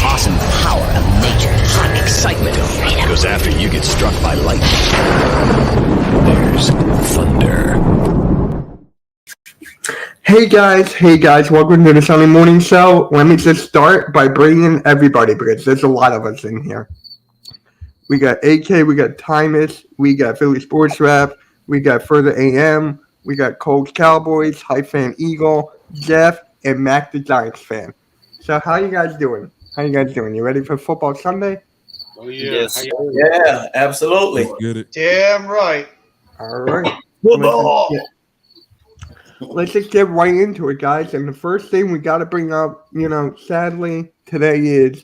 Awesome power of nature, hot excitement of freedom. Because after you get struck by lightning, there's thunder. Hey guys, welcome to the Sunday Morning Show. Let me just start by bringing everybody because there's a lot of us in here. We got AK, we got Timus, we got Philly Sports Rap, we got Further AM, we got Colts Cowboys, Hype Fan Eagle, Jeff, and Mac the Giants fan. So how you guys doing? You ready for football Sunday? Oh yeah. Yes. Yeah, absolutely. Let's get it. Damn right. All right. Football. Let's just get right into it, guys. And the first thing we got to bring up, sadly, today is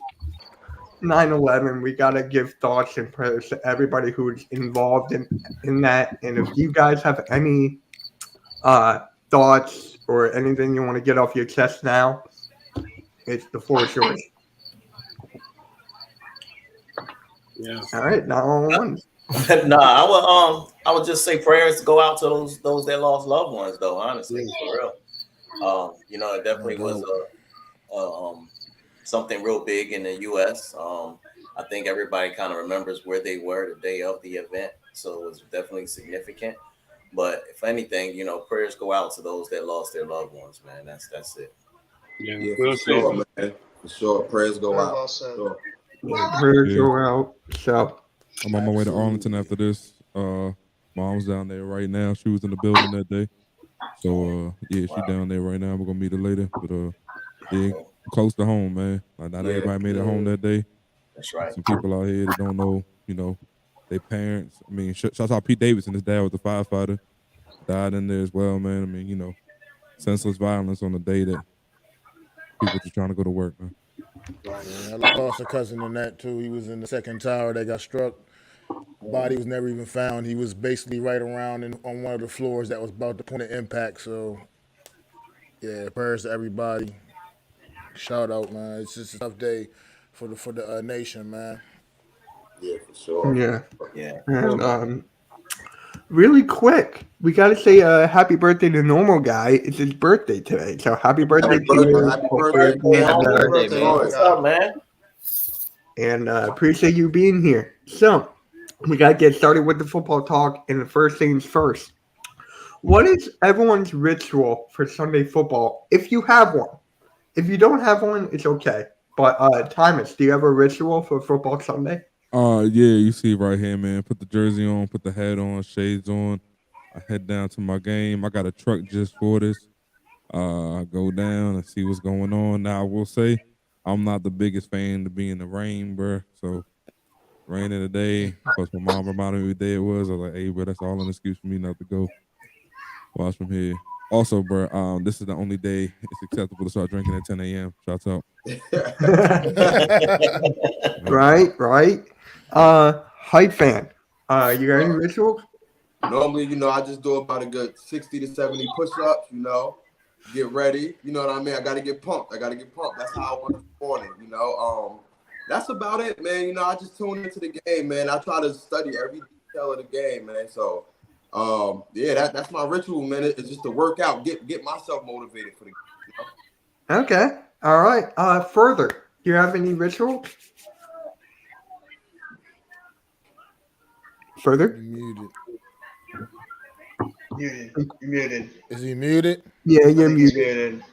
9/11. We got to give thoughts and prayers to everybody who's involved in that. And if you guys have any thoughts or anything you want to get off your chest now, it's the floor is yours. Yeah. All right, 9/11. I would just say prayers go out to those that lost loved ones, though. Honestly, for real. It definitely was something real big in the U.S. I think everybody kind of remembers where they were the day of the event, so it was definitely significant. But if anything, prayers go out to those that lost their loved ones, man. That's it. Yeah, for sure, man. For sure. Prayers go out. Sure. Prayers go out. So I'm on my way to Arlington after this. Mom's down there right now. She was in the building that day. So she's down there right now. We're gonna meet her later. But close to home, man. Like not everybody made it home that day. That's right. Some people out here that don't know, their parents. I mean, shouts out Pete Davidson. His dad was a firefighter. Died in there as well, man. I mean, senseless violence on the day that people just trying to go to work, man. Yeah, I lost a cousin in that too. He was in the second tower that got struck. Body was never even found. He was basically right around on one of the floors that was about the point of impact. So, yeah, prayers to everybody. Shout out, man. It's just a tough day for the nation, man. Yeah, for sure. yeah. And really quick, we got to say happy birthday to Normal Guy. It's his birthday today. So happy birthday to you. Happy birthday. What's up, man? And appreciate you being here. So we got to get started with the football talk. And the first things first. What is everyone's ritual for Sunday football if you have one? If you don't have one, it's okay. But Thomas, do you have a ritual for football Sunday? Yeah, you see right here, man. Put the jersey on, put the hat on, shades on. I head down to my game. I got a truck just for this. I go down and see what's going on. Now, I will say I'm not the biggest fan to be in the rain, bro. So, rain in the day. Plus, my mom reminded me what day it was. I was like, hey, bro, that's all an excuse for me not to go watch from here. Also, bro, this is the only day it's acceptable to start drinking at 10 a.m. Shouts out. Right. Hype fan. You got any rituals? Normally, I just do about a good 60 to 70 push-ups, get ready. You know what I mean? I got to get pumped. That's how I want to morning, That's about it, man. I just tune into the game, man. I try to study every detail of the game, man. So, that's my ritual, man. It's just to work out, get myself motivated for the game. Okay. All right. Further, do you have any rituals? Further? Muted. Muted. Is he muted? Yeah, you're muted.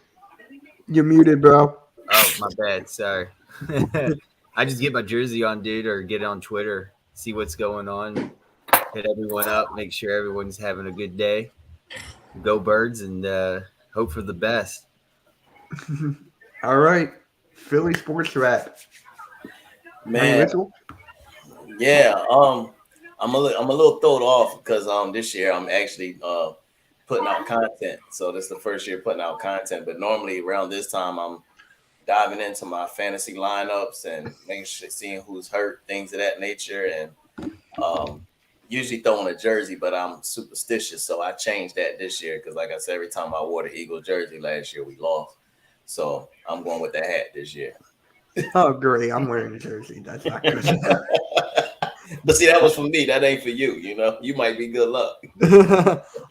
You're muted, bro. Oh, my bad. Sorry. I just get my jersey on, dude, or get on Twitter, see what's going on, hit everyone up, make sure everyone's having a good day. Go Birds, and hope for the best. All right. Philly Sports Rap. Man. Yeah. I'm a little thrown off because this year I'm actually putting out content. So this is the first year putting out content. But normally around this time, I'm diving into my fantasy lineups and making sure seeing who's hurt, things of that nature, and usually throwing a jersey. But I'm superstitious, so I changed that this year because, like I said, every time I wore the Eagle jersey last year, we lost. So I'm going with the hat this year. Oh, great. I'm wearing a jersey. That's not good. But see, that was for me. That ain't for you. You know, you might be good luck.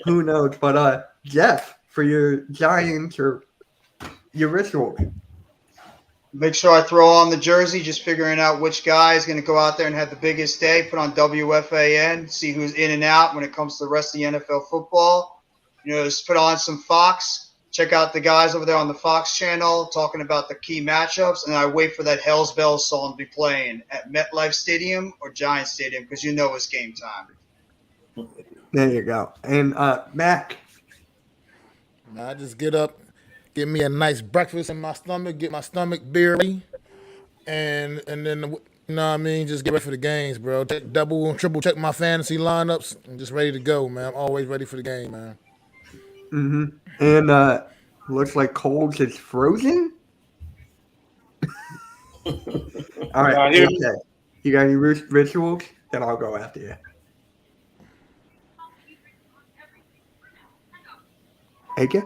Who knows? But Jeff, for your Giants or your ritual. Make sure I throw on the jersey, just figuring out which guy is going to go out there and have the biggest day. Put on WFAN, see who's in and out when it comes to the rest of the NFL football. You know, just put on some Fox. Check out the guys over there on the Fox channel talking about the key matchups, and I wait for that Hell's Bells song to be playing at MetLife Stadium or Giants Stadium because you know it's game time. There you go. And Mac. I just get up, get me a nice breakfast in my stomach, get my stomach beery, and then you know what I mean, just get ready for the games, bro. Double and triple check my fantasy lineups. I'm just ready to go, man. I'm always ready for the game, man. Mm-hmm. And looks like Coles is frozen. All right. Okay. You got any rituals? Then I'll go after you. AK?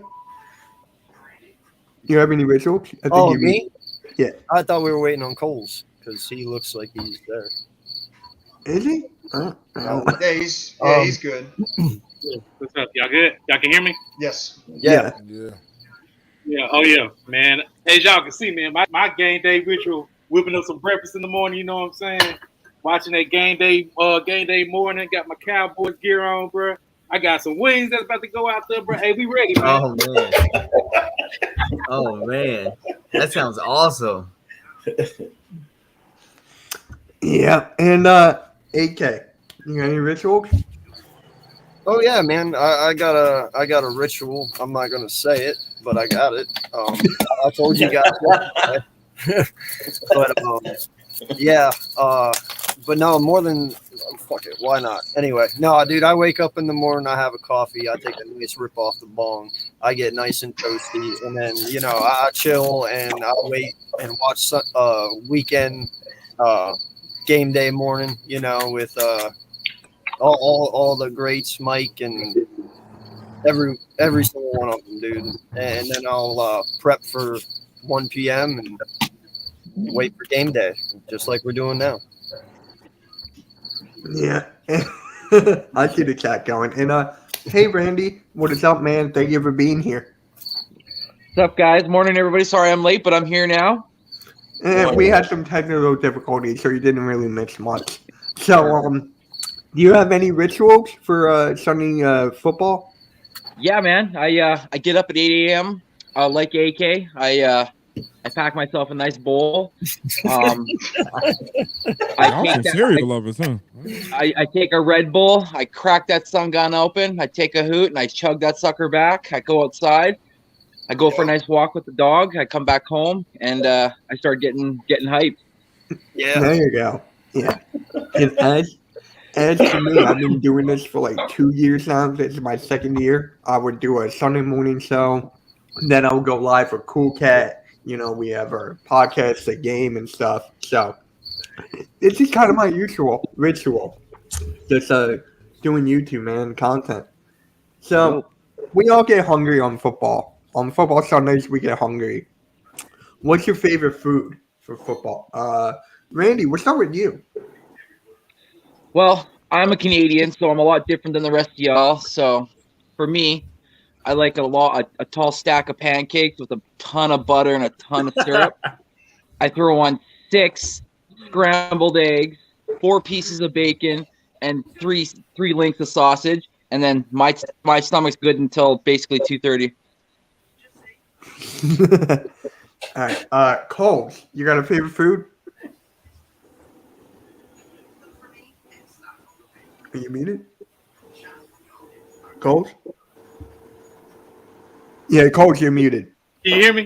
You have any rituals? I think me? Yeah. I thought we were waiting on Coles because he looks like he's there. Is he? No. Yeah, he's good. What's up? Y'all good? Y'all can hear me? Yes. Yeah. Yeah. Oh, yeah, man. As y'all can see, man, my game day ritual, whipping up some breakfast in the morning, you know what I'm saying? Watching that game day morning, got my Cowboys gear on, bro. I got some wings that's about to go out there, bro. Hey, we ready, man. Oh, man. That sounds awesome. Yeah. And AK, you got any rituals? Oh yeah, man. I got a ritual. I'm not gonna say it, but I got it. I told you guys. But yeah. But no, more than fuck it. Why not? Anyway, no, dude. I wake up in the morning. I have a coffee. I take a nice rip off the bong. I get nice and toasty, and then I chill and I wait and watch weekend game day morning. With all the greats, Mike and every single one of them, dude. And then I'll prep for 1 p.m. and wait for game day, just like we're doing now. Yeah. I see the chat going. And hey Randy, what is up, man? Thank you for being here. What's up, guys? Morning, everybody. Sorry I'm late, but I'm here now. And we had some technical difficulties, so you didn't really miss much. So do you have any rituals for Sunday football? Yeah, man. I get up at 8 a.m. Like AK. I pack myself a nice bowl. Y'all some cereal lovers, huh? I take a Red Bull. I crack that sun gun open. I take a hoot and I chug that sucker back. I go outside. I go for a nice walk with the dog. I come back home and I start getting hyped. Yeah. There you go. Yeah. And as for me, I've been doing this for like 2 years now. This is my second year. I would do a Sunday morning show. Then I would go live for Cool Cat. We have our podcast, the game and stuff. So this is kind of my usual ritual. Just doing YouTube, man, content. So we all get hungry on football. On football Sundays, we get hungry. What's your favorite food for football? Randy, we'll start with you. Well, I'm a Canadian, so I'm a lot different than the rest of y'all. So for me, I like a tall stack of pancakes with a ton of butter and a ton of syrup. I throw on 6 scrambled eggs, 4 pieces of bacon, and three lengths of sausage. And then my stomach's good until basically 2:30. All right. Coles, you got a favorite food? Are you muted? Coles? Yeah, Coles, you're muted. Can you hear me?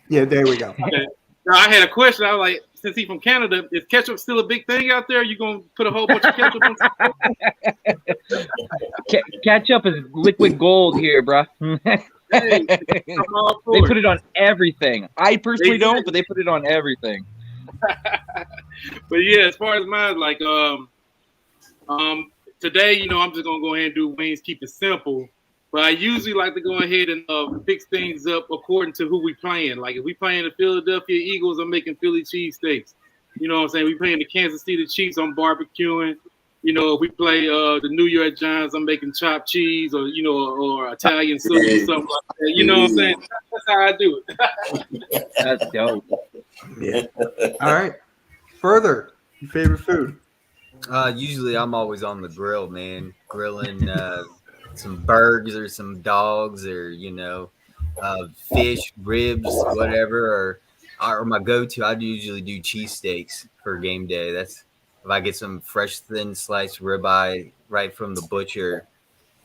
Yeah, there we go. Okay. Now, I had a question. I was like, since he's from Canada, is ketchup still a big thing out there? You gonna put a whole bunch of ketchup on top? Ketchup is liquid gold here, bro. Hey, I'm all for They it. put it on everything. I personally don't, but they put it on everything. But yeah, as far as mine, like today, you know, I'm just gonna go ahead and do wings, keep it simple. But I usually like to go ahead and fix things up according to who we playing. Like if we playing the Philadelphia Eagles, I'm making Philly cheesesteaks. You know what I'm saying? We playing the Kansas City Chiefs, I'm barbecuing. You know, if we play the New York Giants, I'm making chopped cheese or, you know, or Italian soup or something like that. You know what I'm saying? That's how I do it. That's dope. Yeah. All right. Further, your favorite food? Usually I'm always on the grill, man. Grilling some burgers or some dogs or, you know, fish, ribs, whatever. Or my go-to, I usually do cheesesteaks for game day. That's if I get some fresh thin sliced ribeye right from the butcher.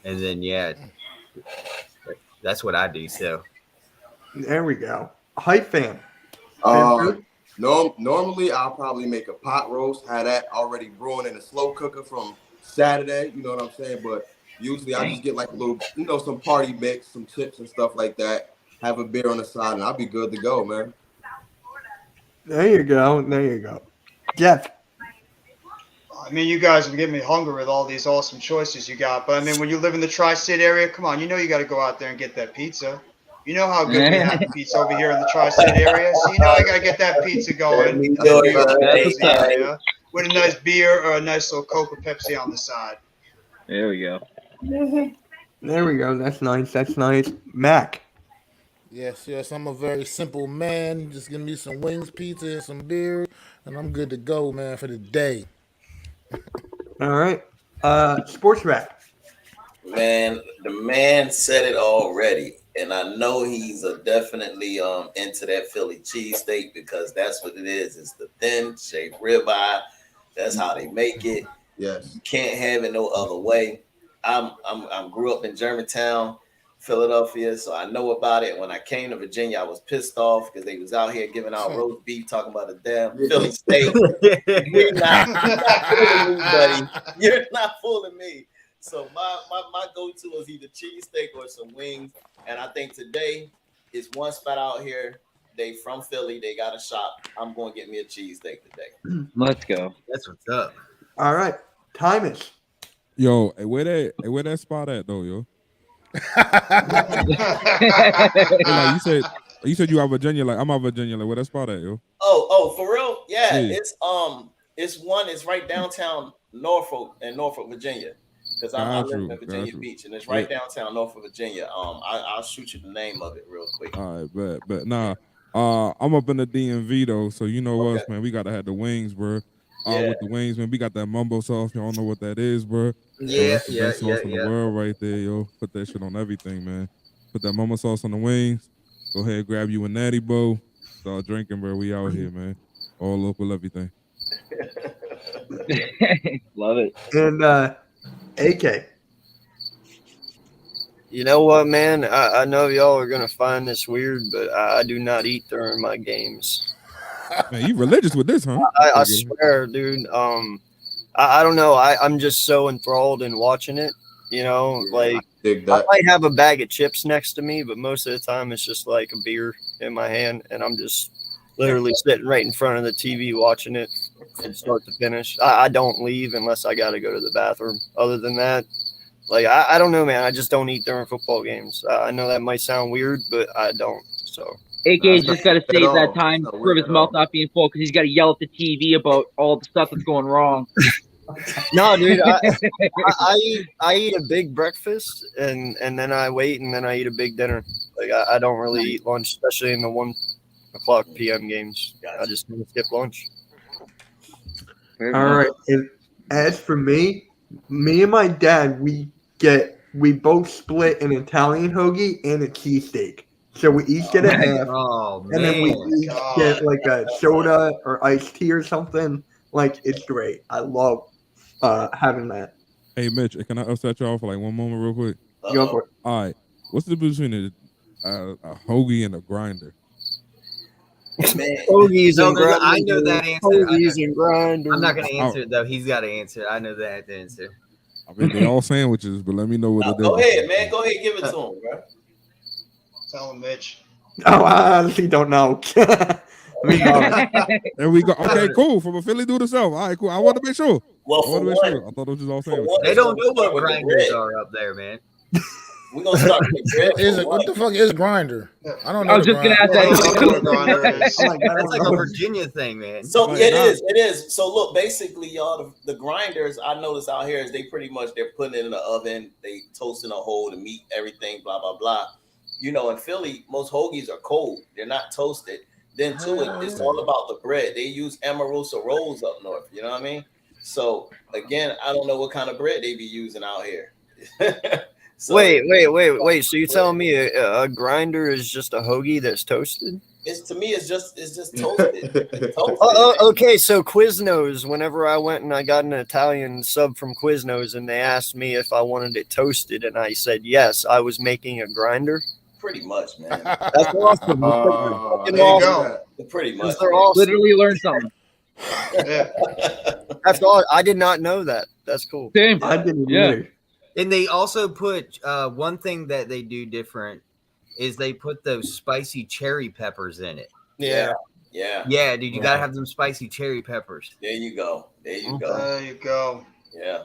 And then, yeah, that's what I do. So There we go. Hype fan. Normally I'll probably make a pot roast, have that already brewing in a slow cooker from Saturday, you know what I'm saying? But usually I just get like a little, you know, some party mix, some chips and stuff like that, have a beer on the side, and I'll be good to go, man. There you go. There you go. Jeff. I mean, you guys are getting me hungry with all these awesome choices you got. But I mean, when you live in the tri-state area, come on, you know you got to go out there and get that pizza. You know how good we have the pizza over here in the tri-state area. So you know I got to get that pizza going in the New York Jersey area with a nice beer or a nice little Coke or Pepsi on the side. There we go. There we go. That's nice. That's nice. Mac. Yes, I'm a very simple man. Just give me some wings, pizza, and some beer, and I'm good to go, man, for the day. All right. Sports rap. Man, the man said it already, and I know he's definitely into that Philly cheesesteak because that's what it is. It's the thin shaped ribeye. That's how they make it. Yes. You can't have it no other way. I'm grew up in Germantown, Philadelphia, so I know about it. When I came to Virginia, I was pissed off because they was out here giving out roast beef, talking about a damn Philly steak. You're not fooling me, buddy. You're not fooling me. So my go-to is either cheesesteak or some wings. And I think today is one spot out here. They from Philly. They got a shop. I'm going to get me a cheesesteak today. Let's go. that's what's up. All right. Timers. Yo, hey, where that spot at though, yo? Like you said you are Virginia. Like I'm out Virginia. Like where that spot at, yo? Oh, for real? Yeah, Yeah. It's right downtown Norfolk in Norfolk, Virginia. Because I live in Virginia Beach, and it's right downtown Norfolk, Virginia. I'll shoot you the name of it real quick. All right, but nah. I'm up in the DMV though, so you know us, man. We gotta have the wings, bro. With the wings, man, we got that mumbo sauce. Y'all know what that is, bro. Yeah, That's the best sauce in the world right there, yo. Put that shit on everything, man. Put that mumbo sauce on the wings. Go ahead, grab you a natty bow. Start drinking, bro. We out here, man. All local, everything. Love it. And AK. You know what, man? I know y'all are gonna find this weird, but I do not eat during my games. Man, you religious with this, huh? I swear, dude. I don't know. I'm just so enthralled in watching it. You know, like I might have a bag of chips next to me, but most of the time it's just like a beer in my hand, and I'm just literally sitting right in front of the TV watching it from start to finish. I don't leave unless I got to go to the bathroom. Other than that, like I don't know, man. I just don't eat during football games. I know that might sound weird, but I don't. So. AK's just got to save that time for his mouth not being full because he's got to yell at the TV about all the stuff that's going wrong. No, dude, I eat a big breakfast and then I wait and then I eat a big dinner. Like I don't really eat lunch, especially in the 1:00 p.m. games. I just skip lunch. All right. And as for me and my dad, we both split an Italian hoagie and a cheesesteak. So we each get a half, and then we each get like a soda or iced tea or something. Like it's great. I love having that. Hey, Mitch, can I upset y'all for like one moment real quick? Go for it. All right. What's the difference between a hoagie and a grinder? Man, Hoagies No, and I know that answer. Hoagies and grinders. I'm not going to answer it, though. He's got to answer it. I know that answer. I mean, they all sandwiches, but let me know what the go difference ahead, is. man. Go ahead, give it to him, bro. Tell him, Mitch. Oh, I honestly don't know. There we go. Okay, cool. From a Philly dude himself. All right, cool. I want to make sure. Well, I want to make sure. I thought it was just all sandwiches. They don't know what grinders are up there, man. We're gonna start with the bread. What the fuck is grinder? I don't know. I was just gonna ask that. That's like a Virginia thing, man. So it is. So look, basically, y'all, the grinders I notice out here is they pretty much they're putting it in the oven, they toasting a hole, the meat, everything, blah blah blah. You know, in Philly, most hoagies are cold; they're not toasted. Then it's all about the bread. They use Amarosa rolls up north. You know what I mean? So again, I don't know what kind of bread they be using out here. So, wait. So you're telling me a grinder is just a hoagie that's toasted? To me, it's just toasted. Okay, so Quiznos, whenever I went and I got an Italian sub from Quiznos and they asked me if I wanted it toasted and I said yes, I was making a grinder. Pretty much, man. That's awesome. There you go. Pretty much. They're awesome. Literally learned something. Yeah. That's all. I did not know that. That's cool. Same. I didn't Yeah. either. And they also put one thing that they do different is they put those spicy cherry peppers in it. Yeah. Yeah, dude, you gotta have them spicy cherry peppers. There you go. There you go. Yeah.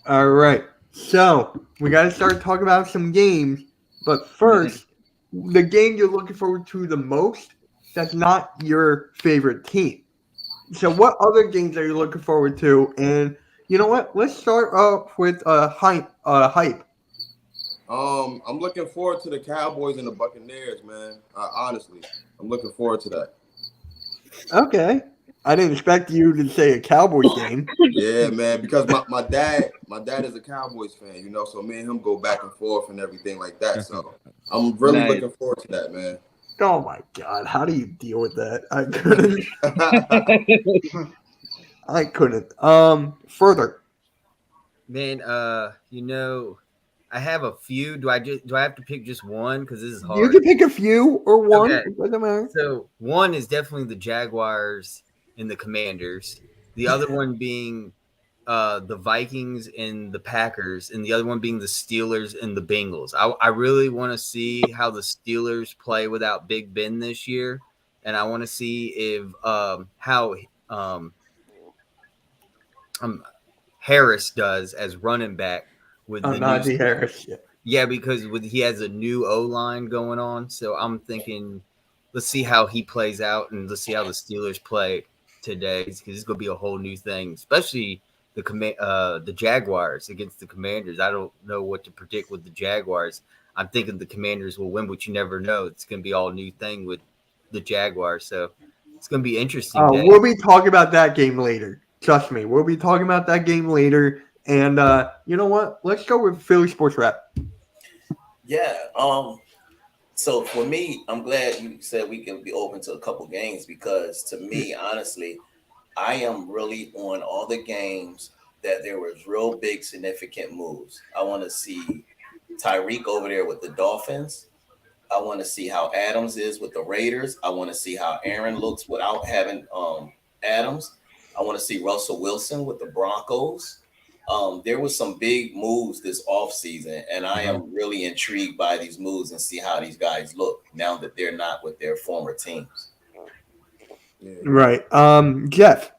All right. So we got to start talking about some games. But first, the game you're looking forward to the most, that's not your favorite team. So what other games are you looking forward to? And you know what? Let's start off with hype. I'm looking forward to the Cowboys and the Buccaneers, man. Honestly, I'm looking forward to that. Okay. I didn't expect you to say a Cowboys game. Yeah, man, because my dad is a Cowboys fan, you know, so me and him go back and forth and everything like that. So I'm really looking forward to that, man. Oh my God. How do you deal with that? I couldn't. I couldn't. Further. Man, you know, I have a few. Do I have to pick just one? Because this is hard. You can pick a few or one. Okay. It doesn't matter. So one is definitely the Jaguars and the Commanders. The other one being the Vikings and the Packers, and the other one being the Steelers and the Bengals. I really want to see how the Steelers play without Big Ben this year, and I want to see if how Harris does as running back with the Najee Harris. Yeah, because he has a new O-line going on, so I'm thinking let's see how he plays out, and let's see how the Steelers play today, because it's going to be a whole new thing, especially the Jaguars against the Commanders. I don't know what to predict with the Jaguars. I'm thinking the Commanders will win, but you never know. It's going to be all new thing with the Jaguars, so it's going to be interesting. We'll be talking about that game later. Trust me, we'll be talking about that game later. And you know what? Let's go with Philly Sports Wrap. Yeah. So for me, I'm glad you said we can be open to a couple games, because to me, honestly, I am really on all the games that there was real big significant moves. I want to see Tyreek over there with the Dolphins. I want to see how Adams is with the Raiders. I want to see how Aaron looks without having Adams. I want to see Russell Wilson with the Broncos. There was some big moves this offseason, and I am really intrigued by these moves and see how these guys look now that they're not with their former teams. Right. Jeff.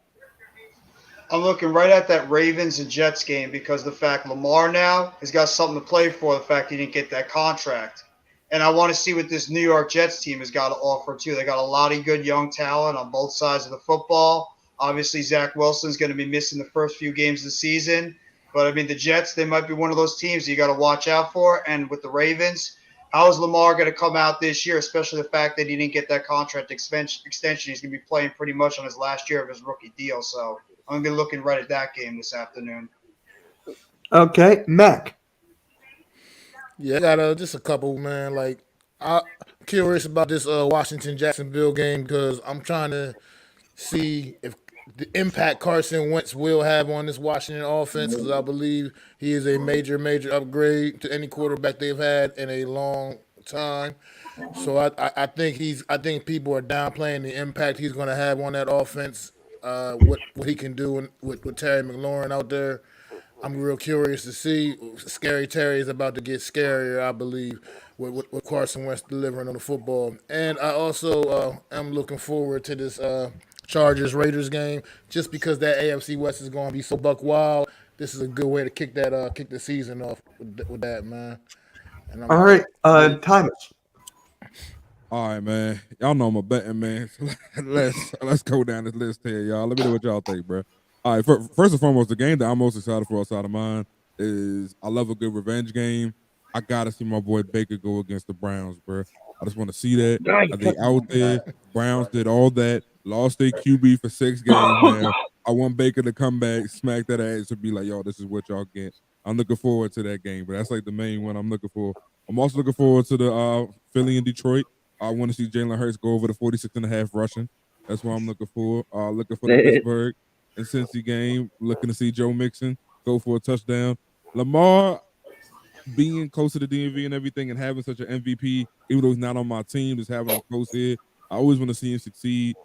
I'm looking right at that Ravens and Jets game, because the fact Lamar now has got something to play for, the fact he didn't get that contract. And I want to see what this New York Jets team has got to offer, too. They got a lot of good young talent on both sides of the football. Obviously, Zach Wilson's going to be missing the first few games of the season. But, I mean, the Jets, they might be one of those teams you got to watch out for. And with the Ravens, how is Lamar going to come out this year, especially the fact that he didn't get that contract extension? He's going to be playing pretty much on his last year of his rookie deal. So I'm going to be looking right at that game this afternoon. Okay. Mac. Yeah, I got just a couple, man. Like, I'm curious about this Washington-Jacksonville game, because I'm trying to see if the impact Carson Wentz will have on this Washington offense, because I believe he is a major, major upgrade to any quarterback they've had in a long time. So I think I think people are downplaying the impact he's going to have on that offense. What he can do with Terry McLaurin out there. I'm real curious to see. Scary Terry is about to get scarier, I believe, with Carson Wentz delivering on the football. And I also am looking forward to this Chargers Raiders game, just because that AFC West is going to be so buck wild. This is a good way to kick the season off with that, man. And All right, Thomas. All right, man. Y'all know I'm a betting man. So let's go down this list here, y'all. Let me know what y'all think, bro. All right, first and foremost, the game that I'm most excited for outside of mine is I love a good revenge game. I gotta see my boy Baker go against the Browns, bro. I just want to see that. Are they out there? Browns did all that, lost their QB for 6 games now. I want Baker to come back, smack that ass, and be like, yo, this is what y'all get. I'm looking forward to that game, but that's like the main one I'm looking for. I'm also looking forward to the Philly and Detroit. I want to see Jalen Hurts go over the 46.5 rushing. That's what I'm looking for. Looking for the Pittsburgh and Cincy game. Looking to see Joe Mixon go for a touchdown. Lamar being close to the DMV and everything and having such an MVP, even though he's not on my team, just having him close here. I always want to see him succeed.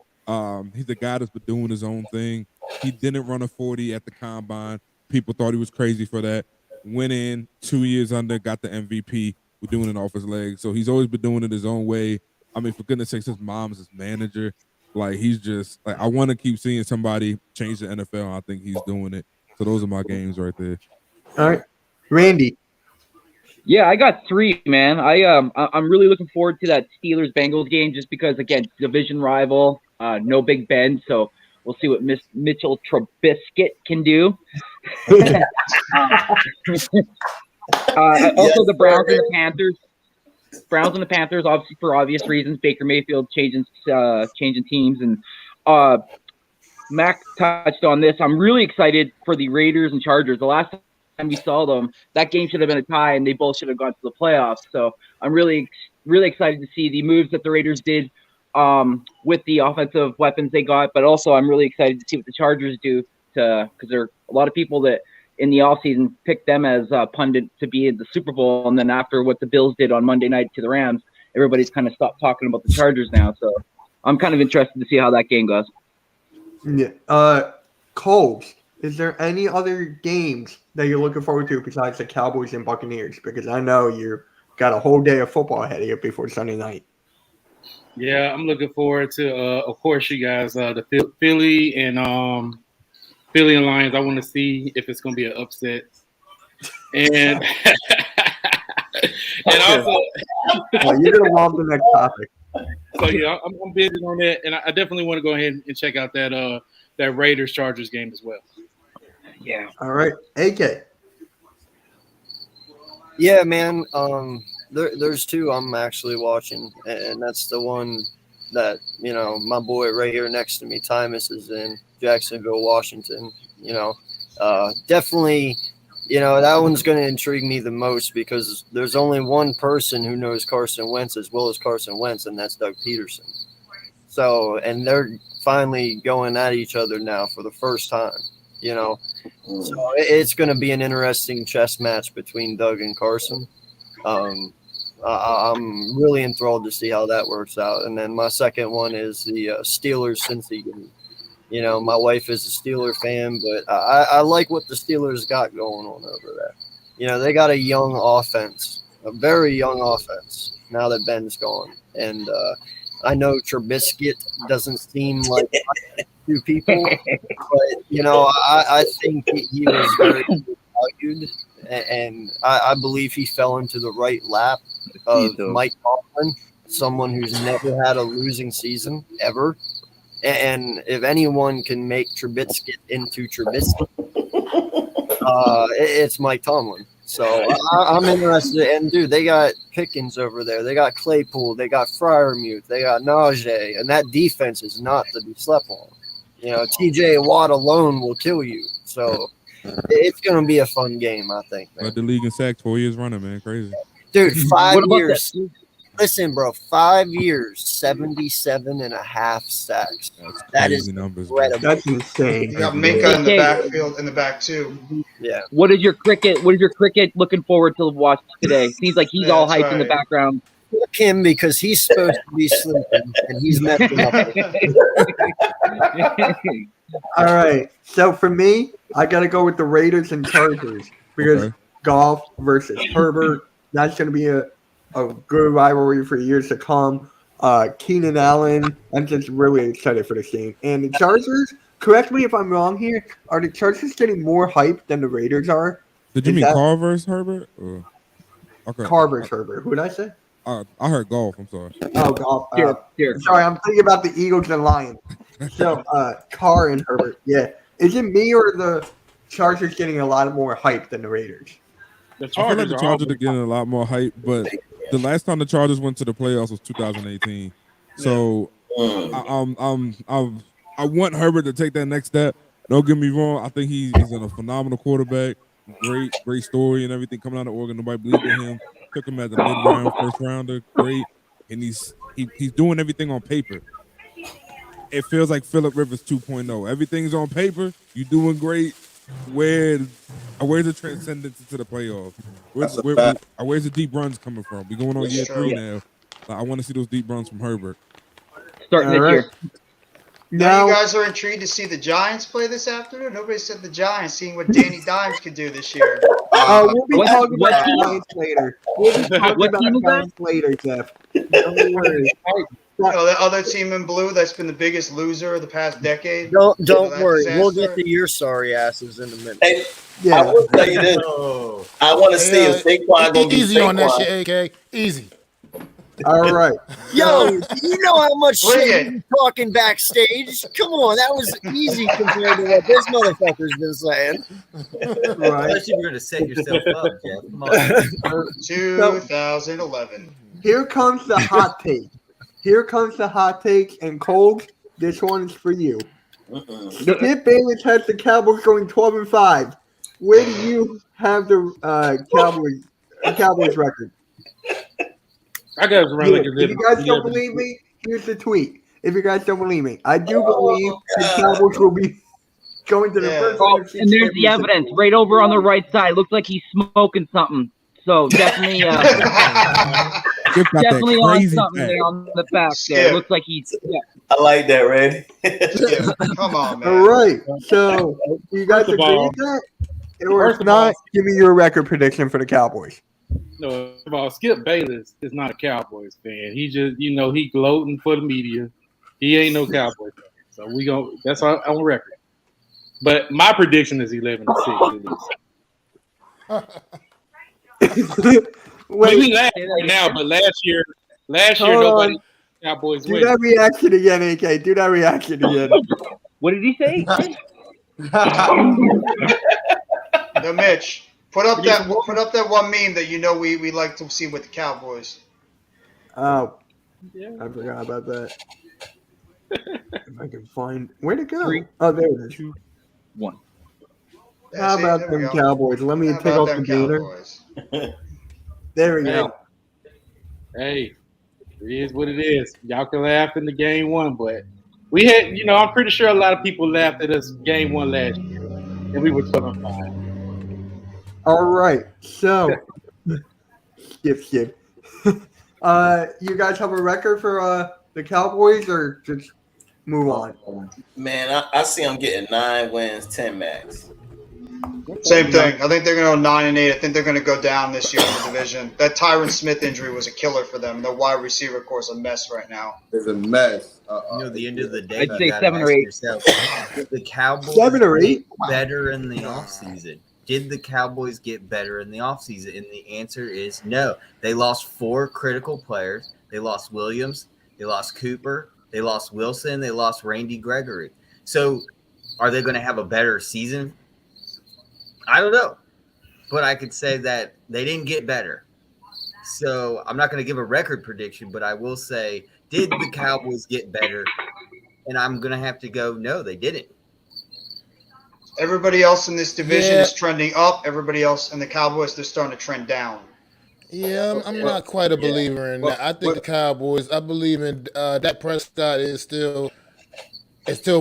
He's a guy that's been doing his own thing. He didn't run a 40 at the combine. People thought he was crazy for that. Went in 2 years under, got the MVP. We're doing it off his legs. So he's always been doing it his own way. I mean, for goodness sakes, his mom's his manager. Like, he's just like, I want to keep seeing somebody change the NFL. And I think he's doing it. So those are my games right there. All right, Randy. Yeah, I got 3, man. I'm really looking forward to that Steelers Bengals game, just because, again, division rival, no Big Ben, so we'll see what Mitchell Trubisky can do. Also, the Browns and the Panthers. Browns and the Panthers, obviously for obvious reasons. Baker Mayfield changing teams, and Mac touched on this. I'm really excited for the Raiders and Chargers. The last time we saw them, that game should have been a tie, and they both should have gone to the playoffs. So I'm really, really excited to see the moves that the Raiders did with the offensive weapons they got, but also I'm really excited to see what the Chargers do, because there are a lot of people that in the offseason picked them as a pundit to be in the Super Bowl, and then after what the Bills did on Monday night to the Rams, everybody's kind of stopped talking about the Chargers now. So I'm kind of interested to see how that game goes. Yeah. Coles, is there any other games that you're looking forward to besides the Cowboys and Buccaneers? Because I know you've got a whole day of football ahead of you before Sunday night. Yeah, I'm looking forward to, of course, you guys, the Philly and Philly and Lions. I want to see if it's going to be an upset. And and also, you're going to love the next topic. So yeah, I'm busy on that, and I definitely want to go ahead and check out that Raiders Chargers game as well. Yeah. All right, AK. Yeah, man. There's 2 I'm actually watching, and that's the one that, you know, my boy right here next to me, Tymus, is in Jacksonville, Washington. You know, definitely, you know, that one's going to intrigue me the most, because there's only one person who knows Carson Wentz as well as Carson Wentz, and that's Doug Peterson. So, and they're finally going at each other now for the first time, you know. So it's going to be an interesting chess match between Doug and Carson. I'm really enthralled to see how that works out. And then my second one is the Steelers Cincy game. You know, my wife is a Steeler fan, but I like what the Steelers got going on over there. You know, they got a young offense, a very young offense, now that Ben's gone. And I know Trubisky doesn't seem like 2 people, but, you know, I think he was very valued, and I believe he fell into the right lap of Mike Tomlin, someone who's never had a losing season ever. And if anyone can make Trubisky into Trubisky, it's Mike Tomlin. So I'm interested. And, dude, they got Pickens over there. They got Claypool. They got Freiermuth. They got Najee. And that defense is not to be slept on. You know, TJ Watt alone will kill you. So it's going to be a fun game, I think. Led the league in sacks 4 years running, man. Crazy. Dude, 5 years. Listen, bro, 5 years, 77.5 sacks. That is numbers. incredible. That's insane. You got Minka in the backfield, in the back too. Yeah. What is your cricket looking forward to watch today? Seems like he's all hyped in the background, fuck him because he's supposed to be sleeping and he's messing up. All right. So for me, I got to go with the Raiders and Chargers because Goff versus Herbert. That's going to be a good rivalry for years to come. Keenan Allen. I'm just really excited for this game. And the Chargers, correct me if I'm wrong here, are the Chargers getting more hype than the Raiders are? Did you mean Carr versus Herbert? Or? Okay. Carr versus Herbert. Who did I say? I heard golf. I'm sorry. Oh, Goff. Here. Sorry, I'm thinking about the Eagles and Lions. So, Carr and Herbert. Yeah. Is it me or the Chargers getting a lot more hype than the Raiders? The I feel like Chargers the are Chargers are always getting a lot more hype, but the last time the Chargers went to the playoffs was 2018. So I want Herbert to take that next step. Don't get me wrong. I think he's a phenomenal quarterback. Great story and everything coming out of Oregon. Nobody believed in him. Took him as a mid-round, first rounder. Great. And he's doing everything on paper. It feels like Phillip Rivers 2.0. Everything's on paper. You're doing great. Where's the transcendence into the playoffs? Where's the deep runs coming from? We're going on year 3 now. I want to see those deep runs from Herbert. Starting this year. Now you guys are intrigued to see the Giants play this afternoon? Nobody said the Giants, seeing what Danny Dimes could do this year. We'll be talking about the Giants later. We'll be talking about the Giants later, Jeff. Don't worry. The other team in blue that's been the biggest loser of the past decade. Don't worry. We'll get to your sorry asses in a minute. Hey, I will tell you this. I want to see if Saquon going to be Easy on that Saquon. shit, AK. Easy. All right. Yo, you know how much shit you're talking backstage? Come on, that was easy compared to what this motherfucker's been saying. Right. Especially if you're going to set yourself up, Jeff. Come on. 2011. Here comes the hot take. Here comes the hot take, and Cole, this one is for you. Skip Bayless has the Cowboys going 12-5. Where do you have the Cowboys record? I got to run like a If you guys don't believe me, here's the tweet. If you guys don't believe me, I do believe the Cowboys will be going to the first. And there's the evidence right over on the right side. Looks like he's smoking something. So definitely, definitely on something there on the back there. Looks like he's. Yeah. I like that, Randy. Come on, man. All right. So, you guys First of agree all- with that? Or if not, give me your record prediction for the Cowboys. No, first of all, Skip Bayless is not a Cowboys fan. He just, he gloating for the media. He ain't no Cowboys fan. So that's on record. But my prediction is 11-6. Wait, we laugh right now, but last year Hold nobody on. Cowboys do win. that reaction again, AK. Do that reaction again. What did he say? Now, Mitch, put up that one meme that we like to see with the Cowboys. Oh, I forgot about that. If I can find where'd it go? 3, Oh, there it is. 2, 1. How See, about there we them go. Cowboys? Let me How take about off them the gainer. Cowboys? There we go. Hey, it is what it is. Y'all can laugh in the game one, but we had, I'm pretty sure a lot of people laughed at us game one last year, and we were 12-5. All right, so skip. You guys have a record for the Cowboys, or just move on? Man, I see them getting 9 wins, 10 max. Same thing. I think they're going to go 9-8. I think they're going to go down this year in the division. That Tyron Smith injury was a killer for them. The wide receiver core is a mess right now. It's a mess. At the end of the day, I'd you say gotta 7 or ask 8. yourself, did the Cowboys 7 or 8? get better in the offseason? Did the Cowboys get better in the offseason? And the answer is no. They lost 4 critical players. They lost Williams. They lost Cooper. They lost Wilson. They lost Randy Gregory. So are they going to have a better season? I don't know. But I could say that they didn't get better. So I'm not going to give a record prediction, but I will say, did the Cowboys get better? And I'm going to have to go, no, they didn't. Everybody else in this division Yeah. is trending up. Everybody else in the Cowboys, they're starting to trend down. Yeah, I'm not quite a believer in that. I think the Cowboys. I believe in Dak Prescott is still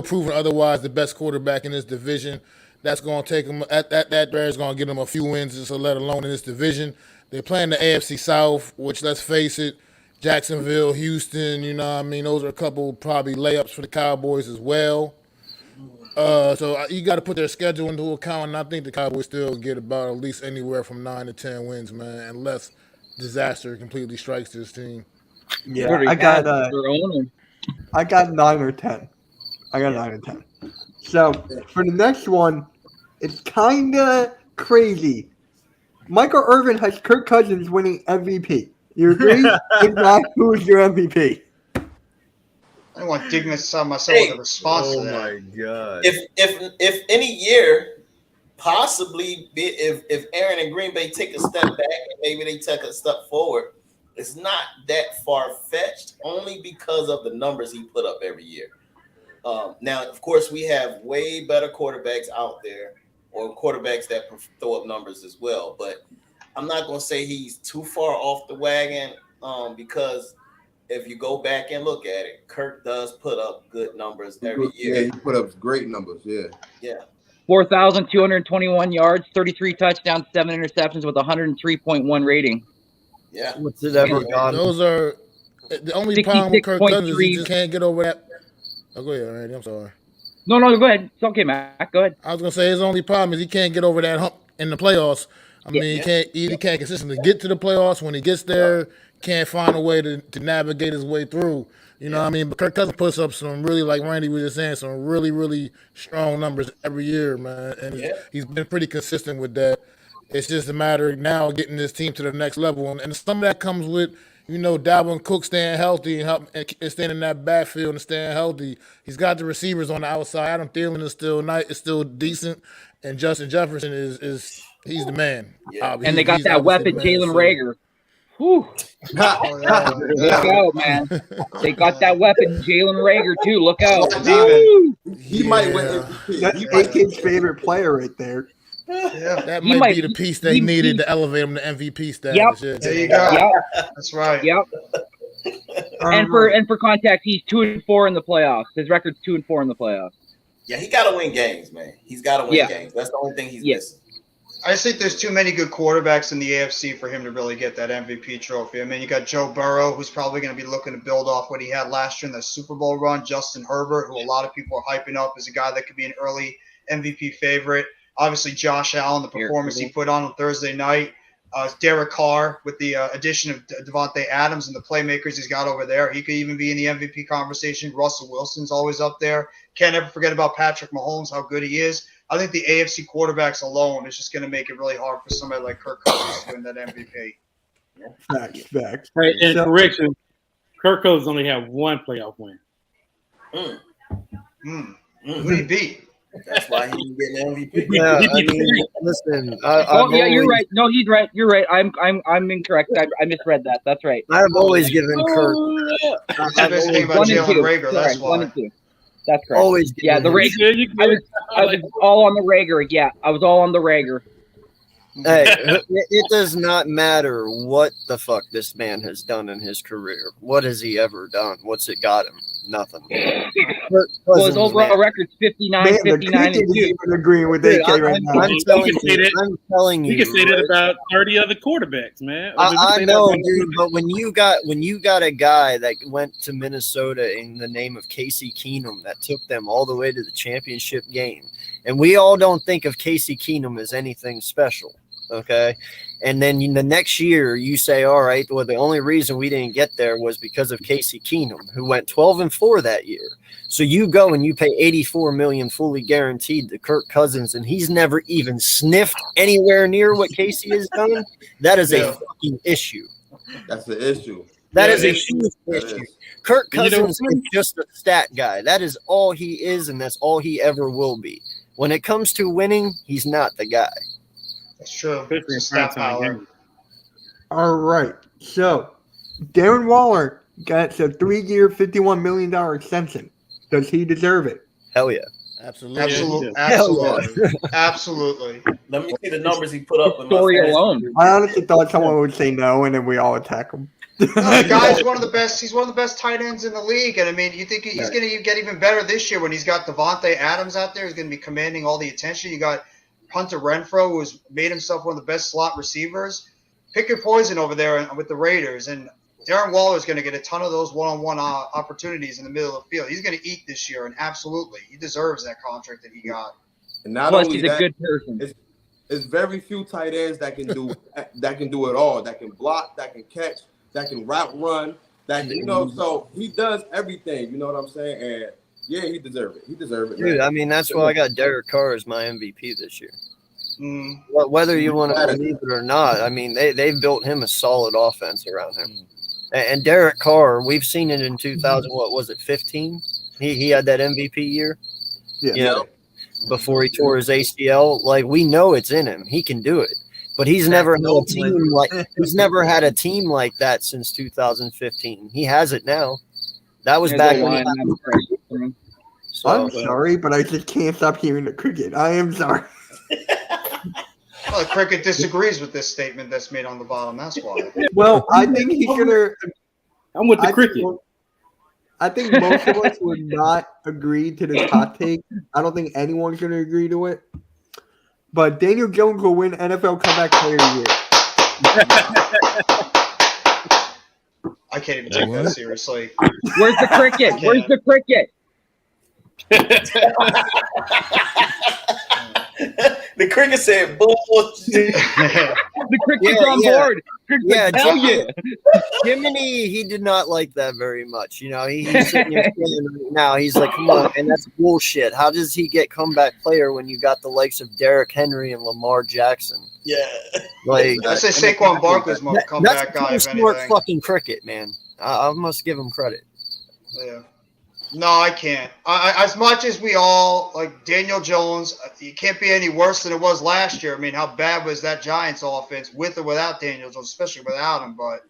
proving otherwise the best quarterback in this division. That's going to take them. That there is going to get them a few wins, just let alone in this division. They're playing the AFC South, which let's face it, Jacksonville, Houston, you know what I mean? Those are a couple probably layups for the Cowboys as well. So you got to put their schedule into account, and I think the Cowboys still get about at least anywhere from 9 to 10 wins, man, unless disaster completely strikes this team. Yeah, I got 9 or 10. I got 9 or 10. So for the next one, it's kind of crazy. Michael Irvin has Kirk Cousins winning MVP. You agree? If not, who is your MVP? I don't want to dig myself with a response to that. Oh my god! If any year, possibly if Aaron and Green Bay take a step back and maybe they take a step forward, it's not that far fetched. Only because of the numbers he put up every year. Now, of course, we have way better quarterbacks out there, or quarterbacks that throw up numbers as well. But I'm not going to say he's too far off the wagon because if you go back and look at it, Kirk does put up good numbers every year. Yeah, he put up great numbers. Yeah. 4,221 yards, 33 touchdowns, 7 interceptions with 103.1 rating. Yeah. What's it ever gone? Those are the only problem with Kirk Cousins is he just can't get over that. Oh, go ahead, Randy. I'm sorry. No, go ahead. It's okay, Matt. Go ahead. I was gonna say his only problem is he can't get over that hump in the playoffs. I mean, he can't consistently get to the playoffs. When he gets there, can't find a way to navigate his way through. You know what I mean? But Kirk Cousins puts up some really, like Randy was just saying, some really, really strong numbers every year, man. And he's been pretty consistent with that. It's just a matter of now getting this team to the next level. And some of that comes with, Dalvin Cook staying healthy and staying in that backfield and staying healthy. He's got the receivers on the outside. Adam Thielen is still decent. And Justin Jefferson is he's the man. And they got that weapon, Jalen Reagor. Whew. Look out, man. They got that weapon, Jalen Reagor, too. Look out. He might win. That's AK's favorite player right there. Yeah. That might be the piece they needed to elevate him to MVP status. Yep. There you go. Yep. That's right. Yep. And for context, he's 2-4 in the playoffs. His record's 2-4 in the playoffs. Yeah, he got to win games, man. He's got to win games. That's the only thing he's missing. I just think there's too many good quarterbacks in the AFC for him to really get that MVP trophy. I mean, you got Joe Burrow, who's probably going to be looking to build off what he had last year in the Super Bowl run. Justin Herbert, who a lot of people are hyping up as a guy that could be an early MVP favorite. Obviously, Josh Allen, the performance he put on Thursday night. Derek Carr with the addition of Devontae Adams and the playmakers he's got over there. He could even be in the MVP conversation. Russell Wilson's always up there. Can't ever forget about Patrick Mahomes, how good he is. I think the AFC quarterbacks alone is just going to make it really hard for somebody like Kirk Cousins to win that MVP. Facts. Right, and correction, Kirk Cousins only had one playoff win. Who did he beat? That's why he didn't get an MVP. Yeah, I mean, listen. You're right. No, he's right. You're right. I'm incorrect. I misread that. That's right. I've always given Kirk. That's the best thing about Jalen Reagor. That's why. 1 and 2. That's correct. Always. Yeah, the Reagor. I was all on the Reagor. Yeah, I was all on the Reagor. Hey, it does not matter what the fuck this man has done in his career. What has he ever done? What's it got him? Nothing. Well, his overall record's 59, 59, and 2. Even agreeing with AK right now. I'm telling you. You can say that about 30 other quarterbacks, man. I know, dude, but when you got a guy that went to Minnesota in the name of Casey Keenum that took them all the way to the championship game, and we all don't think of Casey Keenum as anything special. Okay. And then the next year you say, all right, well, the only reason we didn't get there was because of Casey Keenum, who went 12-4 that year. So you go and you pay $84 million fully guaranteed to Kirk Cousins, and he's never even sniffed anywhere near what Casey has done. That is a fucking issue. That's the issue. That is a huge issue. Kirk Cousins is just a stat guy. That is all he is, and that's all he ever will be. When it comes to winning, he's not the guy. That's true. Stat power. All right. So, Darren Waller gets a 3-year, $51 million extension. Does he deserve it? Hell yeah. Absolutely. Absolutely. Let me see the numbers he put up. Story alone. I honestly thought someone would say no, and then we all attack him. The guy's one of the best. He's one of the best tight ends in the league, and I mean, you think he's going to get even better this year when he's got Devontae Adams out there. He's going to be commanding all the attention. You got Hunter Renfrow, who's made himself one of the best slot receivers. Pick your poison over there with the Raiders. And Darren Waller is going to get a ton of those one-on-one opportunities in the middle of the field. He's going to eat this year, and absolutely, he deserves that contract that he got. And not Plus, only he's a that, good person. it's very few tight ends that can do it all. That can block, that can catch, that can route run, that can, so he does everything. You know what I'm saying? And yeah, he deserves it. He deserves it, Dude, man. I mean, that's why I got Derek Carr as my MVP this year. Whether you want to believe it or not, I mean, they've built him a solid offense around him. And Derek Carr, we've seen it in 2000. What was it, 15? He had that MVP year. Yeah. You know, before he tore his ACL. Like, we know it's in him. He can do it. But he's never had a team like that since 2015. He has it now. That was back when I'm sorry, but I just can't stop hearing the cricket. I am sorry. Well, the cricket disagrees with this statement that's made on the bottom. That's why. Well, I think he's gonna. I'm with the cricket. I think most of us would not agree to this hot take. I don't think anyone's gonna agree to it. But Daniel Jones will win NFL Comeback Player of the Year. I can't even take that seriously. Where's the cricket? Where's the cricket? The cricket said bullshit. The cricket's on board. Cricket's Yeah, hell yeah. Jiminy, he did not like that very much. You know, he's sitting here saying right now, he's like, come on, and that's bullshit. How does he get comeback player when you got the likes of Derrick Henry and Lamar Jackson? Yeah. Like, I say Saquon Barkley's more comeback guy, if smart anything. fucking cricket, man. I must give him credit. Yeah. No, I can't. As much as we all like Daniel Jones, he can't be any worse than it was last year. I mean, how bad was that Giants offense with or without Daniel Jones, especially without him? But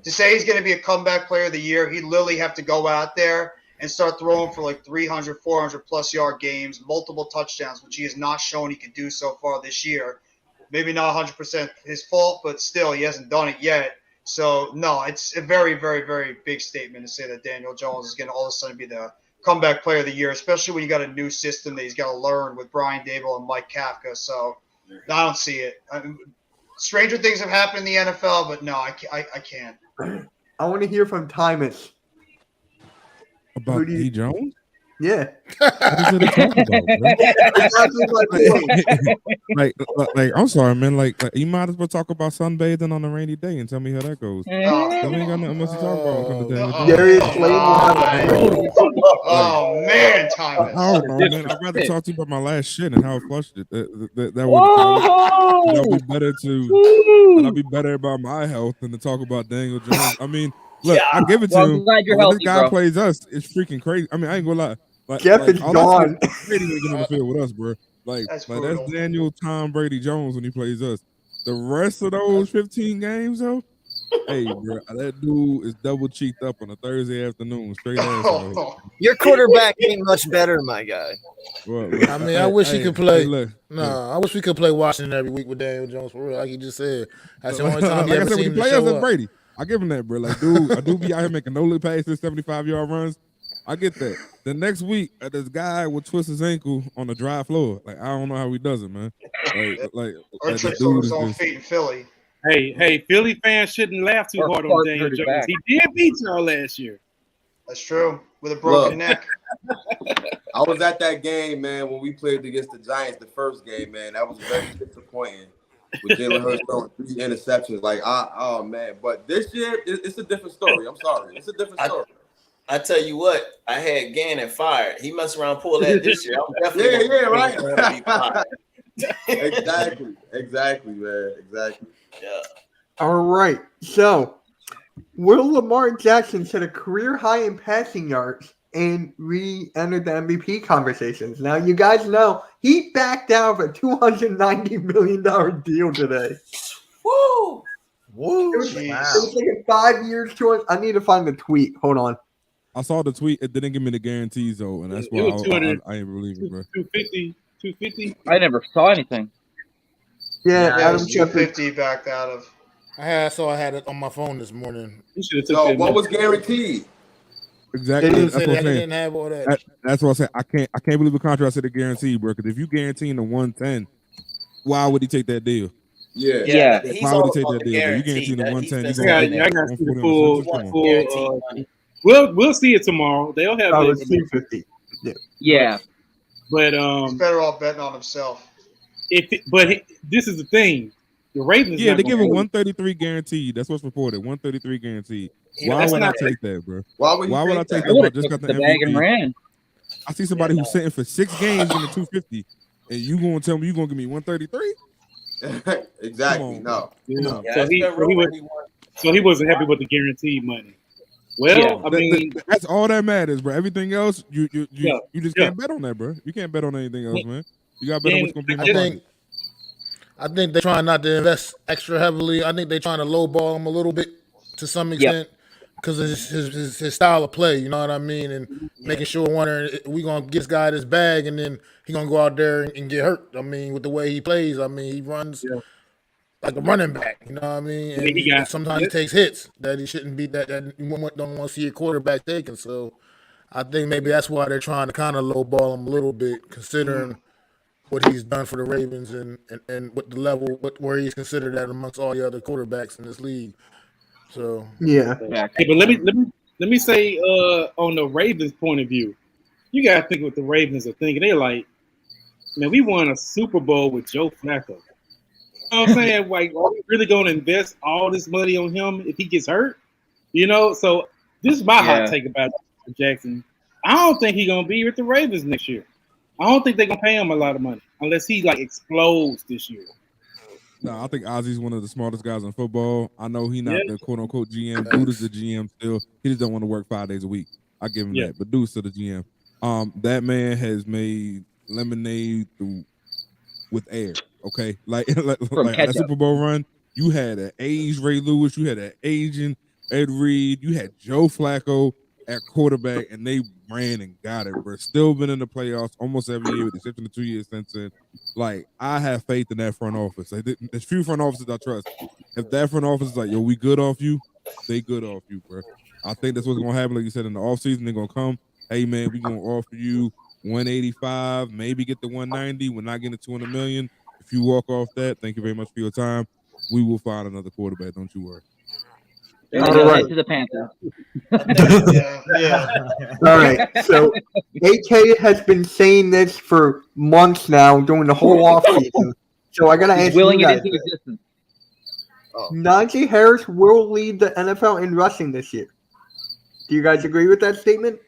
to say he's going to be a comeback player of the year, he'd literally have to go out there and start throwing for like 300, 400 plus yard games, multiple touchdowns, which he has not shown he can do so far this year. Maybe not 100% his fault, but still, he hasn't done it yet. So, no, it's a very, very, very big statement to say that Daniel Jones is going to all of a sudden be the comeback player of the year, especially when you got a new system that he's got to learn with Brian Dable and Mike Kafka. So, I don't see it. Stranger things have happened in the NFL, but no, I can't. I want to hear from Tymus. About D. Jones? Yeah. What is it to talk about, bro? like, I'm sorry, man. Like, you might as well talk about sunbathing on a rainy day and tell me how that goes. We ain't got nothing much to talk about when it comes to Darius Slade will have Oh, man, Tymus. I don't know, man. I'd rather talk to you about my last shit and how I flushed it. That would be better and I'd be better about my health than to talk about Daniel Jones. I mean, look, I give it to him. Glad you're when healthy, this guy bro. plays us, it's freaking crazy. I mean, I ain't gonna lie. Like, Jeff is all gone. that's Brady when he get on the field with us, bro. That's Daniel Tom Brady Jones when he plays us. The rest of those 15 games, though, hey, bro, that dude is double cheeked up on a Thursday afternoon, straight ass. Your quarterback ain't much better, my guy. Well, I mean, I wish he could play. look, I wish we could play Washington every week with Daniel Jones for real, like he just said. That's the only time like he I ever said, when seemed he to plays us, show that's up. Brady. I give him that, bro. Like, dude, I do be out here making no look passes, 75-yard runs. I get that. The next week, this guy will twist his ankle on the dry floor. Like, I don't know how he does it, man. Or the trips dude over is his own just- feet in Philly. Hey, Philly fans shouldn't laugh too Or hard on Clark Daniel hurt his Jones. back. He did beat y'all last year. That's true. With a broken neck. I was at that game, man, when we played against the Giants the first game, man. That was very disappointing with Jalen Hurts throwing 3 interceptions. Like, oh, man. But this year, it's a different story. I'm sorry. It's a different story. I tell you what, I had Gannon fired. He messed around, pull that this year. I'm definitely gonna be fired. Exactly, man. Exactly. Yeah. All right. So, will Lamar Jackson set a career high in passing yards and re-enter the MVP conversations? Now, you guys know he backed out of a $290 million deal today. Woo! It was like a 5 years to I need to find the tweet. Hold on. I saw the tweet. It didn't give me the guarantees, though, and that's why It was I ain't believe it, bro. 250. I never saw anything. Yeah, That Adam was Shepard. 250 backed out of. I had it on my phone this morning. You should have took So, that what money. was guaranteed? Exactly. They didn't That's say what that. I'm They saying. didn't have all that. That's what I said. I can't believe the contract said a guarantee, bro. Because if you guaranteeing the 110, why would he take that deal? Yeah. Yeah. He's Why would all he take about that the deal? Though? You guarantee. guarantee the That- 110. he's You been I gonna saying got, I that. got to see the 140 full. on the He centers? wants Come on. guaranteed full money. we'll see it tomorrow. They'll have Oh, the it's information. 250. Yeah. Yeah. But He's better off betting on himself. this is the thing. The Ravens. Yeah, not they gonna give him pay. 133 guaranteed. That's what's reported. 133 guaranteed. He Why don't would I want not- take that, bro? Why would Why would I take I that? would If I have just got took the the bag and MVP. ran. I see somebody who's sitting for 6 games in the 250, and you gonna tell me you gonna give me 133? Exactly. Come on. No. Yeah. Yeah, So it's he, been so he was, rumored he wants. so he wasn't happy with the guaranteed money. Well, Yeah. I mean, That's all that matters, bro. Everything else, you Yeah. just Yeah. can't bet on that, bro. You can't bet on anything else, man. You gotta bet on Then what's gonna be in I my think- pocket. I think they're trying not to invest extra heavily. I think they're trying to lowball him a little bit to some extent because of his style of play. You know what I mean? And making sure wondering we gonna get this guy this bag and then he gonna go out there and get hurt. I mean, with the way he plays, I mean he runs like a running back. You know what I mean? And he got- sometimes he takes hits that he shouldn't be that you don't want to see a quarterback taking. So I think maybe that's why they're trying to kind of lowball him a little bit, considering what he's done for the Ravens and what the level, where he's considered at amongst all the other quarterbacks in this league. So Yeah. Hey, but let me say on the Ravens' point of view, you gotta think what the Ravens are thinking. They're like, man, we won a Super Bowl with Joe Flacco. You know what I'm saying? Like, are we really gonna invest all this money on him if he gets hurt? You know, so this is my hot take about Jackson. I don't think he's gonna be with the Ravens next year. I don't think they're gonna pay him a lot of money unless he like explodes this year. No, I think Ozzy's one of the smartest guys in football. I know he's not Yeah. the quote unquote GM. Dude is the GM still. He just don't want to work 5 days a week. I give him Yeah. that. But dude's still the GM. That man has made lemonade with air. Okay, like that ketchup. Super Bowl run. You had an aged Ray Lewis. You had an aging Ed Reed. You had Joe Flacco at quarterback, and they ran and got it. We're still been in the playoffs almost every year, with the exception of 2 years since then. Like, I have faith in that front office. Like, there's few front offices I trust. If that front office is like, yo, we good off you, they good off you, bro. I think that's what's gonna happen. Like you said, in the offseason, they're gonna come. Hey man, we gonna offer you 185, maybe get the 190. We're not getting $200 million. If you walk off that, thank you very much for your time. We will find another quarterback. Don't you worry. They're All gonna right. head to the Panthers. Yeah. All right. So AK has been saying this for months now, during the whole offseason. So I gotta He's ask willing you it guys. into existence. Najee Harris will lead the NFL in rushing this year. Do you guys agree with that statement?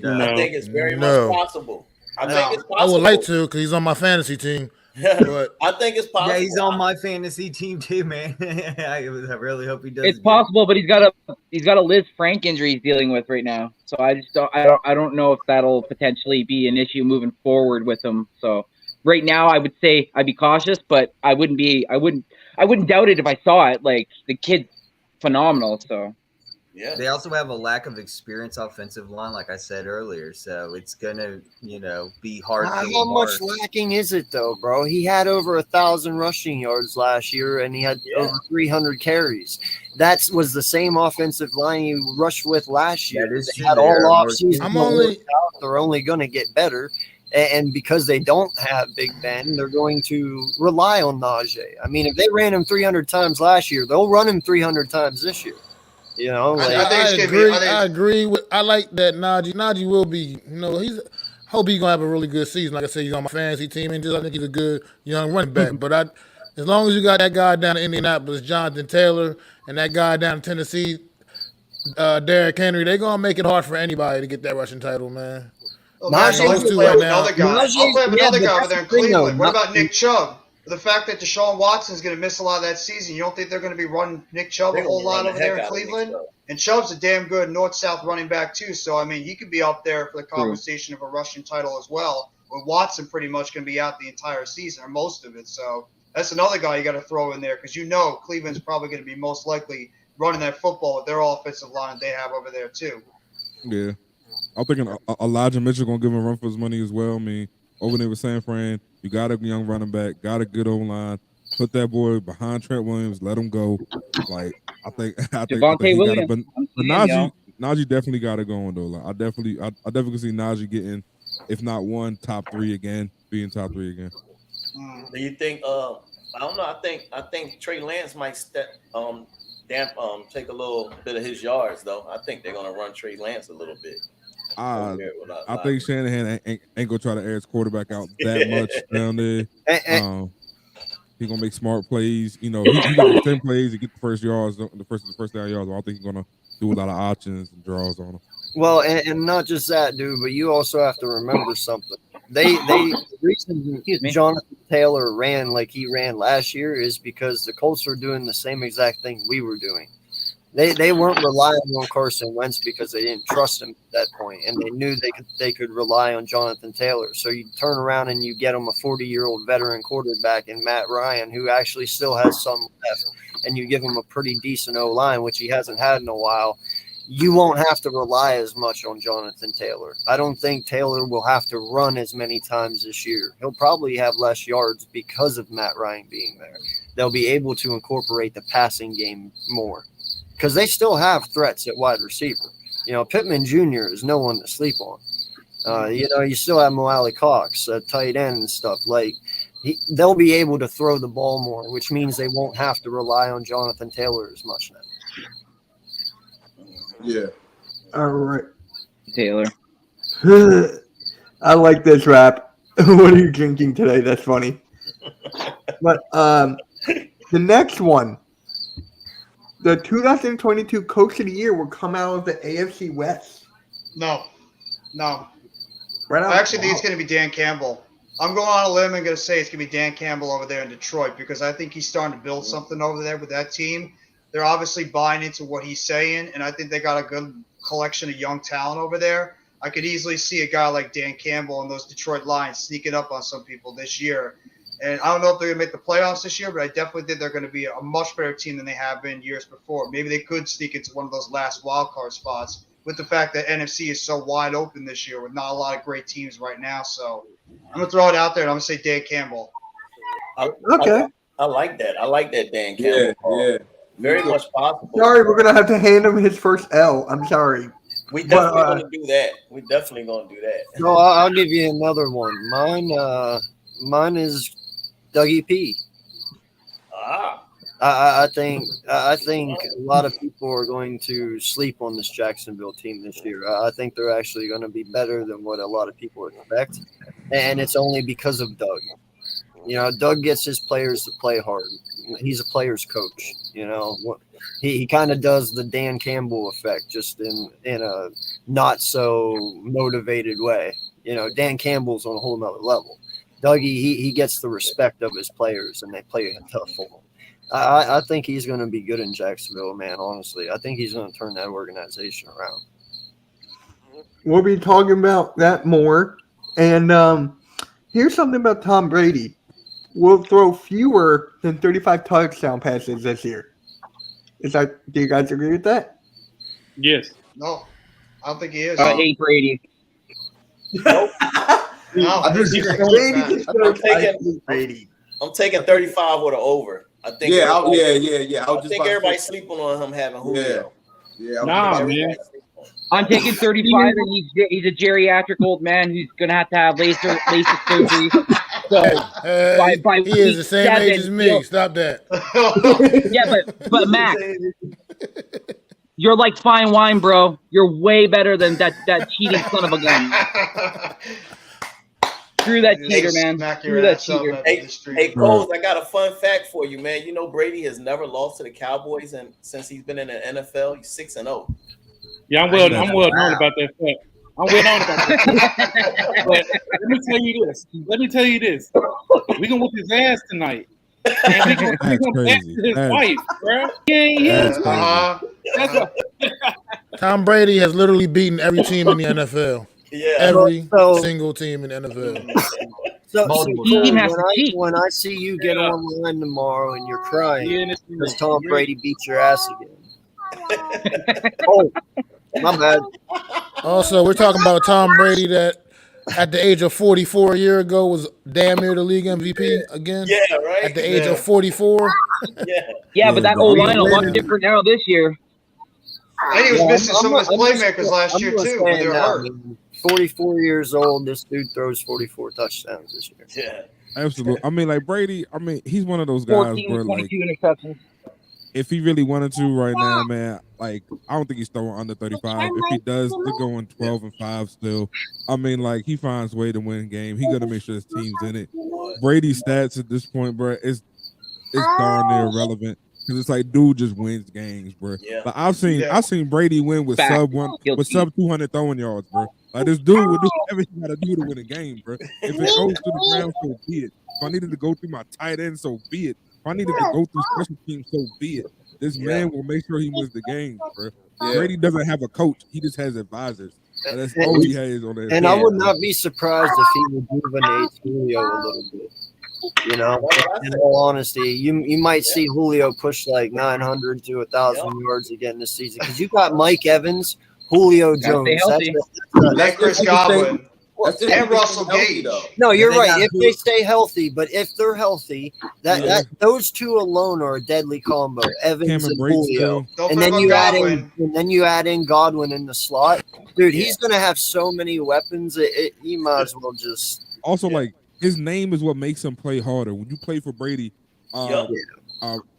I think it's very No. much possible. I think it's possible. I would like to because he's on my fantasy team. But I think it's possible. Yeah, he's on my fantasy team too, man. I really hope he does. It's possible, but he's got a Liz Frank injury he's dealing with right now. So I don't know if that'll potentially be an issue moving forward with him. So right now, I would say I'd be cautious, but I wouldn't doubt it if I saw it. Like, the kid's phenomenal. So yeah, they also have a lack of experience offensive line, like I said earlier. So it's gonna, be hard. for How much Lamar. lacking is it though, bro? He had over 1,000 rushing yards last year, and he had over 300 carries. That was the same offensive line he rushed with last year. That is They true. had They all are off more- season. They're only going to get better, and because they don't have Big Ben, they're going to rely on Najee. I mean, if they ran him 300 times last year, they'll run him 300 times this year. You know, like, I agree with. I like that Najee. Najee will be. Hope he's gonna have a really good season. Like I said, he's on my fantasy team, and I think he's a good young running back. But as long as you got that guy down in Indianapolis, Jonathan Taylor, and that guy down in Tennessee, Derrick Henry, they're gonna make it hard for anybody to get that rushing title, man. Najee Those will two play right with now. another guy. I'll play with yeah, another but guy over that's there in the thing, though. Cleveland. What about Nick Chubb? The fact that Deshaun Watson's going to miss a lot of that season, you don't think they're going to be running Nick Chubb a They're whole gonna lot run the over there in heck out of Nick Cleveland? Chubb. And Chubb's a damn good north-south running back too. So I mean, he could be up there for the conversation of a rushing title as well. With Watson pretty much going to be out the entire season or most of it. So that's another guy you got to throw in there because Cleveland's probably going to be most likely running that football with their offensive line they have over there too. Yeah, I'm thinking Elijah Mitchell gonna give him a run for his money as well. I mean, over there with San Fran, you got a young running back, got a good O-line. Put that boy behind Trent Williams, let him go. Like I think Javonte he Williams. got it. But Najee definitely got it going though. Like I definitely can see Najee getting, if not one, top three again, being top three again. Do you think I don't know. I think Trey Lance might take a little bit of his yards though. I think they're gonna run Trey Lance a little bit. I think Shanahan ain't gonna try to air his quarterback out that much down there. He's gonna make smart plays. You know, he gonna extend plays to get the first yards, the first down yards. I don't think he's gonna do a lot of options and draws on them. Well, and not just that, dude, but you also have to remember something. The reason Jonathan Taylor ran like he ran last year is because the Colts were doing the same exact thing we were doing. They weren't relying on Carson Wentz because they didn't trust him at that point, and they knew they could rely on Jonathan Taylor. So you turn around and you get him a 40-year-old veteran quarterback in Matt Ryan, who actually still has some left, and you give him a pretty decent O-line, which he hasn't had in a while. You won't have to rely as much on Jonathan Taylor. I don't think Taylor will have to run as many times this year. He'll probably have less yards because of Matt Ryan being there. They'll be able to incorporate the passing game more because they still have threats at wide receiver. You know, Pittman Jr. is no one to sleep on. You know, you still have Mo Alley Cox, tight end and stuff. Like, they'll be able to throw the ball more, which means they won't have to rely on Jonathan Taylor as much now. Yeah. All right. Taylor. I like this rap. What are you drinking today? That's funny. But the next one, the 2022 Coach of the Year will come out of the AFC West. No. Right I actually think it's going to be Dan Campbell. I'm going on a limb and going to say it's going to be Dan Campbell over there in Detroit because I think he's starting to build something over there with that team. They're obviously buying into what he's saying, and I think they got a good collection of young talent over there. I could easily see a guy like Dan Campbell and those Detroit Lions sneaking up on some people this year. And I don't know if they're going to make the playoffs this year, but I definitely think they're going to be a much better team than they have been years before. Maybe they could sneak into one of those last wild card spots with the fact that NFC is so wide open this year with not a lot of great teams right now. So I'm going to throw it out there, and I'm going to say Dan Campbell. Okay. I like that. I like that Dan Campbell. Yeah. Very much possible. Sorry, we're going to have to hand him his first L. I'm sorry. We definitely going to do that. We definitely going to do that. No, I'll give you another one. Mine is Dougie P. I think a lot of people are going to sleep on this Jacksonville team this year. I think they're actually going to be better than what a lot of people expect, and it's only because of Doug. You know, Doug gets his players to play hard. He's a player's coach. You know, he kind of does the Dan Campbell effect, just in a not so motivated way. You know, Dan Campbell's on a whole nother level. Dougie, he gets the respect of his players, and they play tough for him. I think he's going to be good in Jacksonville, man, honestly. I think he's going to turn that organization around. We'll be talking about that more. And here's something about Tom Brady. Will throw fewer than 35 touchdown passes this year. Do you guys agree with that? Yes. No, I don't think he is. I hate Brady. No, Brady. I'm taking 35 with an over. I think. Yeah. I think everybody's sleeping on him having Julio. Yeah. Nah, man. I'm taking 35, and he's a geriatric old man who's gonna have LASIK surgery. So by he is the same age as me. Stop that. Yeah, but Matt, you're like fine wine, bro. You're way better than that cheating son of a gun. Screw that cheater, man. Screw that cheater. Hey, Coles, I got a fun fact for you, man. You know Brady has never lost to the Cowboys, and since he's been in the NFL, he's 6-0. Yeah, I'm well known about that fact. I'm well known about that. But let me tell you this. We gonna whoop his ass tonight. And we gonna back to his wife, bro. He ain't his. Tom Brady has literally beaten every team in the NFL. Yeah. Every single team in the NFL. So when I see you get online tomorrow and you're crying because Tom Brady beat your ass again. Oh, my bad. Also, we're talking about Tom Brady that at the age of 44 a year ago was damn near the league MVP again. Yeah, right. At the age of 44. Yeah, but that O-line a lot different now this year. And he was missing some of his playmakers last year too when they were hurt. 44 years old, this dude throws 44 touchdowns this year. Yeah. Absolutely. I mean, like Brady. I mean, he's one of those guys, 14 bro. to Like, 22 interceptions. if he really wanted to right now, man, like I don't think he's throwing under 35. If he does, they're going 12-5 still. I mean, like he finds a way to win game. He gonna make sure his team's in it. Brady's stats at this point, bro, it's darn near irrelevant. Cause it's like dude just wins games, bro. Yeah. Like I've seen Brady win with Fact. sub 200 throwing yards, bro. Like this dude would do whatever he gotta do to win a game, bro. If it goes to the ground, so be it. If I needed to go through my tight end, so be it. If I needed to go through special teams, so be it. This man will make sure he wins the game, bro. Brady doesn't have a coach; he just has advisors. And that's all he has on that. And I would not be surprised if he rejuvenates Julio a little bit. You know, in all honesty, you might see Julio push like 900 to 1,000 yards again this season because you got Mike Evans, Julio Jones, That's Chris Godwin. And Russell Gage. No, you're right. If they stay healthy, but if they're healthy, that those two alone are a deadly combo. Evans and Julio, and then you add in Godwin in the slot, dude. He's gonna have so many weapons. You might as well just also like his name is what makes him play harder. When you play for Brady,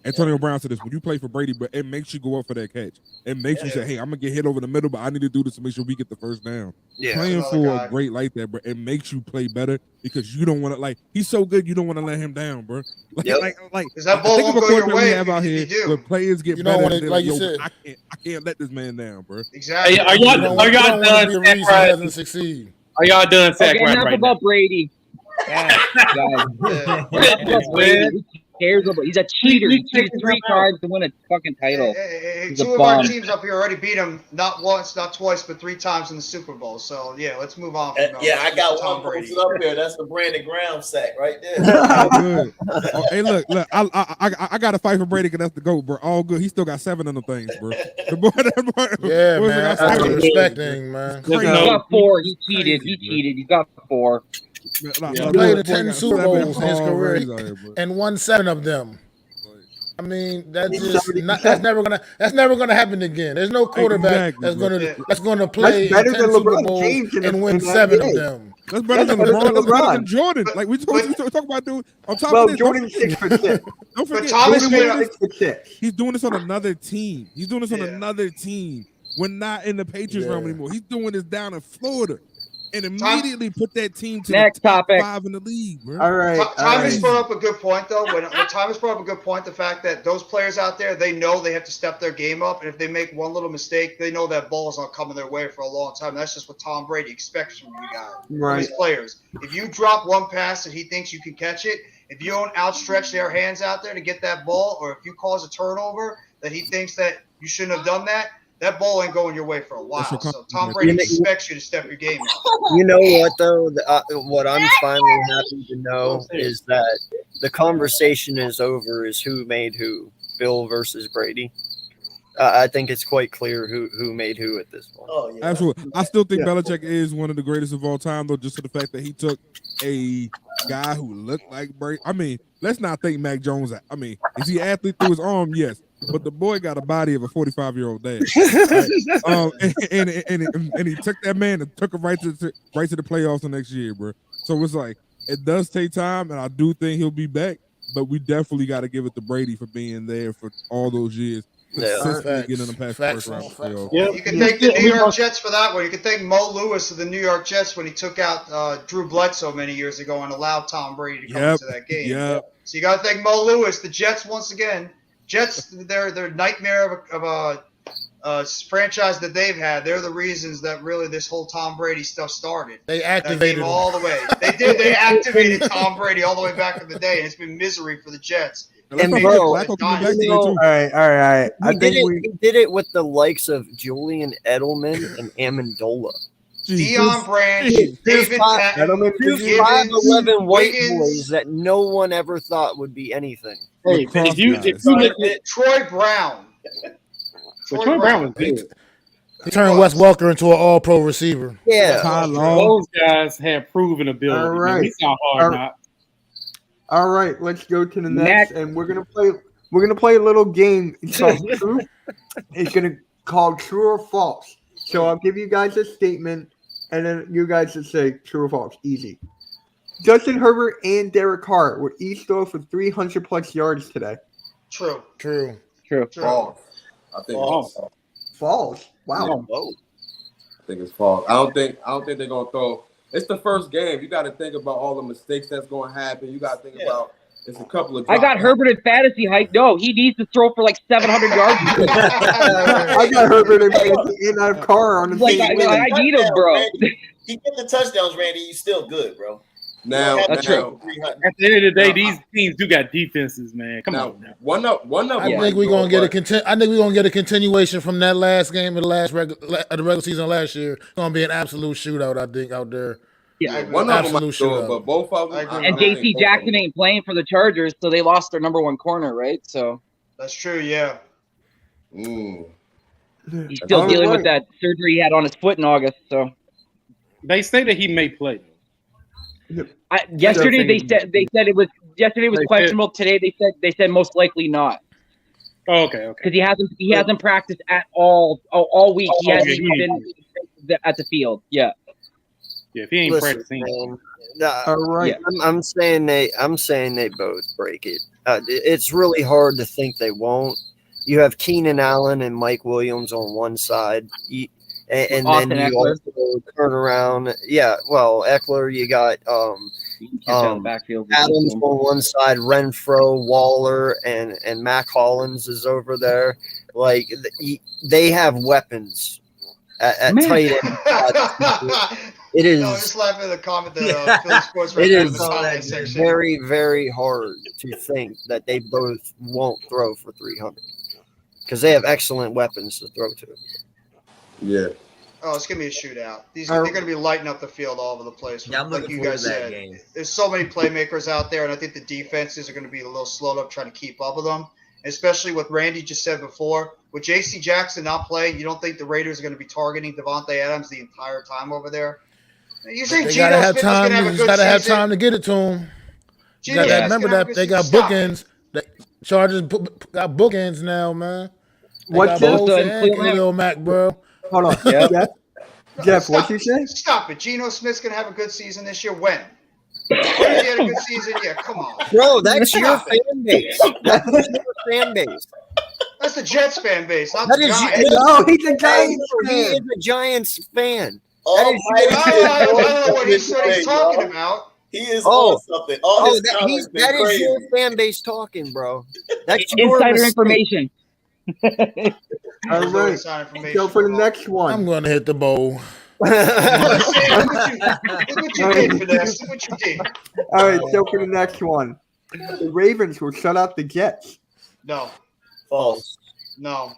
Antonio Brown said this: when you play for Brady, but it makes you go up for that catch. It makes you say, "Hey, I'm gonna get hit over the middle, but I need to do this to make sure we get the first down." Playing for a great like that, bro, it makes you play better because you don't want to like. He's so good, you don't want to let him down, bro. Like, because that ball won't go your way. We have out here where players get better. Wanna, like you said, said, I can't let this man down, bro. Exactly. Are y'all done? Doesn't succeed. Are y'all done? Okay, enough about Brady. Who cares about? He's a cheater. He cheated 3 times to win a fucking title. He's Two a of our bum. teams up here already beat him not once, not twice, but 3 times in the Super Bowl. So yeah, let's move on. From I got Tom one Brady. posted up here. That's the Brandon Graham sack right there. Good. Hey, look, I got to fight for Brady because that's the GOAT, bro. All good. He still got 7 of them things, bro. Yeah, man. That's a respecting, man. He got 4. He cheated. He got 4. He played 10 Super Bowls in his career and won 7 of them. I mean, that's never gonna happen again. There's no quarterback that's gonna play 10 Super Bowls and win 7 of them. That's better than LeBron. That's better than Jordan. Like we talk about, dude. On top of this, Jordan 6 for 6. Don't forget, Thomas he's doing this on another team. He's doing this on another team. We're not in the Patriots realm anymore. He's doing this down in Florida. And immediately put that team to Next the top topic. 5 in the league, bro. All right. Thomas brought up a good point, though. When Thomas brought up a good point, the fact that those players out there, they know they have to step their game up, and if they make one little mistake, they know that ball is not coming their way for a long time. That's just what Tom Brady expects from you guys, from his players. If you drop one pass and he thinks you can catch it, if you don't outstretch their hands out there to get that ball, or if you cause a turnover that he thinks that you shouldn't have done that ball ain't going your way for a while. So Tom Brady expects you to step your game up. You know what, though? What I'm finally happy to know is that the conversation is over is who made who, Bill versus Brady. I think it's quite clear who made who at this point. Oh, yeah. Absolutely. I still think Belichick is one of the greatest of all time, though, just for the fact that he took a guy who looked like Brady. I mean, let's not think Mac Jones. I mean, is he an athlete through his arm? Yes. But the boy got a body of a 45-year-old dad. Right? And he took that man and took him right to the playoffs the next year, bro. So it's like, it does take time, and I do think he'll be back, but we definitely got to give it to Brady for being there for all those years. Consistently getting them past the first round. You can thank the New York Jets for that one. You can thank Mo Lewis of the New York Jets when he took out Drew Bledsoe many years ago and allowed Tom Brady to come into that game. So you got to thank Mo Lewis. The Jets, once again, their nightmare of a franchise that they've had. They're the reasons that really this whole Tom Brady stuff started. They activated him all the way. They did. They activated Tom Brady all the way back in the day, and it's been misery for the Jets. And bro, all right. He did it with the likes of Julian Edelman and Amendola. Deion Branch, David Patton, 5'11" white boys that no one ever thought would be anything. Hey, if you look at Troy Brown. Troy Brown was good. He turned Wes Welker into an all-pro receiver. Yeah. Those guys have proven ability. All right. We saw hard knocks. All right, let's go to the next, and we're gonna play a little game. It's called True. It's gonna call True or False. So I'll give you guys a statement, and then you guys just say true or false. Easy. Justin Herbert and Derek Carr were each throw for 300 plus yards today. True. True. False. I think it's false. False. Wow. I think it's false. I don't think they're gonna throw. It's the first game. You got to think about all the mistakes that's going to happen. You got to think about it's a couple of. I got Herbert in fantasy hype. No, he needs to throw for like 700 yards. I got Herbert and I have Carr on the Like, same I team. need him, bro. He get the touchdowns, Randy. You still good, bro. Now, That's true. At the end of the day, these teams do got defenses, man. Come on. Now. One up. I think we're gonna get a continuation from that last game of the regular season last year. It's gonna be an absolute shootout. I think out there. Yeah, one of them might do it, but both of them. And J.C. Jackson ain't playing for the Chargers, so they lost their number one corner, right? So that's true. Yeah. He's still dealing with that surgery he had on his foot in August. So they say that he may play. Yesterday they said it was questionable. Today they said most likely not. Oh, okay. Because he hasn't practiced at all week. He hasn't been at the field. Yeah. Yeah, if he ain't practicing. All right. I'm saying they both break it. It's really hard to think they won't. You have Keenan Allen and Mike Williams on one side, and then you also turn around. Yeah, well, Eckler, you got Adams on one side, Renfro, Waller, and Mac Hollins is over there. Like they have weapons at tight end. It is. No, just laughing at the comment that Philly Sports it in is the comment section. Very, very hard to think that they both won't throw for 300 because they have excellent weapons to throw to. Yeah. Oh, it's gonna be a shootout. They're gonna be lighting up the field all over the place. Yeah, I'm like looking you forward guys to that said. game. There's so many playmakers out there, and I think the defenses are gonna be a little slowed up trying to keep up with them. Especially what Randy just said before, with J.C. Jackson not playing, you don't think the Raiders are gonna be targeting Devontae Adams the entire time over there? You think They gotta have time. You gotta have time to get it to him. You gotta remember that they got bookends. The Chargers got bookends now, man. What's Khalil Mack, bro? Hold on, Jeff. What you say? Stop it. Geno Smith's gonna have a good season this year. When? When has he had a good season? Yeah, come on, bro. That's your fan base. That's your fan base. That's the Jets fan base, not That the is Giants. No, he's a Giants He fan. is a Giants fan. I don't know what he's talking about. He is on something. That is your fan base talking, bro. That's your insider information. All right. So for the next one, I'm gonna hit the bowl. Look what you did, Finesse. Look what you did. All right. So for the next one, the Ravens will shut out the Jets. No. False. No.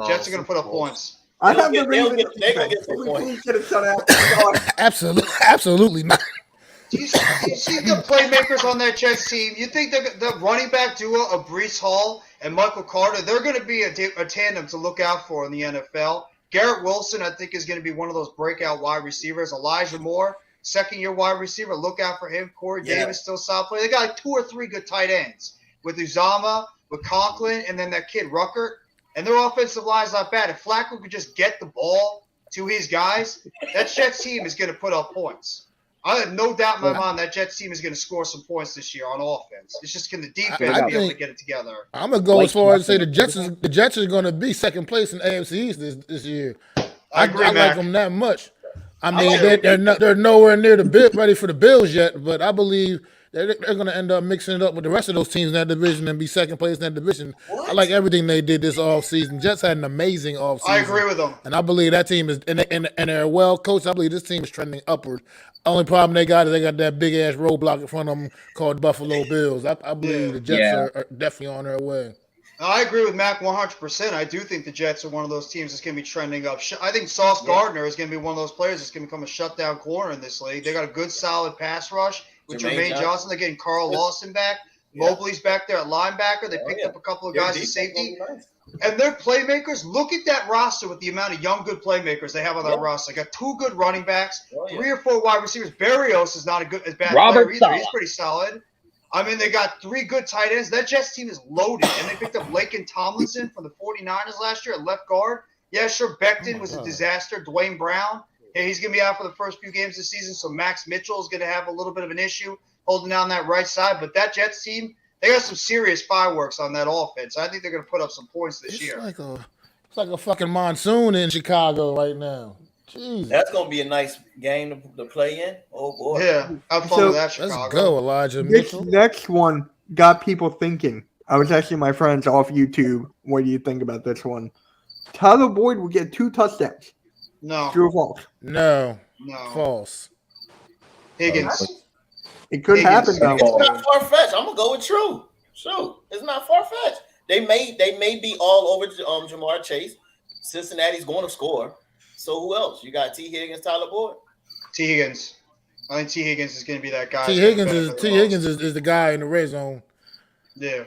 Jets are gonna put up points. I have the Ravens. They're gonna get some points. Get it shut out. Absolutely not. Do you see the playmakers on that Jets team? You think the running back duo of Breece Hall and Michael Carter, they're going to be a tandem to look out for in the NFL. Garrett Wilson, I think, is going to be one of those breakout wide receivers. Elijah Moore, second-year wide receiver, look out for him. Corey Davis, still solid player. They got like 2 or 3 good tight ends with Uzama, with Conklin, and then that kid Ruckert. And their offensive line is not bad. If Flacco could just get the ball to his guys, that Jets team is going to put up points. I have no doubt in my mind that Jets team is going to score some points this year on offense. It's just going to defense be able to get it together. I'm gonna go as far as to say the Jets are going to be second place in AFC East this year. I like them that much. I mean, they're nowhere near ready for the Bills yet, but I believe they're going to end up mixing it up with the rest of those teams in that division and be second place in that division. I like everything they did this offseason. Jets had an amazing offseason. I agree with them. And I believe that team is, and they're well coached. I believe this team is trending upward. Only problem they got is they got that big ass roadblock in front of them called Buffalo Bills. I believe the Jets are definitely on their way. I agree with Mac 100%. I do think the Jets are one of those teams that's going to be trending up. I think Sauce Gardner is going to be one of those players that's going to become a shutdown corner in this league. They got a good, solid pass rush with Jermaine Johnson. They're getting Carl Lawson back. Mobley's back there at linebacker. They picked up a couple of guys at safety. And their playmakers, look at that roster with the amount of young, good playmakers they have on that roster. They got 2 good running backs, 3 or 4 wide receivers. Barrios is not as bad player either. He's pretty solid. I mean, they got 3 good tight ends. That Jets team is loaded. And they picked up Laken Tomlinson from the 49ers last year at left guard. Yeah, sure, Becton was a disaster. Dwayne Brown. Yeah, he's going to be out for the first few games this season, so Max Mitchell is going to have a little bit of an issue holding down that right side. But that Jets team, they got some serious fireworks on that offense. I think they're going to put up some points this year. It's like a fucking monsoon in Chicago right now. Jeez. That's going to be a nice game to play in. Oh, boy. Yeah, have fun with that, Chicago. Let's go, Elijah This Mitchell. next one got people thinking. I was asking my friends off YouTube, what do you think about this one? Tyler Boyd will get 2 touchdowns. No. True or false? No. No. False. Higgins. It could happen, though. It's not far-fetched. I'm going to go with true. True. It's not far-fetched. They may be all over Jamar Chase. Cincinnati's going to score. So who else? You got T. Higgins, Tyler Boyd? T. Higgins. I think T. Higgins is going to be that guy. T. Higgins is the guy in the red zone. Yeah.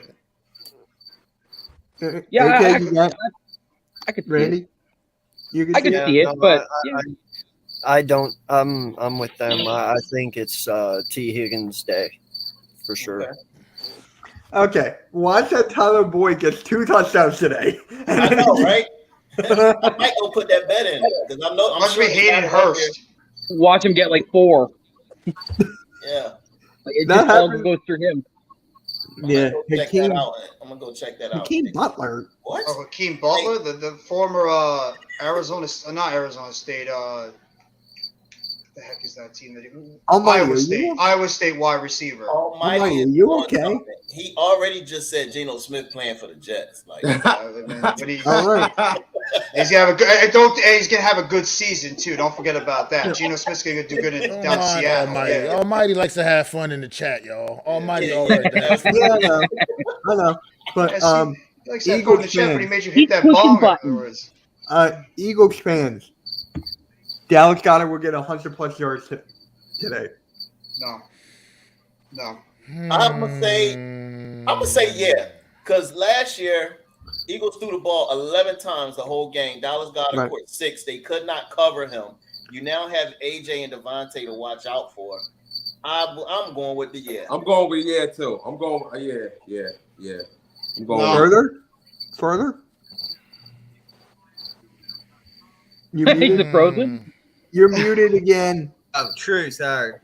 Yeah, Okay, I could see Randy? it. You can I can see it, no, but I don't. I'm with them. I think it's T. Higgins' day for sure. Okay. Watch that Tyler Boyd gets 2 touchdowns today. I know, right? I might go put that bet in because I know. Must be Hayden Hurst. watch him get like 4. Yeah. Like, it That just all happened. goes through him. Yeah. I'm gonna go check that out. Hakeem Butler. What? Oh, Hakeem Butler, the former not Arizona State. What the heck is that team? Almighty, Iowa are State. you- Iowa State wide receiver. Almighty, are you okay? He already just said Geno Smith playing for the Jets. Like, But he, All right. he's gonna have a good. He's gonna have a good season too. Don't forget about that. Geno Smith's gonna do good in down in Seattle. Almighty. Yeah. Almighty likes to have fun in the chat, y'all. Almighty all yeah, right there. Yeah, I know. But He likes to have fun in Eagles the chat, but he fans, made you hit that bomb afterwards. Eagles fans, Dallas Goedert will get 100+ yards today. No. I'm gonna say yeah, because last year Eagles threw the ball 11 times the whole game. Dallas Goedert Right. caught 6. They could not cover him. You now have AJ and Devontae to watch out for. I'm going with the yeah. I'm going with yeah too. I'm going yeah. I'm going Further. You He's muted. frozen. You're muted again. Oh, true. Sorry.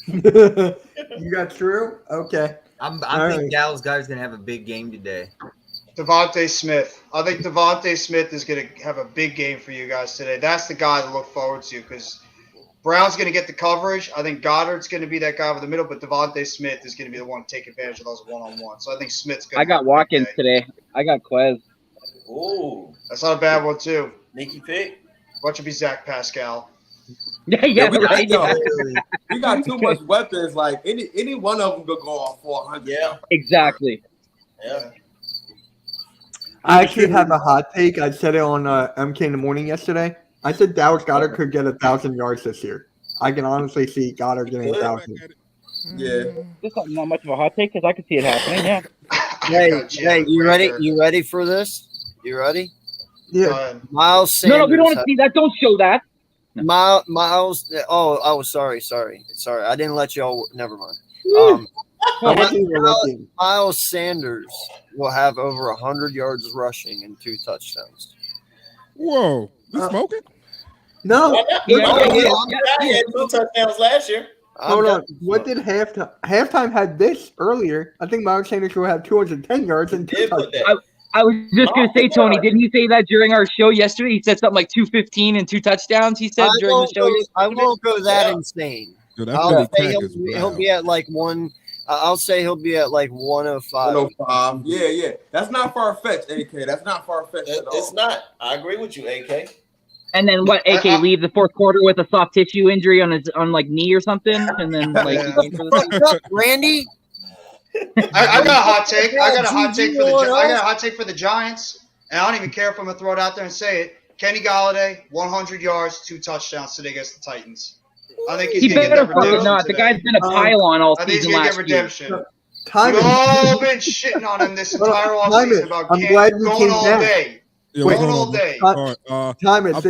You got True? Okay. I All think right. Dallas Goedert's gonna have a big game today. Devontae Smith. I think Devontae Smith is going to have a big game for you guys today. That's the guy to look forward to because Brown's going to get the coverage. I think Goddard's going to be that guy over the middle, but Devontae Smith is going to be the one to take advantage of those one-on-one. So I think Smith's going to I got Watkins today. I got Quez. Ooh, That's not a bad one, too. Sneaky pick. Watch it be Zach Pascal. Yeah, we got, right. we got too much weapons. Like any one of them could go off 400. Yeah. Exactly. Yeah. I actually have a hot take. I said it on MK in the morning yesterday. I said Dallas Goedert could get 1,000 yards this year. I can honestly see Goddard getting 1,000. Yeah. This is not much of a hot take because I could see it happening. Yeah. Hey, you ready? You ready for this? You ready? Yeah. Miles Sanders. No, we don't want to see that. Don't show that. Miles. Oh, sorry. I didn't let y'all. Never mind. Miles Sanders will have over 100 yards rushing and 2 touchdowns. Whoa, you smoking? No. He had 2 touchdowns last year. Hold on. What did halftime had this earlier? I think Miles Sanders will have 210 yards and 2 touchdowns. I was just going to say, Tony, didn't you say that during our show yesterday? He said something like 215 and 2 touchdowns, he said during the show yesterday? I won't go that insane. Yo, that's I'll really say crackers, he'll be at like one. I'll say he'll be at like 105. 105. Yeah. That's not far fetched, AK. That's not far fetched at all. It's not. I agree with you, AK. And then what? AK leave the fourth quarter with a soft tissue injury on his like knee or something, and then like Fuck up, Randy. I got a hot take. I got a hot take for the Giants, and I don't even care if I'm gonna throw it out there and say it. Kenny Golladay, 100 yards, 2 touchdowns today against the Titans. I think he's he gonna get better that fucking redemption not. The today. guy's been a pylon all I think he's season gonna last get year. redemption. Time We've it. all been shitting on him this entire offseason about I'm glad we going came all back. day. Yo, Going hold all on. day. All right, Time it.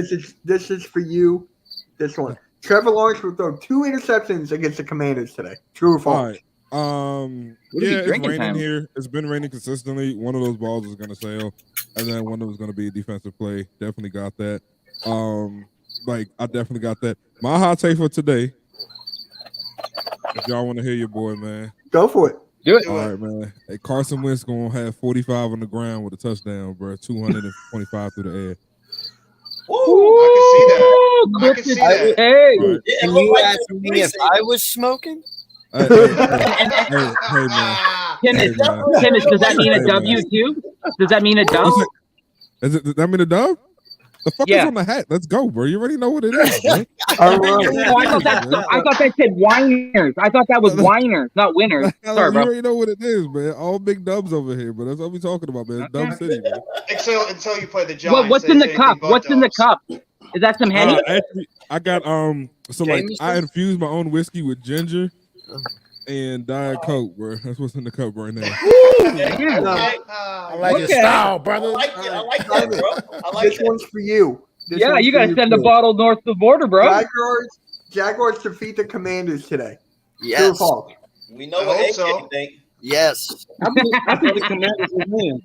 This is for you. This one. Trevor Lawrence will throw 2 interceptions against the Commanders today. True or false? All right. What are you Yeah, it's drinking, raining Tom? here. It's been raining consistently. One of those balls is gonna sail, and then one of them is gonna be a defensive play. Definitely got that. like I definitely got that. My hot take for today. If y'all want to hear your boy, man, Go for it. Do it. all right, man. Hey, Carson Wentz gonna have 45 on the ground with a touchdown, bro. 225 through the air. I can see that. Hey, Right. And you asked me if I was smoking? Hey, man. Timmis, man. Timmis, does that mean a Hey, W man. too? Does that mean a What's dub? Does that mean a dub? The fuck is Yeah. on the hat? Let's go, bro. You already know what it is, bro. All right. Oh, I thought that said whiners. I thought that was whiners, not winners. Sorry, You bro. already know what it is, man. All big dubs over here, but that's what we talking about, man. Dub City, man. Until you play the Giants. What's in the cup? What's in the cup? Is that some Henny? Actually, I got so like Jameson? I infused my own whiskey with ginger and Diet Coke, bro. That's what's in the cup right now. I like your style, brother. I like that, bro. I like This that. one's for you. This Yeah, one's you for gotta send a too. bottle north of the border, bro. Jaguars defeat the Commanders today. True or Yes. false? We know I what hope AK so. think. Yes. I think the Commanders will win.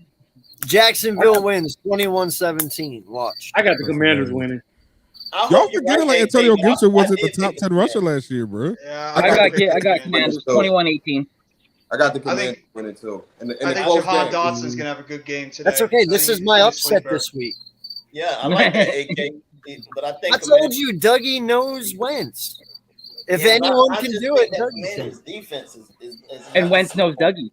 Jacksonville wins 21-17. Watch. I got the Commanders winning. I hope Y'all you're forgetting right, like AK. Antonio Gibson I wasn't the did top think 10 rusher last year, bro. Yeah, I got Commanders 21-18. I got the I Commanders think- winning too. In I the think close Jahan game. Dotson's gonna have a good game today. That's okay. I This think is he's my gonna upset sleeper. this week. Yeah, I like that, AK. But I think I told you, Dougie knows Wentz. If Yeah, but anyone I can just do think it, that Dougie can. Commanders' defense is And Wentz knows Dougie.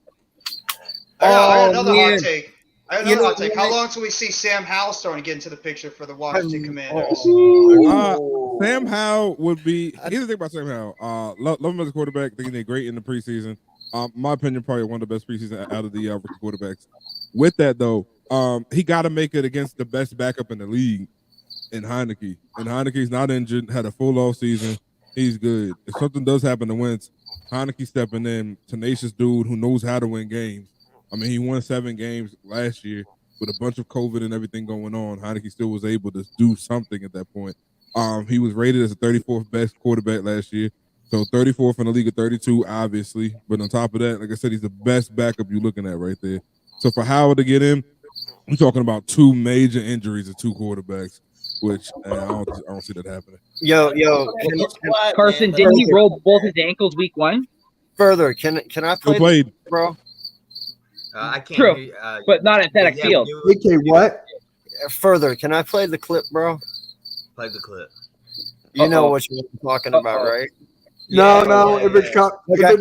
I got Oh, another man. hot take. I got You another know hot take. How what? long till we see Sam Howell starting to get into the picture for the Washington Commanders? Sam Howell would be. Here's the thing about Sam Howell. Love him as a quarterback. I think he did great in the preseason. My opinion, probably one of the best preseason out of the rookie quarterbacks. With that though, he got to make it against the best backup in the league, in Heineke. And Heineke's not injured. Had a full off season. He's good. If something does happen to Wentz, Heineke stepping in, tenacious dude who knows how to win games. I mean, he won 7 games last year with a bunch of COVID and everything going on. Heineke still was able to do something at that point. He was rated as the 34th best quarterback last year. So 34th in the league of 32, obviously. But on top of that, like I said, he's the best backup you're looking at right there. So for Howard to get in, we're talking about 2 major injuries of 2 quarterbacks, which I don't see that happening. Yo, Carson, didn't he roll both his ankles week 1? Further, can I play, played. bro? I can't. True, hear, but not at FedEx Field. AK, what? Further, can I play the clip, bro? Play the clip. You know what you're talking about, right? No. If it's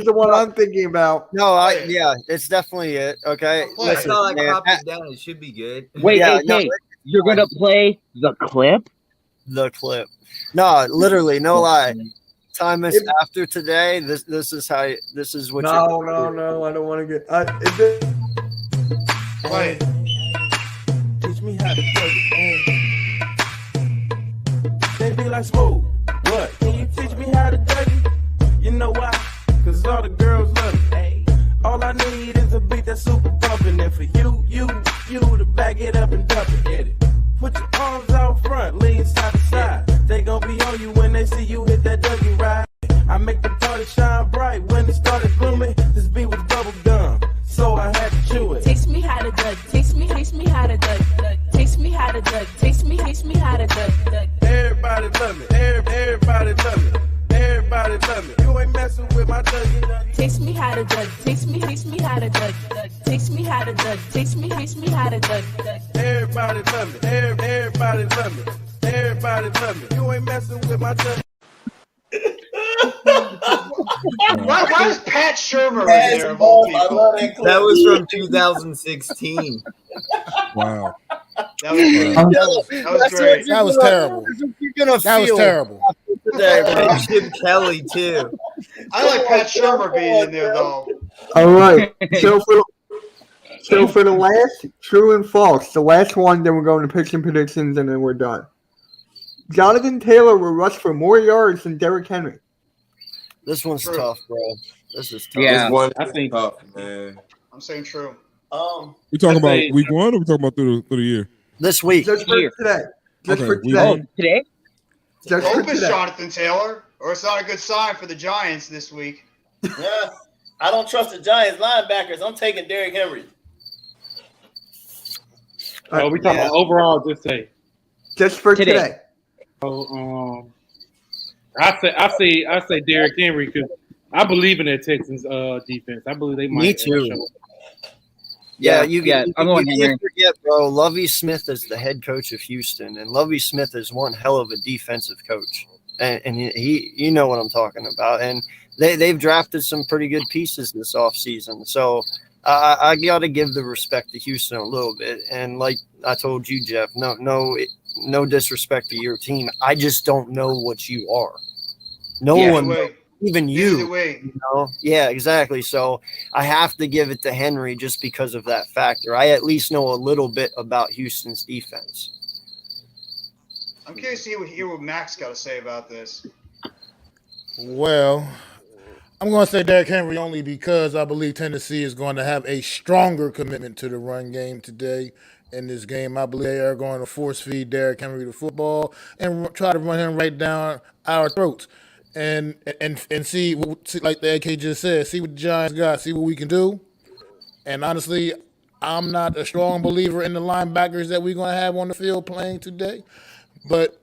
the one I'm thinking about. No, yeah, it's definitely it. Okay, I saw I man, cropped it down. It should be good. Wait, Yeah, AK, no, you're gonna play the clip? the clip. No, literally, no lie. Time is after today. This is how. This is what. No. I don't want to get. Is it? Wait. Teach me how to play it. They be like, Smooth, what? Can you teach me how to Dougie? You know why? Cause all the girls love it. Hey. All I need is a beat that's super bumpin'. And for you to back it up and dump it. Get it. Put your arms out front, lean side to side. They gon' be on you when they see you hit that Dougie ride. I make the party shine bright when it started glooming. This beat was bubble gum, so I had to chew it. Teach me how to Dougie. Teach me how to Dougie. Teach me how to Dougie. Teach me how to Dougie. Everybody love me. Everybody love me. Everybody love me. You ain't messing with my Dougie. Teach me how to Dougie. Teach me how to Dougie. Teach me how to Dougie. Teach me how to Dougie. Everybody love me. Everybody love me. Everybody love me. You ain't messing with my Dougie. Why is Pat Shermer in there of all people? That was from 2016. Wow. That was great. That was terrible. That was terrible. Today, man. Chip Kelly too. I like Pat Shermer being in there though. All right. So for the last true and false, the last one, then we're going to picks and predictions, and then we're done. Jonathan Taylor will rush for more yards than Derrick Henry. This one's tough, bro. This is tough. Yeah, This one I think tough, man. I'm saying true. We talking about say- week 1 or we talking about through the year? This week. Just for today. Just Okay, for week today. one. Today? Just for Hope it's today. Jonathan Taylor, or it's not a good sign for the Giants this week. Yeah, I don't trust the Giants linebackers. I'm taking Derrick Henry. Oh, we talking about overall this day. Just for Today. today. I say Derrick Henry because I believe in that Texans defense. I believe they might. Me too. show. Yeah, I'm going you Henry. can't forget, bro. Lovie Smith is the head coach of Houston, and Lovie Smith is one hell of a defensive coach, and he you know what I'm talking about. And they've drafted some pretty good pieces this offseason. So I got to give the respect to Houston a little bit. And like I told you, Jeff, no disrespect to your team. I just don't know what you are. No one, even you. You know? Yeah, exactly. So I have to give it to Henry just because of that factor. I at least know a little bit about Houston's defense. I'm curious to hear what Max got to say about this. Well, I'm going to say Derrick Henry only because I believe Tennessee is going to have a stronger commitment to the run game today. In this game, I believe they are going to force feed Derrick Henry the football and try to run him right down our throats. And see, like the AK just said, see what the Giants got, see what we can do. And honestly, I'm not a strong believer in the linebackers that we're going to have on the field playing today. But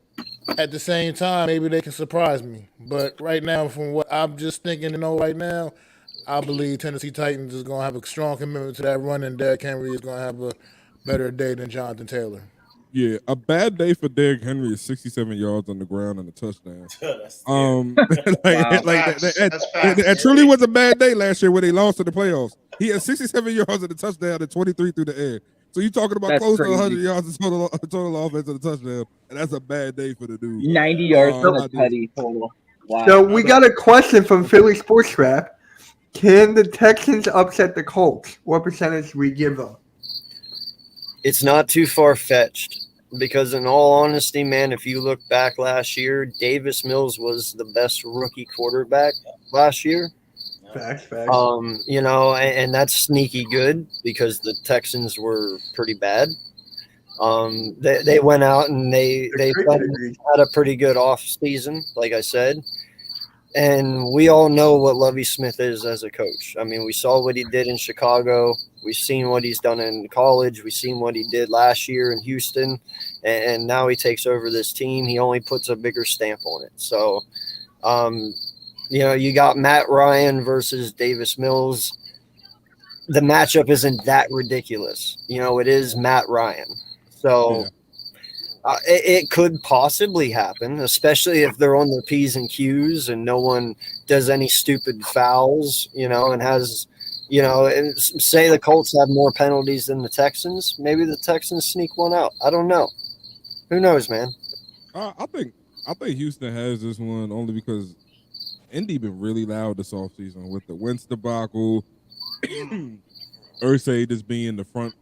at the same time, maybe they can surprise me. But right now, from what I'm just thinking to know right now, I believe Tennessee Titans is going to have a strong commitment to that run, and Derrick Henry is going to have a better day than Jonathan Taylor. Yeah, a bad day for Derrick Henry is 67 yards on the ground and a touchdown. It truly was a bad day last year when they lost in the playoffs. He had 67 yards and a touchdown and 23 through the air. So you're talking about close to 100 yards of total offense and a touchdown, and that's a bad day for the dude. 90 yards for the Teddy total. Wow. So we got a question from Philly Sports Wrap. Can the Texans upset the Colts? What percentage we give them? It's not too far-fetched because, in all honesty, man, if you look back last year, Davis Mills was the best rookie quarterback last year. Facts. You know, and that's sneaky good because the Texans were pretty bad. They went out and they had a pretty good off season, like I said. And we all know what Lovie Smith is as a coach. I mean, we saw what he did in Chicago. We've seen what he's done in college. We've seen what he did last year in Houston. And now he takes over this team. He only puts a bigger stamp on it. So, you know, you got Matt Ryan versus Davis Mills. The matchup isn't that ridiculous. You know, it is Matt Ryan. So it could possibly happen, especially if they're on their P's and Q's and no one does any stupid fouls, you know, and has, you know, and say the Colts have more penalties than the Texans. Maybe the Texans sneak one out. I don't know. Who knows, man? I think Houston has this one only because Indy been really loud this offseason with the Wentz debacle, Irsay just being the front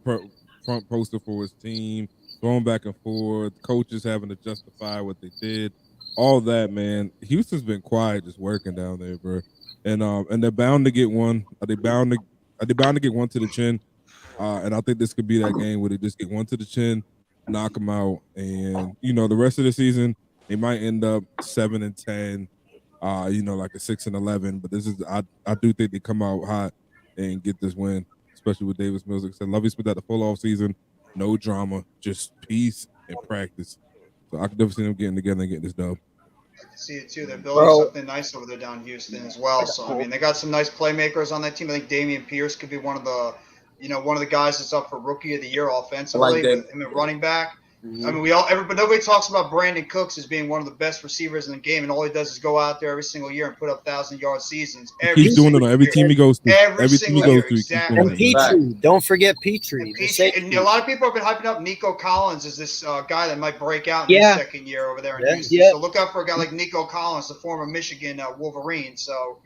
poster for his team, going back and forth, coaches having to justify what they did, all that, man. Houston's been quiet, just working down there, bro. And they're bound to get one. Are they bound to get one to the chin? And I think this could be that game where they just get one to the chin, knock them out, and you know the rest of the season they might end up 7-10. You know, like a 6-11. But this is I do think they come out hot and get this win, especially with Davis Mills. Like I said, Lovie Smith at the full off season, no drama, just peace and practice. So I could definitely see them getting together and getting this dub. I see it too. They're building something nice over there down in Houston as well. So I mean, they got some nice playmakers on that team. I think Damian Pierce could be one of the guys that's up for Rookie of the Year offensively with him at running back. Mm-hmm. I mean, but nobody talks about Brandon Cooks as being one of the best receivers in the game, and all he does is go out there every single year and put up 1,000-yard seasons. He's doing it on every team he goes to. Every team he goes to. Exactly. And Petrie, don't forget Petrie. And a lot of people have been hyping up Nico Collins as this guy that might break out in his second year over there in Houston. So look out for a guy like Nico Collins, the former Michigan Wolverine. So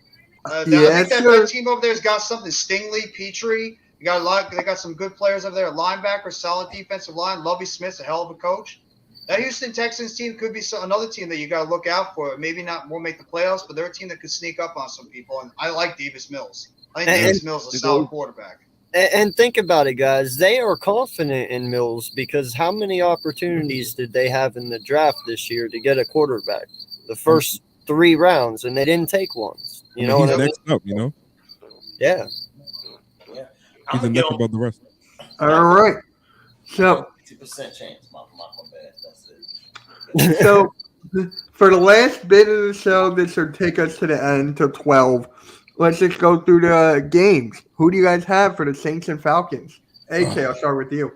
I think that team over there has got something. Stingley, Petrie. They got some good players over there. Linebacker, solid defensive line. Lovie Smith's a hell of a coach. That Houston Texans team could be another team that you got to look out for. Maybe won't make the playoffs, but they're a team that could sneak up on some people. And I like Davis Mills. I think Davis Mills is a solid quarterback. And think about it, guys. They are confident in Mills because how many opportunities did they have in the draft this year to get a quarterback? The first 3 rounds, and they didn't take one. You know what I mean? Next up, you know? Yeah. He's a neck above the rest. All right. So 50% chance. My bad. That's it. So For the last bit of the show, this should take us to the end to 12. Let's just go through the games. Who do you guys have for the Saints and Falcons? AK, I'll start with you.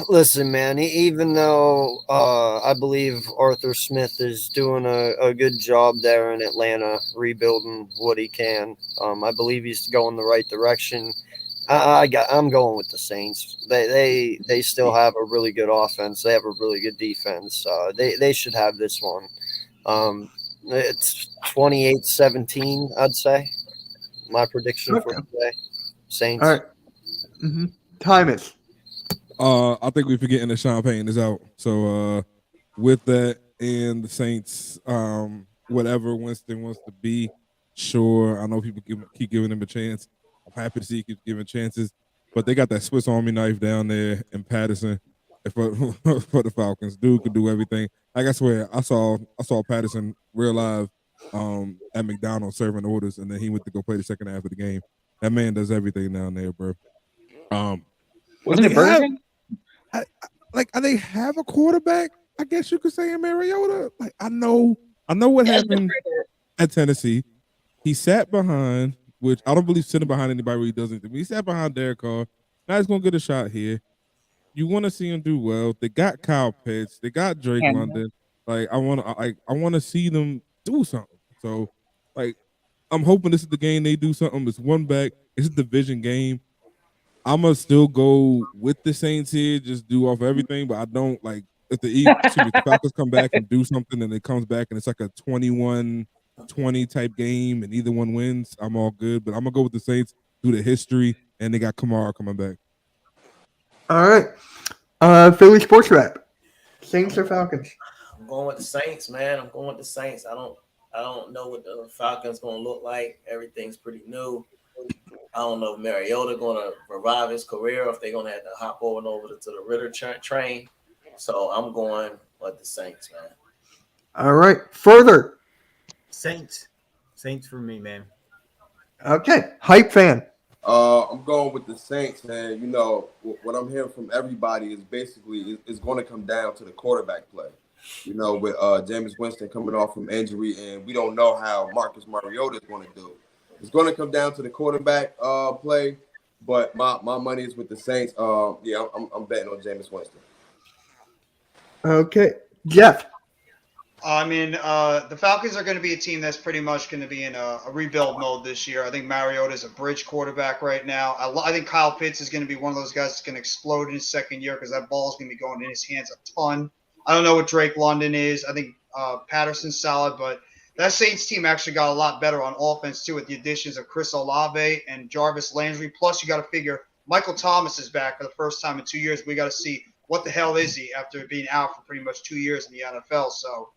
Listen, man, even though I believe Arthur Smith is doing a good job there in Atlanta, rebuilding what he can, I believe he's going the right direction. I'm going with the Saints. They still have a really good offense. They have a really good defense. They should have this one. It's 28-17, I'd say. My prediction for today. Saints. All right. Mm-hmm. Timus. I think we're forgetting that Sean Payton is out. So with that and the Saints, whatever Winston wants to be, sure. I know people keep giving him a chance. I'm happy to see he keeps giving chances. But they got that Swiss Army knife down there in Patterson for the Falcons. Dude could do everything. Like I swear, I saw Patterson real live at McDonald's serving orders, and then he went to go play the second half of the game. That man does everything down there, bro. Wasn't it Burger King? They have a quarterback, I guess you could say, in Mariota. Like I know what happened at Tennessee. He sat behind, which I don't believe sitting behind anybody really does anything. He sat behind Derek Carr. Now he's gonna get a shot here. You want to see him do well. They got Kyle Pitts. They got Drake London. Like I want to see them do something. So, like, I'm hoping this is the game they do something. It's one back. It's a division game. I'm gonna still go with the Saints here, just do off everything. But I don't like if the Falcons come back and do something, and it comes back and it's like a 21-20 type game, and either one wins. I'm all good. But I'm gonna go with the Saints through the history, and they got Kamara coming back. All right. Philly Sports Wrap. Saints or Falcons? I'm going with the Saints, man. I'm going with the Saints. I don't know what the Falcons gonna look like. Everything's pretty new. I don't know if Mariota gonna revive his career, or if they're gonna have to hop over to the Ritter train. So I'm going with the Saints, man. All right. Further. Saints for me, man. Okay. Hype fan. I'm going with the Saints, man. You know, what I'm hearing from everybody is basically it's going to come down to the quarterback play. You know, with Jameis Winston coming off from injury, and we don't know how Marcus Mariota is going to do. It's going to come down to the quarterback play, but my money is with the Saints. Yeah, I'm betting on Jameis Winston. Okay. Jeff. I mean, the Falcons are going to be a team that's pretty much going to be in a rebuild mode this year. I think Mariota is a bridge quarterback right now. I think Kyle Pitts is going to be one of those guys that's going to explode in his second year because that ball is going to be going in his hands a ton. I don't know what Drake London is. I think Patterson's solid, but that Saints team actually got a lot better on offense, too, with the additions of Chris Olave and Jarvis Landry. Plus, you got to figure Michael Thomas is back for the first time in 2 years. We got to see what the hell is he after being out for pretty much 2 years in the NFL. So,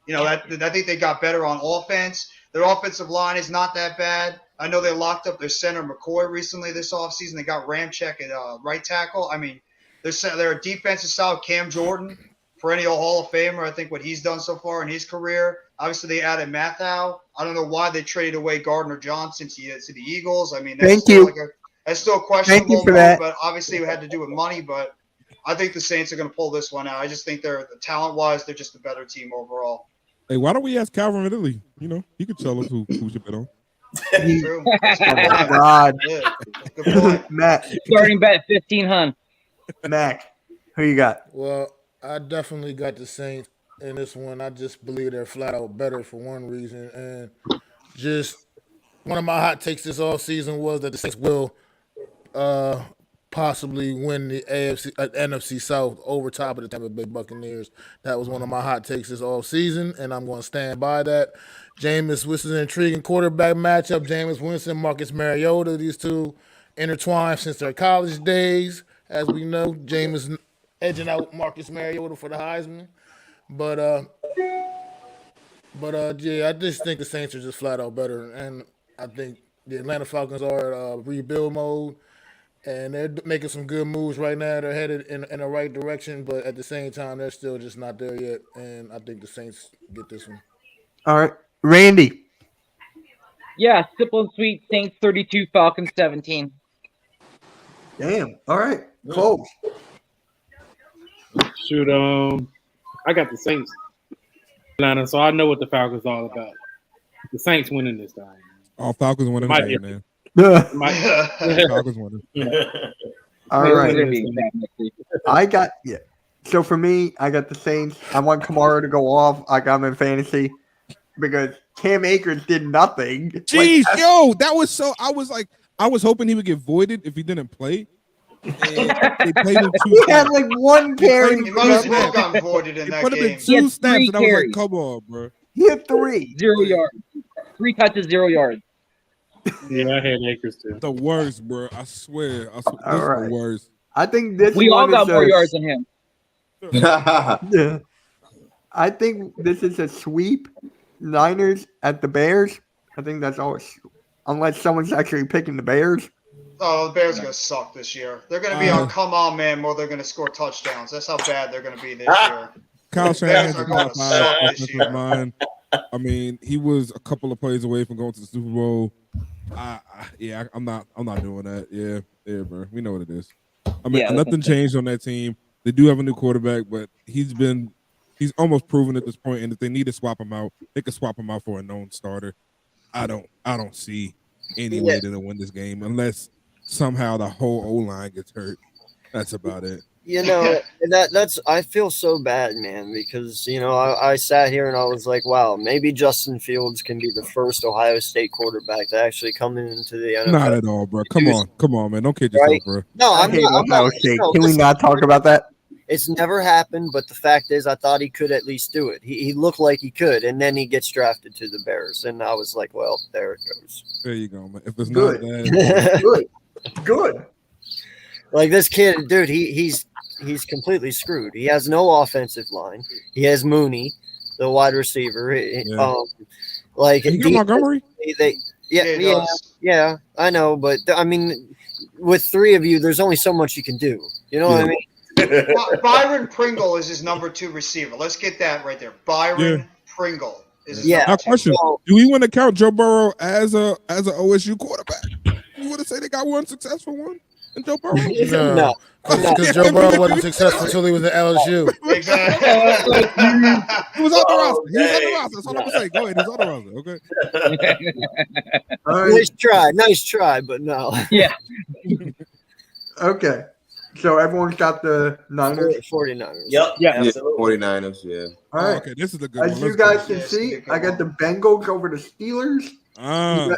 you know, I think they got better on offense. Their offensive line is not that bad. I know they locked up their center McCoy recently this offseason. They got Ramczyk at right tackle. I mean, their defense is solid. Cam Jordan, perennial Hall of Famer. I think what he's done so far in his career. Obviously, they added Mathau. I don't know why they traded away Gardner Johnson to the Eagles. I mean, that's still a questionable move, but obviously it had to do with money. But I think the Saints are going to pull this one out. I just think talent-wise, they're just a better team overall. Hey, why don't we ask Calvin Ridley? You know, he could tell us who should bet on. True. Oh, God. Yeah. Good point. Matt. Starting bet 1,500. Mac, who you got? Well, I definitely got the Saints in this one. I just believe they're flat out better for one reason. And just one of my hot takes this offseason was that the Saints will possibly win the NFC South over top of the Tampa Bay Buccaneers. That was one of my hot takes this offseason, and I'm going to stand by that. Jameis Winston's an intriguing quarterback matchup. Jameis Winston, Marcus Mariota, these two intertwined since their college days. As we know, Jameis edging out Marcus Mariota for the Heisman. But yeah, I just think the Saints are just flat out better. And I think the Atlanta Falcons are in rebuild mode. And they're making some good moves right now. They're headed in the right direction, but at the same time, they're still just not there yet. And I think the Saints get this one. All right. Randy. Yeah, simple and sweet. Saints 32, Falcons 17. Damn. All right. Close. Shoot, I got the Saints, Atlanta, so I know what the Falcons are all about. The Saints winning this time. Oh, Falcons winning Might today, be. man. Might- Falcons winning. All We're right. gonna be back next week. I got So for me, I got the Saints. I want Kamara to go off. I got him in fantasy because Cam Akers did nothing. Jeez, yo, that was so. I was hoping he would get voided if he didn't play. And they played him two He had snaps. like one carry. He might as well gotten voided in It that would have been game. He had two snaps, three and I was like, carries. "Come on, bro." He had 3. 0 yards. 3 catches, 0 yards. Yeah, I had Akers too. The worst, bro. I swear. This is right. the worst. I think this We all one got is more a- yards than him. Yeah. I think this is a sweep. Niners at the Bears. I think that's always, unless someone's actually picking the Bears. Oh, the Bears are gonna suck this year. They're gonna be on come on man more. They're gonna score touchdowns. That's how bad they're gonna be this year. Kyle Shanahan's Bears a are gonna top 5 suck this offensive year. mind. I mean, he was a couple of plays away from going to the Super Bowl. I'm not doing that. Yeah, bro. We know what it is. I mean, Yeah, nothing changed on that team. They do have a new quarterback, but he's almost proven at this point. And if they need to swap him out, they could swap him out for a known starter. I don't see any way to win this game unless somehow the whole O line gets hurt. That's about it. You know, that's I feel so bad, man, because I sat here and I was like, wow, maybe Justin Fields can be the first Ohio State quarterback to actually come into the NFL. Not at all, bro. Come on, man. Don't kid yourself, Right? bro. No, I I'm hate not. Ohio State. No, Can we listen, not talk about that? it's never happened, but the fact is, I thought he could at least do it. He looked like he could, and then he gets drafted to the Bears, and I was like, well, there it goes. There you go, man. If it's Good. not that, Good. Like this kid, dude, he's completely screwed. He has no offensive line. He has Mooney, the wide receiver. Like you got Montgomery. Yeah, I know, but I mean, with 3 of you, there's only so much you can do. You know what I mean? Byron Pringle is his number 2 receiver. Let's get that right there. Byron Pringle is his Yeah. Now, number 2. question: do we want to count Joe Burrow as a OSU quarterback? You want to say they got one successful one in Joe Burrow? No. Because Joe Burrow wasn't successful until he was at LSU. Exactly. He was on the roster. That's all I'm gonna say. Go ahead. He's on the roster. Okay. All right. Nice try, but no. Yeah. Okay. So everyone's got the Niners. 49ers. Yep. Yeah. Absolutely. 49ers, yeah. All right. Okay, this is a good As one. you Let's go. guys can see, I got the Bengals over the Steelers. Ah,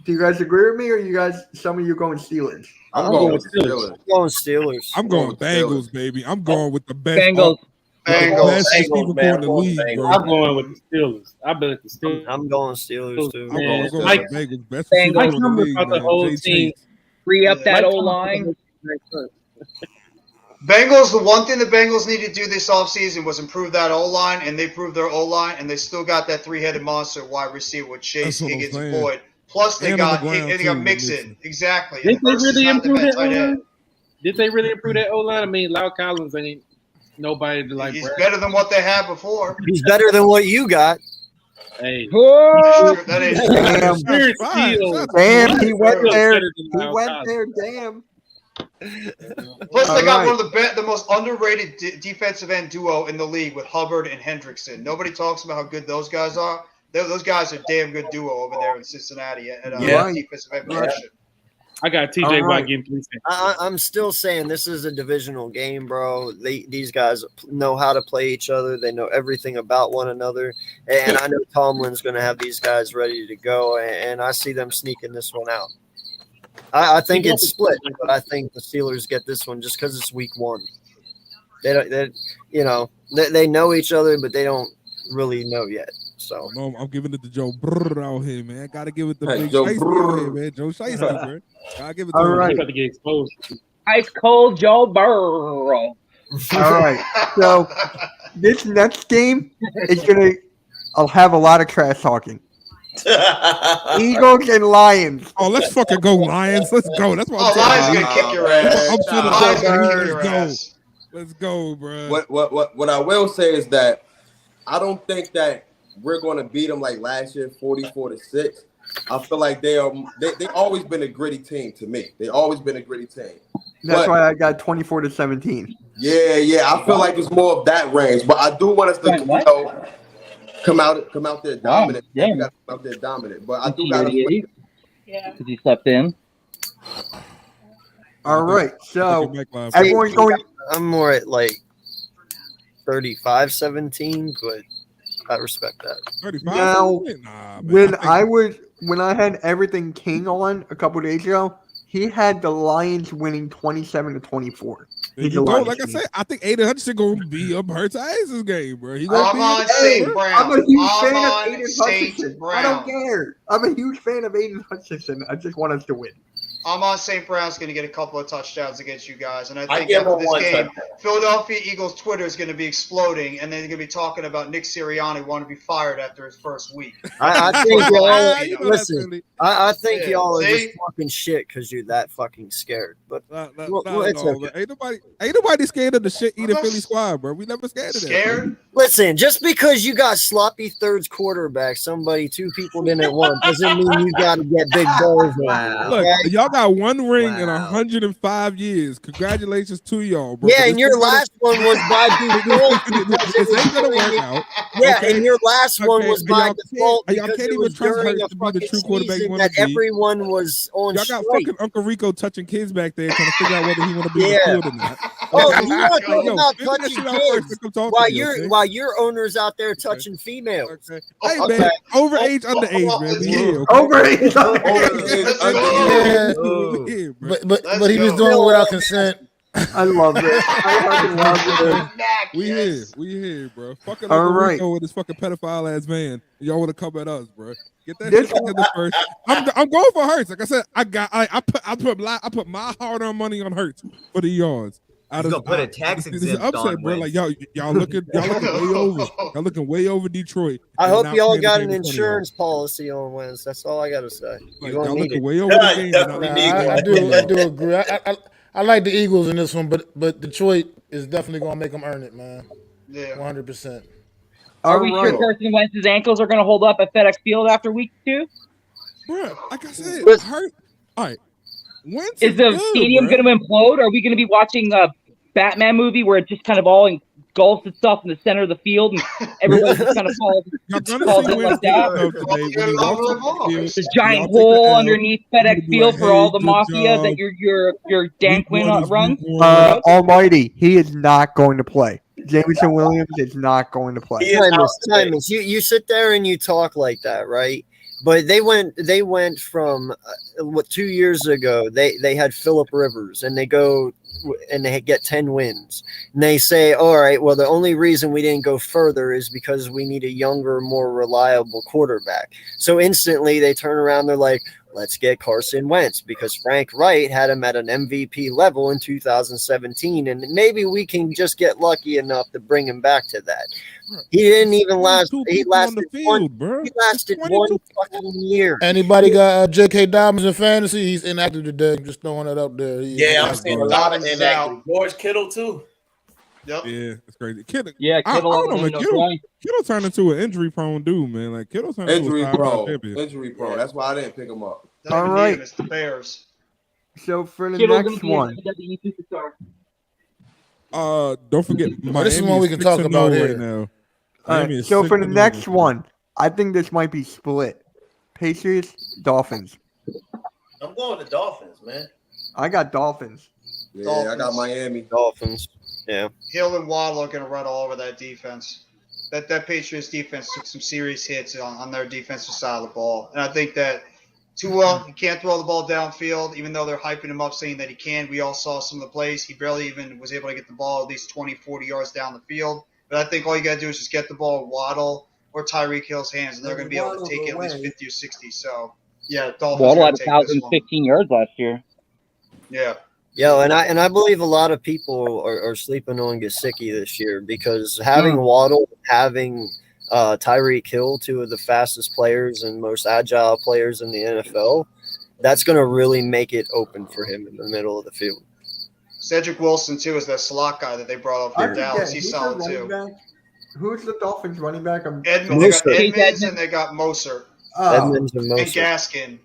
Do you guys agree with me, or some of you going Steelers? I'm going with the Steelers. Going Steelers. I'm going with the Bengals, baby. I'm going with the best. Bengals. Bengals. Best receiver corps in the league, bro. I'm going with the Steelers. I bet the Steelers. I'm going Steelers too. I'm going with the Mike- Bengals. Best Bengals. receiver corps Mike in the Tomlin league, about the man. whole Jay team. Chase. Free up that Mike O line. Bengals, the one thing the Bengals need to do this offseason was improve that O-line, and they proved their O-line, and they still got that 3-headed monster wide receiver with Chase, That's what I'm Higgins, and saying. Boyd. Plus, they And on got the ground, they got too, Mixon. Mixon. Exactly. Did they Versus really not the improve best that tight end. O-line? Did they really improve that O-line? I mean, Lau Collins ain't nobody to like. He's brag. better than what they had before. He's better than what you got. Hey, Whoa! That is Damn. Spirit Fine. skills. Shut Damn, he went Still there. better than He Lau went Collins. there. Damn. Plus, they All got right. one of the most underrated defensive end duo in the league with Hubbard and Hendrickson. Nobody talks about how good those guys are. Those guys are a damn good duo over there in Cincinnati at Yeah. defensive end position. I got TJ All right. Watt getting 3 seconds. I'm still saying this is a divisional game, bro. These guys know how to play each other. They know everything about one another. And I know Tomlin's going to have these guys ready to go. And I see them sneaking this one out. I think it's split, but I think the Steelers get this one just because it's week 1. They know each other, but they don't really know yet. So No, I'm giving it to Joe Brrr out here, man. Gotta give it to Hey, Big Joe Shiesty Brrr. out here, man. Joe Shiesty, man. Gotta give it to All him. right. He's about to get exposed. Ice cold Joe Burrow. All right. So this next game is I'll have a lot of trash talking. Eagles and Lions. Oh, let's fucking go, Lions. Let's go. That's what Oh, I'm Lions saying. gonna kick your ass. I'm feeling Lions so gonna good. kick your Let's go. ass. Let's go, bro. What I will say is that I don't think that we're going to beat them like last year, 44-6. I feel like they always been a gritty team to me. They always been a gritty team. That's But- why I got 24-17. Yeah. I feel like it's more of that range, but I do want us to, come out there dominant. yeah. We got to come out there dominant, but I do He got already to. is. Because he slept in. All right, so Make live. everyone's going. I'm more at like 35-17, but I respect that. 35? Now, Nah, man. when I had everything King on a couple days ago, he had the Lions winning 27-24. There you go. Like I said, I think Aiden Hutchinson gonna be up Hurts Ice's game, bro. He gonna I'm be on up St. there. Brown. I'm a huge I'm fan of on Aiden St. Hutchinson. Brown. I don't care. I'm a huge fan of Aiden Hutchinson. I just want us to win. I'm on St. Brown's going to get a couple of touchdowns against you guys. And I I think give after him this one game, touchdown. Philadelphia Eagles Twitter is going to be exploding, and they're going to be talking about Nick Sirianni wanting to be fired after his first week. I think y'all You know listen. that's I think Yeah, y'all are see? just talking shit because you're that fucking scared. But Not well, at it's all, okay. man. Ain't nobody scared of the shit eating I'm Philly not squad, bro. We never scared of that. Scared? Listen, just because you got sloppy thirds quarterback, two people didn't want, doesn't mean you got to get big balls. Wow. Look, Okay? y'all got one ring in Wow. 105 years. Congratulations to y'all, bro. Yeah, But and your last one was by default. This ain't gonna work out. Yeah, Okay? and your last one Okay, was and by y'all default can't- y'all because can't it even was trust during Hurts a to be the fucking true quarterback you season wanna that be. everyone was on Y'all got strike. fucking Uncle Rico touching kids back there trying to figure out whether he want to be Yeah. in the field or not. Oh, Okay? you want to talk Yo, about figure that touching shit out first kids and come talk while to me, okay? while your owner's out there touching females. Okay. Hey, Okay. man, overage, underage, man. We here, okay? Overage. We here, bro. But he was doing it without consent. I love it. I fucking love it. We here, bro. Fucking All Uncle right. Rico with his fucking pedophile ass man. Y'all want to come at us, bro? Get that This- shit together first. I'm going for Hurts. Like I said, I put my hard-earned money on Hurts for the yards. He's gonna put a tax This is exempt upset, on bro. Wentz. Like y'all looking way over. Y'all looking way over Detroit. I and hope not y'all playing the got game an in front of insurance policy on Wentz. That's all I gotta say. y'all. You Like, gonna y'all need looking it. way over the game. and not Definitely playing need the I game. do agree. I like the Eagles in this one, but Detroit is definitely gonna make them earn it, man. Yeah. 100%. Are All we right. sure Carson Wentz's ankles are going to hold up at FedEx Field after week 2? Bro, like I said, But- Hurt. All right. Wentz Is the good, stadium bro. going to implode? Are we going to be watching a Batman movie where it just kind of all engulfs itself in the center of the field and everyone just kind of falls Y'all gonna falls see in like Wentz that? do it today when he walks off the field. There's a giant Y'all take the hole L. underneath You're FedEx gonna be Field like, for all hey, the good mafia job. that your Dan Week Quinn one is runs. week one. Almighty, he is not going to play. Jameson Williams is not going to play. He is out today. Timus, you sit there and you talk like that, right? But they went from what 2 years ago they had Phillip Rivers and they go and they get 10 wins and they say, all right, well the only reason we didn't go further is because we need a younger, more reliable quarterback. So instantly they turn around, they're like, let's get Carson Wentz because Frank Wright had him at an MVP level in 2017, and maybe we can just get lucky enough to bring him back to that. He didn't even last. 22 He people on lasted the one. field, bro. He lasted one fucking year. Anybody got J.K. Dobbins in fantasy? He's inactive today. I'm just throwing it up there. Yeah, I'm seeing a lot of Dobbins is inactive. out. George Kittle too. Yep. Yeah, it's crazy. Kittle, Yeah, I Kittle. don't know, man. no Kittle, point. Kittle turned into an injury-prone dude, man. Like Kittle turned into Injury a top prone. champion. Injury prone. That's why I didn't pick him up. Don't All even right. need him. It's the Bears. So for the Kittle's next gonna be one, a WWE superstar. Don't forget, Miami this is one we can talk about right here. now. all Miami right, is so for the 6-0 next this one, I think this might be split. Patriots, Dolphins. I'm going with the Dolphins, man. I got Dolphins. Yeah, I got Dolphins. Miami. Dolphins. Yeah. Hill and Waddle are going to run all over that defense. That Patriots defense took some serious hits on their defensive side of the ball. And I think that Tua, he can't throw the ball downfield, even though they're hyping him up saying that he can. We all saw some of the plays. He barely even was able to get the ball at least 20, 40 yards down the field. But I think all you got to do is just get the ball Waddle or Tyreek Hill's hands, and they're going to be able to take it at least 50 or 60. So, yeah, Dolphins are Waddle going had to take this one. 1,015 yards last year. Yeah. Yo, and I believe a lot of people are sleeping on Gesicki this year because having Waddle, having Tyreek Hill, two of the fastest players and most agile players in the NFL, that's going to really make it open for him in the middle of the field. Cedric Wilson, too, is that slot guy that they brought up I from Dallas. forget, He's who's the solid, running too. back? Who's the Dolphins running back? Edmonds, they got Moser. Edmonds and they got Moser Oh, Edmonds and and Moser. Gaskin.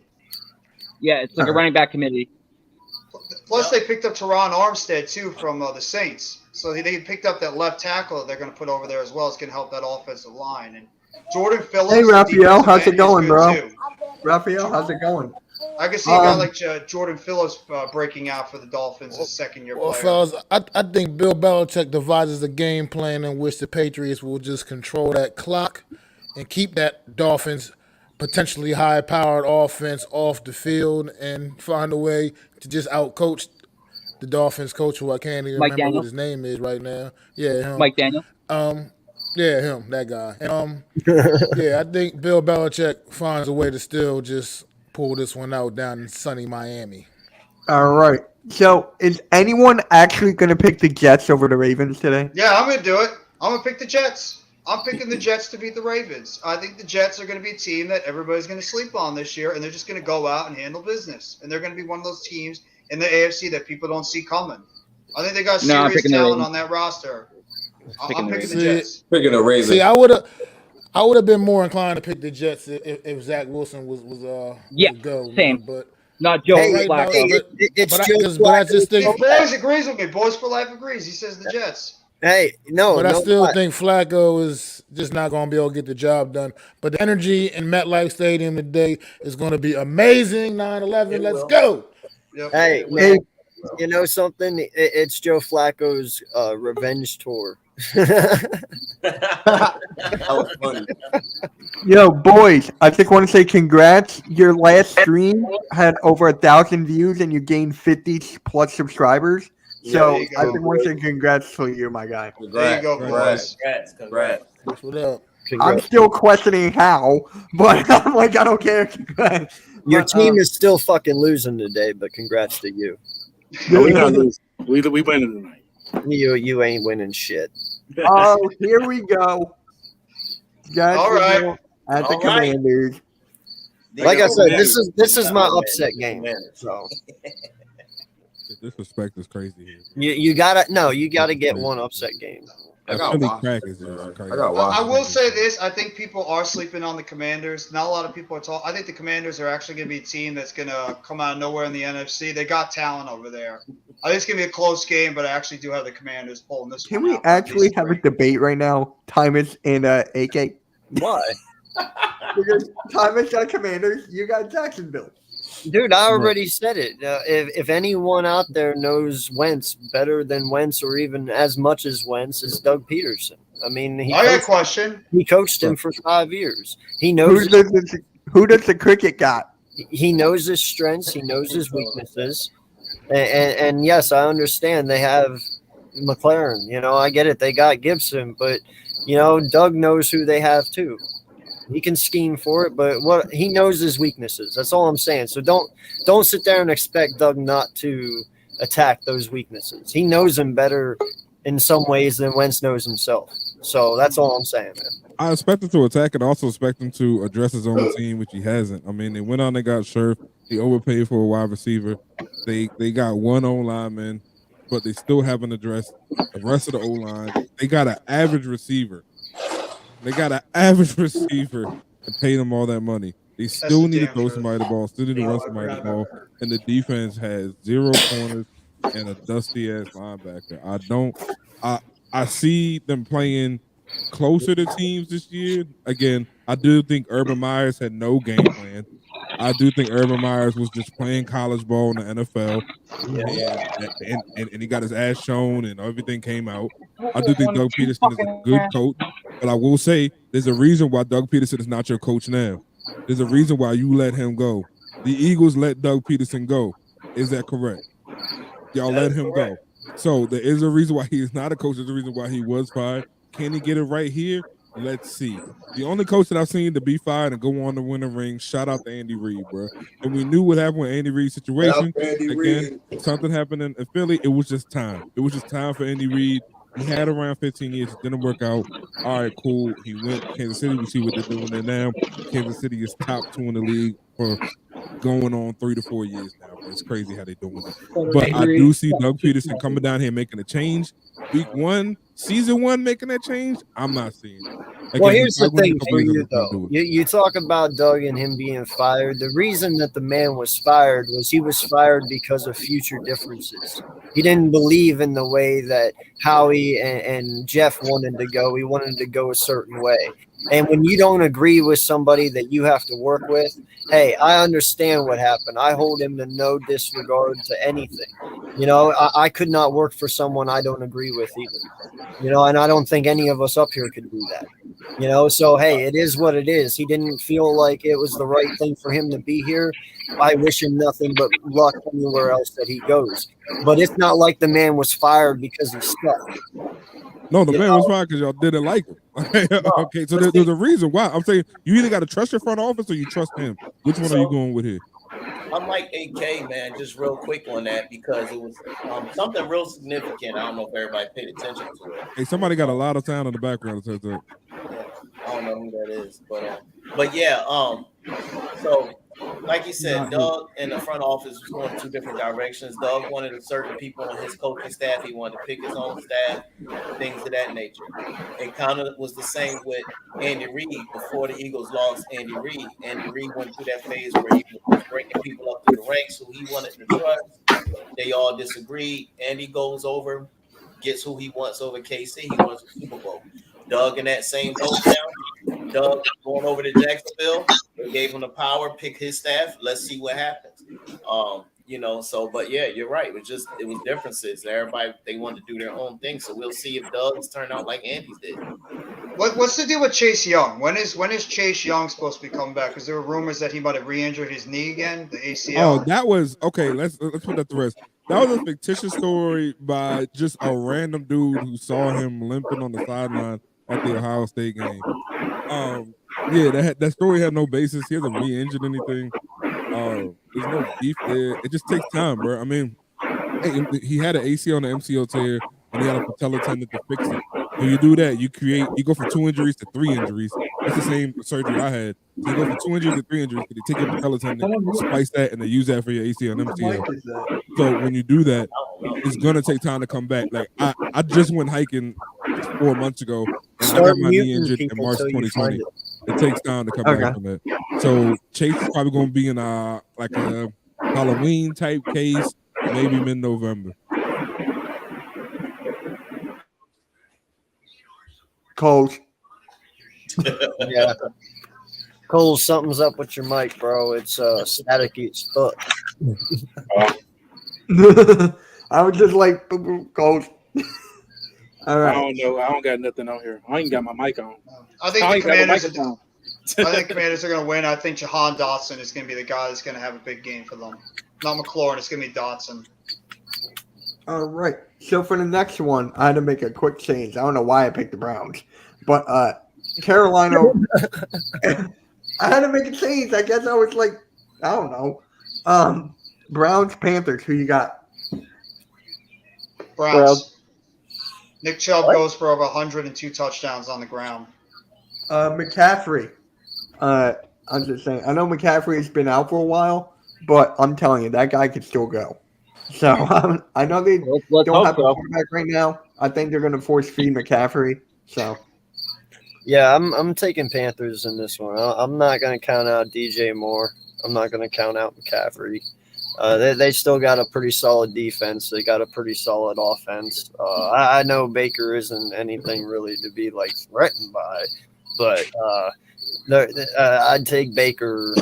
Yeah, it's like a running back committee. Plus, they picked up Teron Armstead too from the Saints. So they picked up that left tackle that they're going to put over there as well. It's going to help that offensive line. And Jordan Phillips. Hey, Raphael, how's it going, bro? Too. Raphael, how's it going? I can see a guy like Jordan Phillips breaking out for the Dolphins, his second-year player. Well, fellas, I think Bill Belichick devises a game plan in which the Patriots will just control that clock and keep that Dolphins potentially high-powered offense off the field and find a way to just outcoach the Dolphins coach, who I can't even remember what his name is right now. Yeah, him. Mike Daniel. Yeah, him, that guy. And, yeah, I think Bill Belichick finds a way to still just pull this one out down in sunny Miami. All right. So, is anyone actually going to pick the Jets over the Ravens today? Yeah, I'm going to do it. I'm going to pick the Jets. I'm picking the Jets to beat the Ravens. I think the Jets are going to be a team that everybody's going to sleep on this year, and they're just going to go out and handle business. And they're going to be one of those teams in the AFC that people don't see coming. I think they got serious talent on that roster. I'm picking the Jets. Picking the Ravens. See, I would have been more inclined to pick the Jets if Zach Wilson was go. Same. But not Joe Flacco. But I just think Boys agrees with me. Boys for Life agrees. He says the Jets. Hey, but I still think Flacco is just not going to be able to get the job done. But the energy in MetLife Stadium today is going to be amazing. 9/11, let's go. Yep. Hey, man, you know something? It's Joe Flacco's revenge tour. That was funny. Yo, boys, I just want to say congrats. Your last stream had over 1,000 views and you gained 50 plus subscribers. So I just want to say congrats to you, my guy. There you go, boys. Congrats. What up? I'm still questioning how, but I'm like, I don't care. Congrats. Your team is still fucking losing today, but congrats to you. No, we not losing. We winning tonight. You ain't winning shit. Oh, here we go. Guys, All right. At the Commanders. Like I said, this is my upset game. So The disrespect is crazy here. you gotta get one upset game. I got Philly Washington. crack is just crazy. I got I Washington. will say this. I think people are sleeping on the Commanders. Not a lot of people are talking. I think the Commanders are actually going to be a team that's going to come out of nowhere in the NFC. They got talent over there. I think it's going to be a close game, but I actually do have the Commanders pulling this Can one we out. actually have a debate right now, Tymus and AK? Why? Because Tymus got Commanders, you got Jacksonville. Dude, I already said it. If anyone out there knows Wentz better than Wentz or even as much as Wentz, is Doug Peterson. I mean, I got a question. He coached him for 5 years. He knows Who does the cricket got? he knows his strengths. He knows his weaknesses. And yes, I understand they have McLaren. You know, I get it. They got Gibson, but you know, Doug knows who they have too. He can scheme for it, but what he knows his weaknesses. That's all I'm saying. So don't sit there and expect Doug not to attack those weaknesses. He knows them better in some ways than Wentz knows himself. So that's all I'm saying, man. I expect him to attack and also expect him to address his own team, which he hasn't. I mean, they went on, they got Scherf. He overpaid for a wide receiver. They got one O-lineman, but they still haven't addressed the rest of the O-line. They got an average receiver. They got an average receiver and paid them all that money. They still need to throw somebody the ball, still need to run somebody the ball, and the defense has 0 corners and a dusty-ass linebacker. I see them playing closer to teams this year. Again, I do think Urban Myers had no game plan. I do think Urban Myers was just playing college ball in the NFL, and he got his ass shown, and everything came out. I do think Doug Peterson is a good coach, but I will say there's a reason why Doug Peterson is not your coach now. There's a reason why you let him go. The Eagles let Doug Peterson go. Is that correct? Y'all let him go. So there is a reason why he is not a coach. There's a reason why he was fired. Can he get it right here? Let's see. The only coach that I've seen to be fired and go on to win a ring, shout out to Andy Reid, bro. And we knew what happened with Andy Reid's situation. Again, something happened in Philly. It was just time. It was just time for Andy Reid. He had around 15 years. It didn't work out. All right, cool. He went to Kansas City. We see what they're doing there now. Kansas City is top 2 in the league for going on 3 to 4 years now. It's crazy how they're doing it. But I do see Doug Peterson coming down here making a change. Week 1, season one making that change, I'm not seeing it. Like, Well, if here's the Doug went a thing couple for years you, ago, he's gonna though. do it. You talk about Doug and him being fired. The reason that the man was fired was he was fired because of future differences. He didn't believe in the way that Howie and Jeff wanted to go. He wanted to go a certain way. And when you don't agree with somebody that you have to work with, hey, I understand what happened. I hold him to no disregard to anything. You know, I could not work for someone I don't agree with either. You know, and I don't think any of us up here could do that. You know, so hey, it is what it is. He didn't feel like it was the right thing for him to be here. I wish him nothing but luck anywhere else that he goes. But it's not like the man was fired because he stuck. No, the You man know? was fired because y'all didn't like him. Okay, so there's a reason why. I'm saying you either got to trust your front office or you trust him. Which one are you going with here? I'm like AK, man, just real quick on that because it was something real significant. I don't know if everybody paid attention to it. Hey, somebody got a lot of sound in the background. That says that. I don't know who that is, but yeah, so like you said, Doug in the front office was going two different directions. Doug wanted a certain people on his coaching staff. He wanted to pick his own staff, things of that nature. It kind of was the same with Andy Reid before the Eagles lost Andy Reid. Andy Reid went through that phase where he was bringing people up through the ranks who he wanted to trust. They all disagreed. Andy goes over, gets who he wants over KC. He wants a Super Bowl. Doug in that same boat now. Doug going over to Jacksonville. They gave him the power, pick his staff. Let's see what happens. You know, so but yeah, you're right. It was differences. Everybody they wanted to do their own thing. So we'll see if Doug's turn out like Andy's did. What's the deal with Chase Young? When is Chase Young supposed to be coming back? Because there were rumors that he might have re-injured his knee again, the ACL. Oh, that was okay. Let's put that to rest. That was a fictitious story by just a random dude who saw him limping on the sideline at the Ohio State game. Yeah, that story had no basis. He hasn't re-injured anything. There's no beef there. It just takes time, bro. I mean, he had an ACL and an MCL tear, and he had a patella tendon to fix it. So you do that, you go from 2 injuries to 3 injuries. That's the same surgery I had. So you go from 2 injuries to 3 injuries, because they take your patella tendon, splice that, and they use that for your ACL and MCL. So when you do that, it's gonna take time to come back. Like I just went hiking 4 months ago, and I got my knee injured in March 2020. It takes time to come back from that. So Chase is probably gonna be in like a Halloween type case, maybe mid-November. Cold. Yeah. Cole, something's up with your mic, bro. It's staticky as fuck. I was just like, Cold. All right. I don't know. I don't got nothing on here. I ain't got my mic on. I think I the ain't got my Commanders. microphone. I think Commanders are going to win. I think Jahan Dotson is going to be the guy that's going to have a big game for them. Not McLaurin. It's going to be Dotson. All right. So for the next one, I had to make a quick change. I don't know why I picked the Browns, but Carolina. I had to make a change. I guess I was like, I don't know. Browns, Panthers. Who you got? Browns. Nick Chubb goes for over 102 touchdowns on the ground. McCaffrey. I'm just saying. I know McCaffrey's been out for a while, but I'm telling you, that guy could still go. So I know they don't have a quarterback right now. I think they're going to force feed McCaffrey. So yeah, I'm taking Panthers in this one. I'm not going to count out DJ Moore. I'm not going to count out McCaffrey. They still got a pretty solid defense. They got a pretty solid offense. I know Baker isn't anything really to be like threatened by, but I'd take Baker.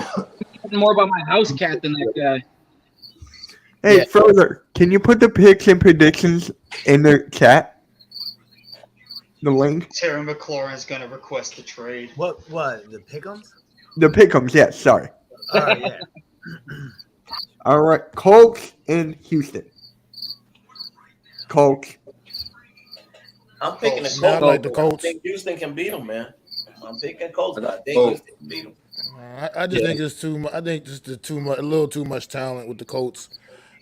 More about my house cat than that guy. Hey, further, can you put the picks and predictions in the chat? The link? Terry McLaurin is going to request the trade. What? The Pick'ems? The Pick'ems, yes, sorry. Oh, yeah. All right, Colts in Houston. Colts. I'm picking the Colts. I like the Colts. I think Houston can beat them, man. I'm picking Colts. I think Houston can beat them. I just think it's too much. I think just a little too much talent with the Colts,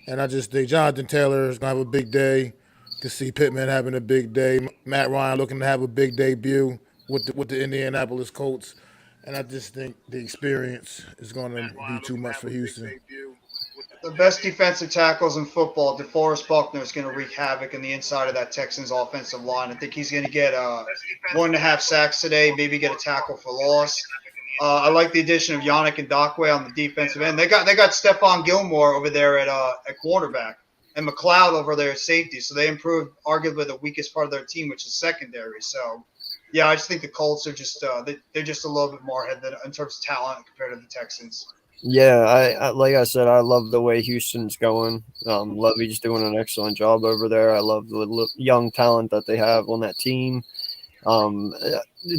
and I just think Jonathan Taylor is gonna have a big day. Can see Pittman having a big day. Matt Ryan looking to have a big debut with the Indianapolis Colts, and I just think the experience is gonna be too much for Houston. the best defensive tackles in football, DeForest Buckner, is going to wreak havoc in the inside of that Texans offensive line. I think he's going to get 1.5 sacks today, maybe get a tackle for loss. I like the addition of Yannick Ngakoue on the defensive end. They got Stephon Gilmore over there at quarterback and McLeod over there at safety. So they improved arguably the weakest part of their team, which is secondary. So, yeah, I just think the Colts are just they're just a little bit more ahead in terms of talent compared to the Texans. Yeah, I like I said, I love the way Houston's going. Lovey's doing an excellent job over there. I love the young talent that they have on that team.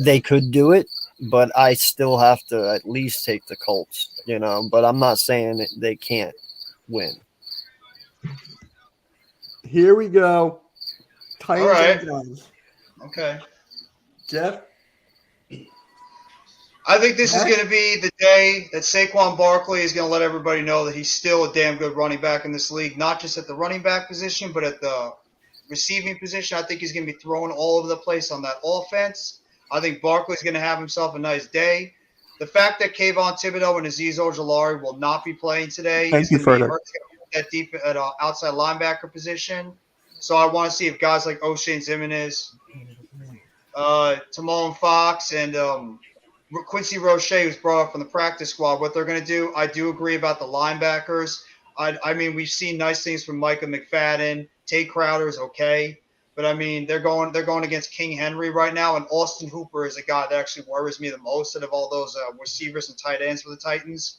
They could do it, but I still have to at least take the Colts, but I'm not saying they can't win. Here we go. Titans All right. and Giants. Okay. Jeff? I think this is going to be the day that Saquon Barkley is going to let everybody know that he's still a damn good running back in this league, not just at the running back position, but at the receiving position. I think he's going to be throwing all over the place on that offense. I think Barkley's going to have himself a nice day. The fact that Kayvon Thibodeau and Azeez Ojulari will not be playing today Thank is you going to be for hurt at deep at outside linebacker position. So I want to see if guys like O'Shane Ximines, Timon Fox, and Quincy Roche, who's brought up from the practice squad, what they're going to do. I do agree about the linebackers. I mean, we've seen nice things from Micah McFadden. Tate Crowder's okay. But, I mean, they're going against King Henry right now, and Austin Hooper is a guy that actually worries me the most out of all those receivers and tight ends for the Titans.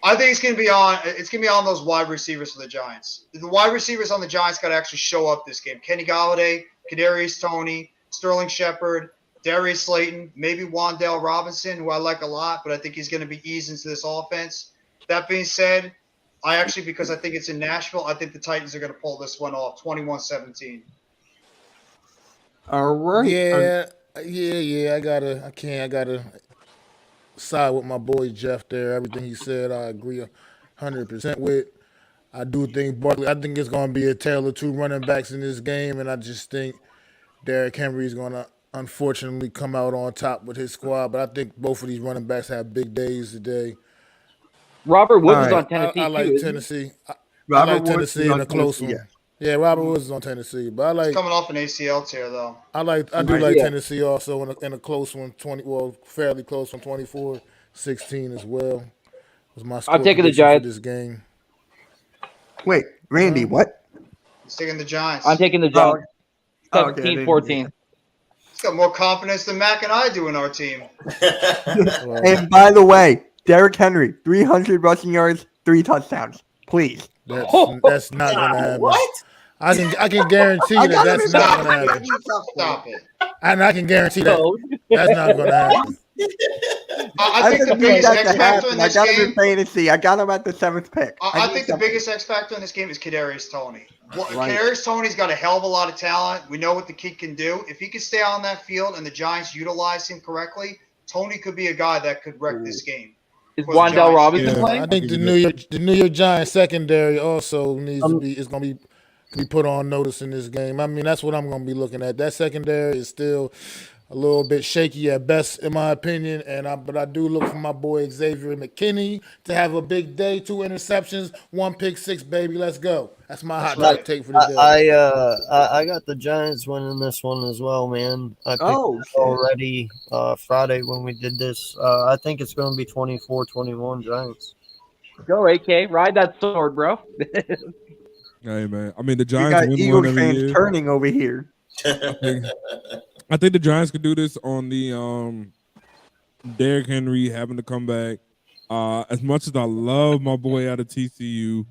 I think it's going to be on those wide receivers for the Giants. The wide receivers on the Giants got to actually show up this game. Kenny Golladay, Kadarius Toney, Sterling Shepard, Darius Slayton, maybe Wan'Dale Robinson, who I like a lot, but I think he's going to be eased into this offense. That being said, because I think it's in Nashville, I think the Titans are going to pull this one off, 21-17. All right. Yeah. I gotta side with my boy Jeff there. Everything he said, I agree 100% with. I do think Barkley. I think it's going to be a tale of two running backs in this game, and I just think Derrick Henry is going to unfortunately come out on top with his squad. But I think both of these running backs have big days today. Robert Woods is on Tennessee. I like too, Tennessee. I Robert like Woods Tennessee is in on a close Tennessee, one. Yeah, Robert Woods is on Tennessee, but I like. He's coming off an ACL tear, though. I do like Tennessee also in a close one, fairly close one, 24-16 as well. Was my score I'm taking the prediction for Giants. this game. Wait, Randy, what? He's taking the Giants. I'm taking the Giants. Oh, okay, 17-14. He's got more confidence than Mac and I do in our team. And by the way, Derrick Henry, 300 rushing yards, 3 touchdowns. Please. That's not gonna happen. What? I can guarantee you that's not gonna happen. Stop it. And I can guarantee that that's not gonna happen. I think the biggest X factor in I this got him in game. fantasy. I got him at the 7th pick. I think the biggest X factor in this game is Kadarius Toney. Well, Right. Kadarius Toney's got a hell of a lot of talent. We know what the kid can do. If he can stay on that field and the Giants utilize him correctly, Toney could be a guy that could wreck this game. Is For the Wan'Dale Giants. Robinson playing? I think the New York Giants secondary also needs to be is gonna be put on notice in this game. I mean, that's what I'm gonna be looking at. That secondary is still a little bit shaky at best, in my opinion. But I do look for my boy Xavier McKinney to have a big day, 2 interceptions, 1 pick six, baby. Let's go. That's my hot dog take for the day. I got the Giants winning this one as well, man. I picked it already Friday when we did this. I think it's going to be 24-21 Giants. Go, AK. Ride that sword, bro. Hey, man. I mean, the We Giants got win Eagles one every fans year. turning over here. I think the Giants could do this on the Derrick Henry having to come back. As much as I love my boy out of TCU,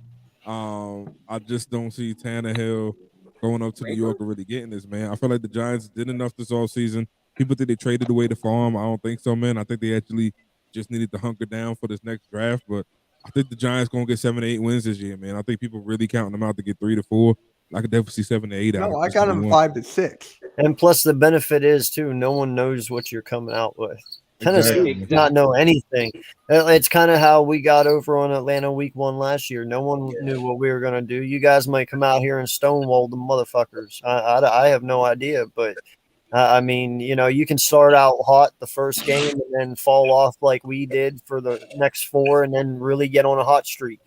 I just don't see Tannehill going up to New York and really getting this, man. I feel like the Giants did enough this offseason. People think they traded away the farm. I don't think so, man. I think they actually just needed to hunker down for this next draft. But I think the Giants going to get 7 to 8 wins this year, man. I think people really counting them out to get 3 to 4. I could definitely see 7 to 8 out. No, I got him 5 to 6. And plus, the benefit is too, no one knows what you're coming out with. Tennessee does not know anything. It's kind of how we got over on Atlanta week 1 last year. No one knew what we were going to do. You guys might come out here and stonewall the motherfuckers. I have no idea, but I mean, you can start out hot the first game and then fall off like we did for the next 4 and then really get on a hot streak.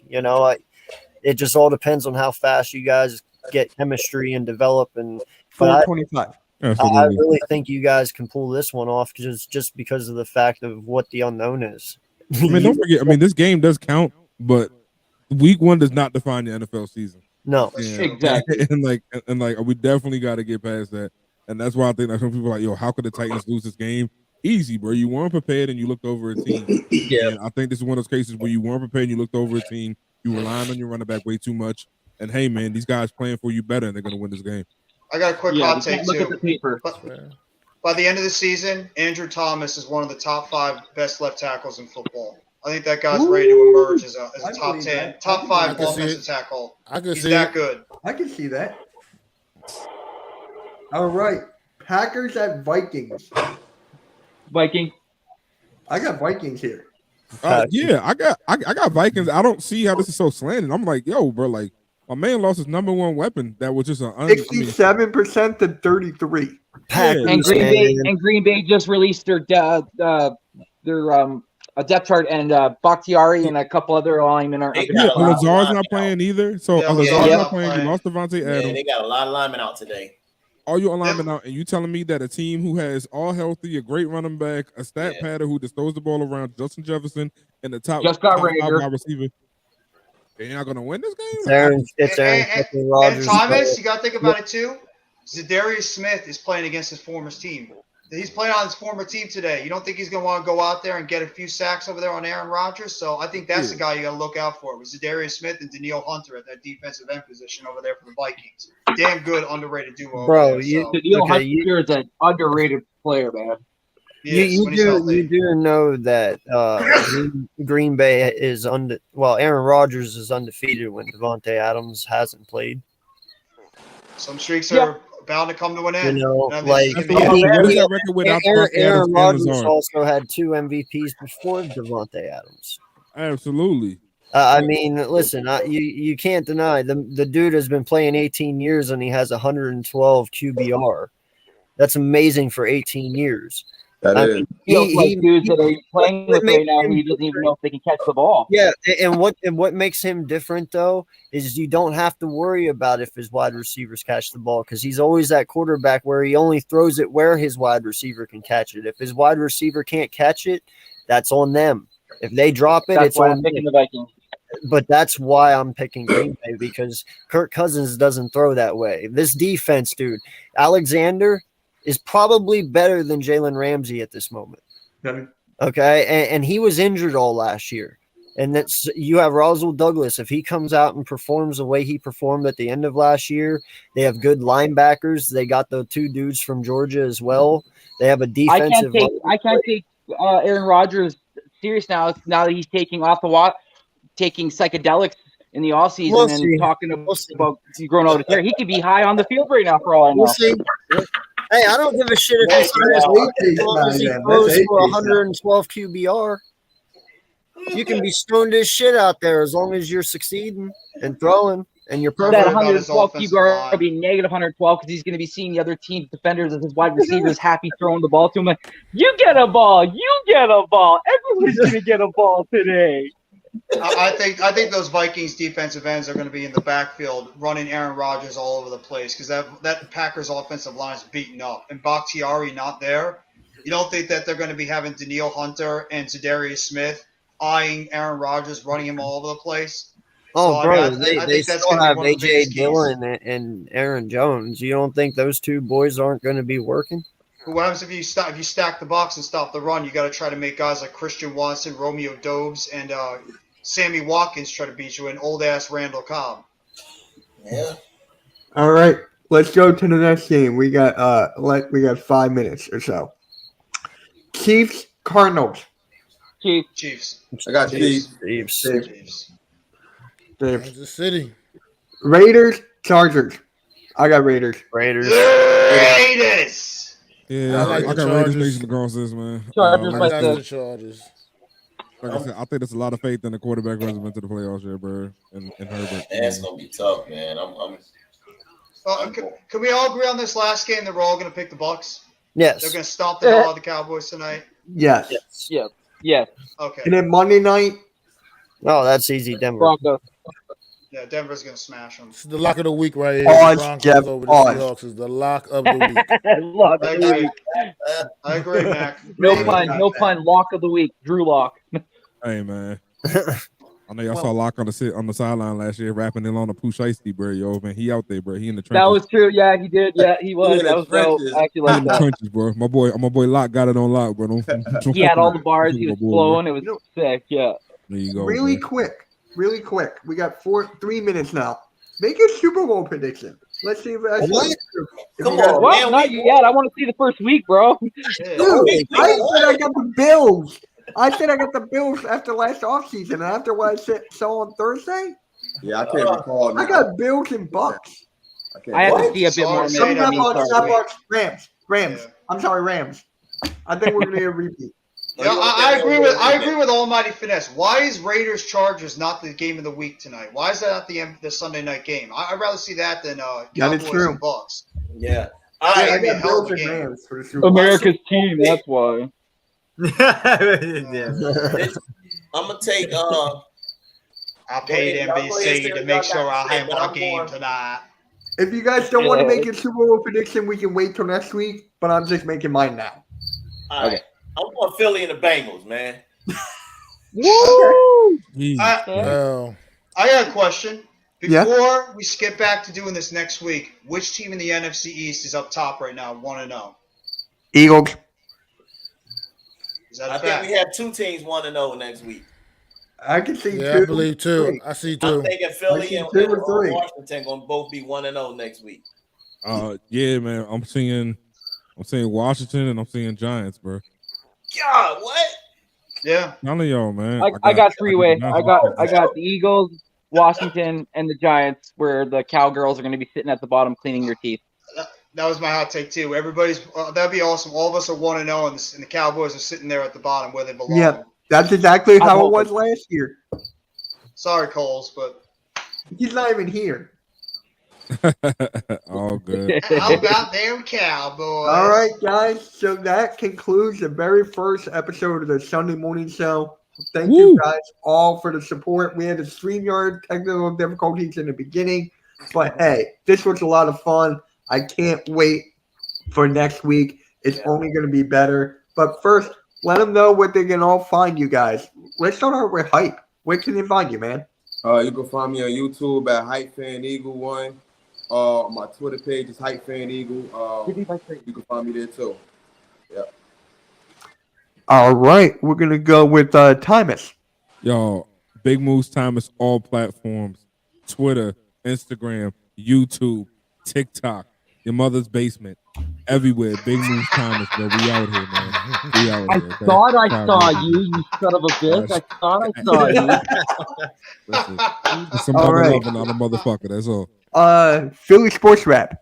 it just all depends on how fast you guys get chemistry and develop. And but 425. I really think you guys can pull this one off just because of the fact of what the unknown is. I mean, don't forget. I mean, this game does count, but week 1 does not define the NFL season. No, exactly. And like, we definitely got to get past that. And that's why I think that some people are like, yo, how could the Titans lose this game? Easy, bro. You weren't prepared and you looked over a team. Yeah. And I think this is one of those cases where you weren't prepared and you looked over a team. You relying on your running back way too much. And hey, man, these guys playing for you better and they're going to win this game. I got a quick hot take look too. at the paper. By the end of the season, Andrew Thomas is one of the top 5 best left tackles in football. I think that guy's ready to emerge as a top 10, top 5 offensive tackle. He's that good. I can see that. All right. Packers at Vikings. Viking. I got Vikings here. Yeah, I got Vikings. I don't see how this is so slanted. I'm like, yo, bro, like my man lost his number 1 weapon. That was just 67% to 33. And Green Bay just released their a depth chart, and Bakhtiari and a couple other linemen are. Lazard's not playing either. So Lazard's not playing. You lost Devontae Adams. Yeah, they got a lot of linemen out today. All your alignment out, and you telling me that a team who has all healthy, a great running back, a stat padder who just throws the ball around, Justin Jefferson, and the top wide receiver, they're not gonna win this game. It's Aaron Rodgers. And Thomas, you got to think about it too. Zadarius Smith is playing against his former team. He's playing on his former team today. You don't think he's going to want to go out there and get a few sacks over there on Aaron Rodgers? So I think that's the guy you got to look out for. With Zadarius Smith and Danielle Hunter at that defensive end position over there for the Vikings. Damn good, underrated duo. Bro, Danielle Hunter is an underrated player, man. You do know that Green Bay is Aaron Rodgers is undefeated when Devontae Adams hasn't played. Some streaks are bound to come to an end. You know, Aaron Rodgers also had 2 MVPs before Devontae Adams. Absolutely. I mean, listen, you can't deny the dude has been playing 18 years and he has 112 QBR. That's amazing for 18 years. Dudes that are playing with right now, he doesn't even know if they can catch the ball. Yeah, and what makes him different though is you don't have to worry about if his wide receivers catch the ball because he's always that quarterback where he only throws it where his wide receiver can catch it. If his wide receiver can't catch it, that's on them. If they drop it, it's on picking the Vikings. But that's why I'm picking Green Bay because Kirk Cousins doesn't throw that way. This defense, dude, Alexander is probably better than Jalen Ramsey at this moment. Okay, and he was injured all last year. And that's you have Rasul Douglas. If he comes out and performs the way he performed at the end of last year, they have good linebackers. They got the 2 dudes from Georgia as well. They have a defensive. I can't take Aaron Rodgers serious now that he's taking taking psychedelics in the offseason and talking about growing out his hair. He could be high on the field right now for all I know. We'll see. Hey, I don't give a shit if he's he throws for 112 QBR. You can be stoned as shit out there as long as you're succeeding and throwing and you're perfect. That 112 QBR will be negative 112 because he's going to be seeing the other team's defenders as his wide receivers happy throwing the ball to him. Like, you get a ball. You get a ball. Everybody's going to get a ball today. I think those Vikings defensive ends are going to be in the backfield running Aaron Rodgers all over the place because that Packers offensive line is beaten up. And Bakhtiari not there. You don't think that they're going to be having Danielle Hunter and Zadarius Smith eyeing Aaron Rodgers, running him all over the place? Oh, so, bro, I mean, they still have A.J. Dillon and Aaron Jones. You don't think those 2 boys aren't going to be working? What happens if you stack the box and stop the run? You got to try to make guys like Christian Watson, Romeo Doubs, and Sammy Watkins try to beat you, and old-ass Randall Cobb. Yeah. All right, let's go to the next game. We got 5 minutes or so. Chiefs, Cardinals. Chiefs. I got Chiefs. Kansas City. Raiders, Chargers. I got Raiders. Raiders. Yeah, I got Raiders making the crosses, man. Chargers, the Chargers. Like I said, I think there's a lot of faith in the quarterback who hasn't been to the playoffs yet, bro. And Herbert. It's gonna be tough, man. Can we all agree on this last game that we're all going to pick the Bucs? Yes. They're going to stomp the hell out of the Cowboys tonight? Yes. Yeah. Okay. And then Monday night? Oh, that's easy, Denver. Broncos. Yeah, Denver's gonna smash them. It's the lock of the week right here. Pause, The Broncos Jeff, over the pause. Seahawks is the lock of the week. Lock I of the agree. week. I agree, Mac. No Maybe pun. not No that. pun. Lock of the week. Drew Lock. Hey man, I know y'all saw Locke on the sideline last year rapping along the Pooh Shiesty, bro. Yo, man, he out there, bro. He in the trenches. That was true. Yeah, he did. Yeah, he was. That was dope. I actually He in like the that. trenches, bro. My boy Locke got it on lock, bro. Don't He had fuck all with the him. bars. Don't He fuck was with my boy, flowing. It was sick. Yeah. There you go. Really bro. quick. We got 3 minutes now. Make a Super Bowl prediction. Let's see if that's What? true. If Come you guys- on, What? man. Not yet. I want to see the first week, bro. Dude, I said I got the Bills. I said I got the Bills after last offseason, and after what I saw on Thursday, Yeah, I can't recall. I now. got Bills and Bucks. I have to What? see a bit more. Sorry, maybe. say that Bucks, Rams. Yeah. I'm sorry, Rams. I think we're gonna get a repeat. Yeah, I agree with Almighty Finesse. Why is Raiders Chargers not the game of the week tonight? Why is that not the Sunday night game? I'd rather see that than That Cowboys is true. and Bucks. Yeah. I That'd be a got hell of Bills a and game. Rams for the Super Bowl. America's team. That's why. I'm gonna take. I paid NBC to make sure I have my game tonight. If you guys don't want to make a Super Bowl prediction, we can wait till next week. But I'm just making mine now. All right. I'm going Philly and the Bengals, man. Woo! Well, I got a question. Yeah? Before we skip back to doing this next week, which team in the NFC East is up top right now, 1-0? Eagles. Is that a I fact? think we have two teams 1-0 next week. I can see yeah, two. I believe two. three. I see I'm two. thinking I Philly see and two or three. Washington going to both be 1-0 next week. Yeah, man. I'm seeing Washington and I'm seeing Giants, bro. God, what? Yeah. None of y'all, man. I got three-way. I I got the Eagles, Washington, and the Giants, where the cowgirls are going to be sitting at the bottom cleaning their teeth. That was my hot take, too. Everybody's that'd be awesome. All of us are 1-0, and the Cowboys are sitting there at the bottom where they belong. Yeah, that's exactly how it hope was last year. Sorry, Coles, but He's not even here. All good. how about them Cowboys? All right, guys. So that concludes the very first episode of the Sunday Morning Show. Thank you guys all for the support. We had the StreamYard technical difficulties in the beginning, but hey, this was a lot of fun. I can't wait for next week. It's only going to be better. But first, let them know what they can all find you guys. Let's start out with Hype. Where can they find you, man? You can find me on YouTube at Hype Fan Eagle 1. My Twitter page is Hype Fan Eagle. You can find me there too. Yep. All right, we're gonna go with Tymus. Yo, Big Moose Thomas, all platforms: Twitter, Instagram, YouTube, TikTok, your mother's basement, everywhere. Big Moose Thomas, bro. We out here, man. We out I here. okay? thought I Proud saw of you, you son of a bitch. I thought I saw you. Listen, it's some All other right. lover, not a motherfucker. That's all. Philly Sports Rap.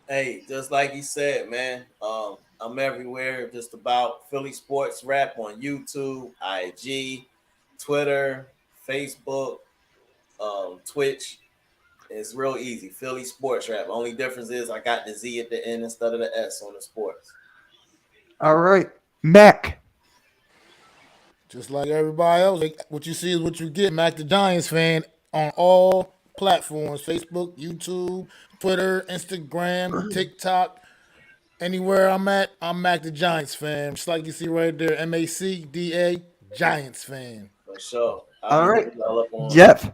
Hey, just like he said, man, I'm everywhere. Just about Philly Sports Rap on YouTube, IG, Twitter, Facebook, Twitch. It's real easy. Philly Sports Rap. Only difference is I got the Z at the end instead of the S on the sports. All right, Mac. Just like everybody else, what you see is what you get. Mac the Giants fan on all platforms: Facebook, YouTube, Twitter, Instagram, TikTok. Anywhere I'm at, I'm Mac the Giants fan. Just like you see right there, MACDA Giants fan. For sure. All right, Jeff.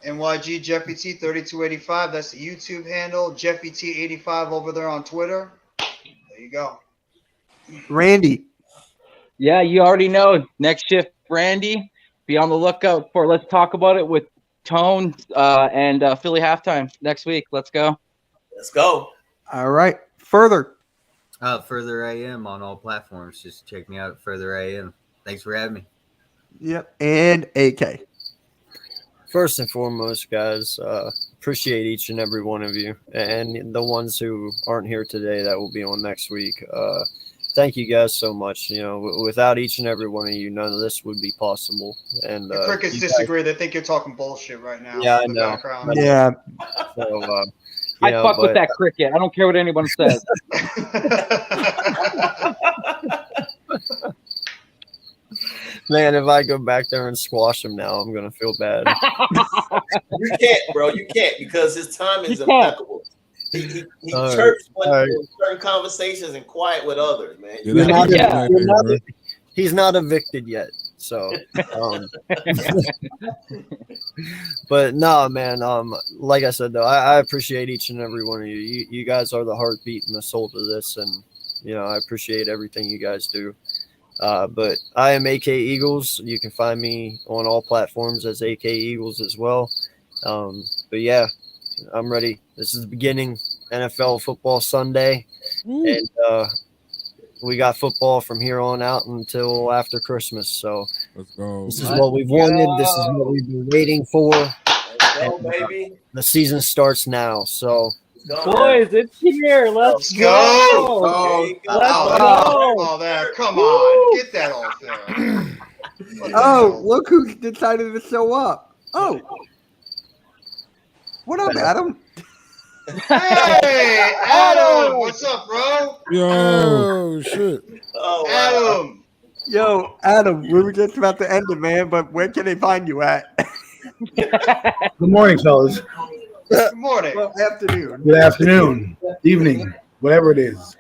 NYG Jeffy T 3285. That's the YouTube handle. Jeffy T 85 over there on Twitter. There you go. Randy. Yeah, you already know. Next shift, Randy. Be on the lookout for Let's Talk About It with Tone and Philly Halftime next week. Let's go. Let's go. All right, Further. Further AM on all platforms. Just check me out at Further AM. Thanks for having me. Yep, and AK. First and foremost, guys, appreciate each and every one of you, and the ones who aren't here today that will be on next week. Thank you guys so much. You know, without each and every one of you, none of this would be possible. And The Crickets you guys- disagree. They think you're talking bullshit right now. Yeah, I in the know. background. Yeah. So, I fuck with that cricket. I don't care what anyone says. Man, if I go back there and squash him now, I'm gonna feel bad. You can't, bro. You can't because his time is You can't. impeccable. He All right, chirps when all right. in certain conversations and quiet with others, man. Yeah, that's He's not evicted yet, so. But nah, man. Like I said though, I appreciate each and every one of you. You guys are the heartbeat and the soul to this, and I appreciate everything you guys do. But I am AK Eagles. You can find me on all platforms as AK Eagles as well. But yeah, I'm ready. This is the beginning. NFL football Sunday, and we got football from here on out until after Christmas. So let's go. This is what we've wanted. This is what we've been waiting for. Go, baby. The season starts now. So Boys, it's here. Let's go. Oh, there. Come on. Get that off there. Oh, look who decided to show up. Oh. What up, Adam? Hey, Adam. What's up, bro? Yo. Shit. Adam. Yo, Adam, we were just about to end it, man, but where can they find you at? Good morning, fellas. Good morning. Well, afternoon. Good afternoon, evening, whatever it is.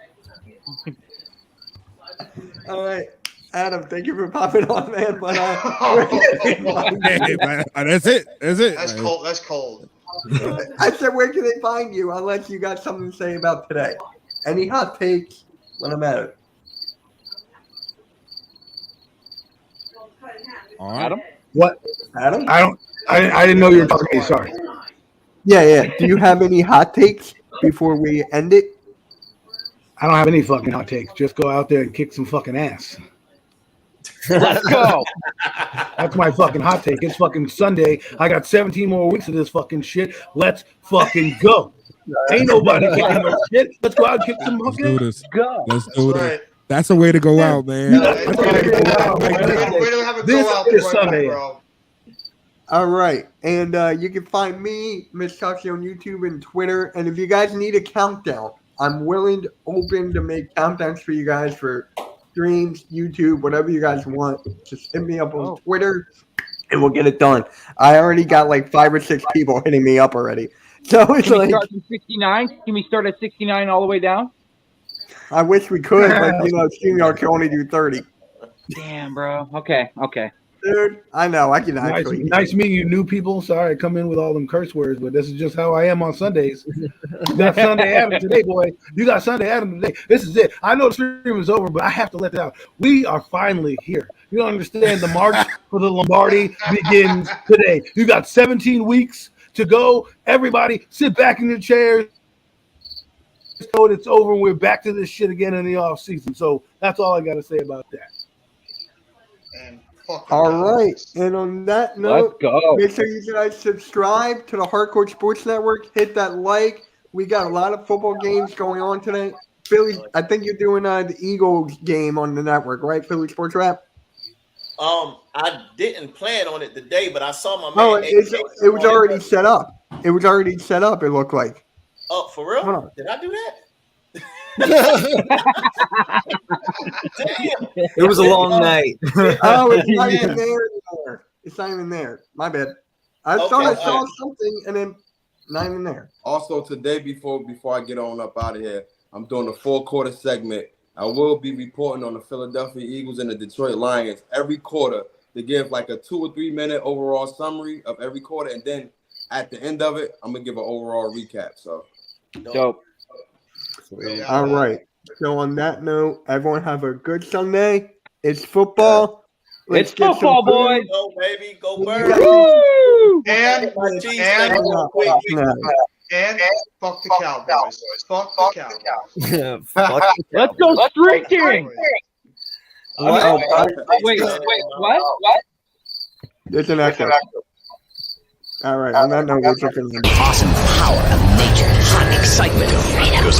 All right. Adam, thank you for popping on, man. But Hey, man, that's it. That's it. That's cold. That's cold. I said, where can they find you unless you got something to say about today? Any hot takes? Let them at it. Adam? What? Adam? I didn't know you were talking to me. Sorry. Yeah. Do you have any hot takes before we end it? I don't have any fucking hot takes. Just go out there and kick some fucking ass. Let's go. That's my fucking hot take. It's fucking Sunday. I got 17 more weeks of this fucking shit. Let's fucking go. Ain't nobody kicking no shit. Let's go out and kick some Let's fucking do this. Go. Let's do this. That's a way to go out, man. We don't have a This go out is right Sunday. now, bro. All right. And you can find me, Miss Tuxie, on YouTube and Twitter. And if you guys need a countdown, I'm open to make countdowns for you guys for streams, YouTube, whatever you guys want. Just hit me up on Twitter and we'll get it done. I already got like 5 or 6 people hitting me up already. So it's Can we like, start from 69? Can we start at 69 all the way down? I wish we could, but StreamYard can only do 30. Damn, bro. Okay. Dude, I know. I can actually. Nice meeting you, new people. Sorry I come in with all them curse words, but this is just how I am on Sundays. You got Sunday Adam today, boy. You got Sunday Adam today. This is it. I know the stream is over, but I have to let it out. We are finally here. You don't understand. The march for the Lombardi begins today. You got 17 weeks to go. Everybody sit back in your chairs. So it's over. We're back to this shit again in the off season. So that's all I got to say about that. And All right. And on that note, Let's go. make sure you guys subscribe to the Hardcore Sports Network. Hit that like. We got a lot of football games going on today. Philly, I think you're doing the Eagles game on the network, right? Philly Sports Rap? I didn't plan on it today, but I saw my Oh, man. it was already set up. It was already set up, it looked like. Oh, for real? Hold on. Did I do that? It was a long night. Oh, it's not even there. It's not even there. My bad. I thought I saw something and then not even there. Also, today, before I get on up out of here, I'm doing a 4-quarter segment. I will be reporting on the Philadelphia Eagles and the Detroit Lions every quarter to give like a 2 or 3 minute overall summary of every quarter, and then at the end of it, I'm gonna give an overall recap. So, Dope. All right. So on that note, everyone have a good Sunday. It's football. It's football, boys. Go, baby. Go, Birds. And fuck the Cowboys. Fuck the Cowboys. Let's go streaking. Wait, what? It's an echo. All right. On that note, we're taking Awesome power of nature, hot excitement of freedom.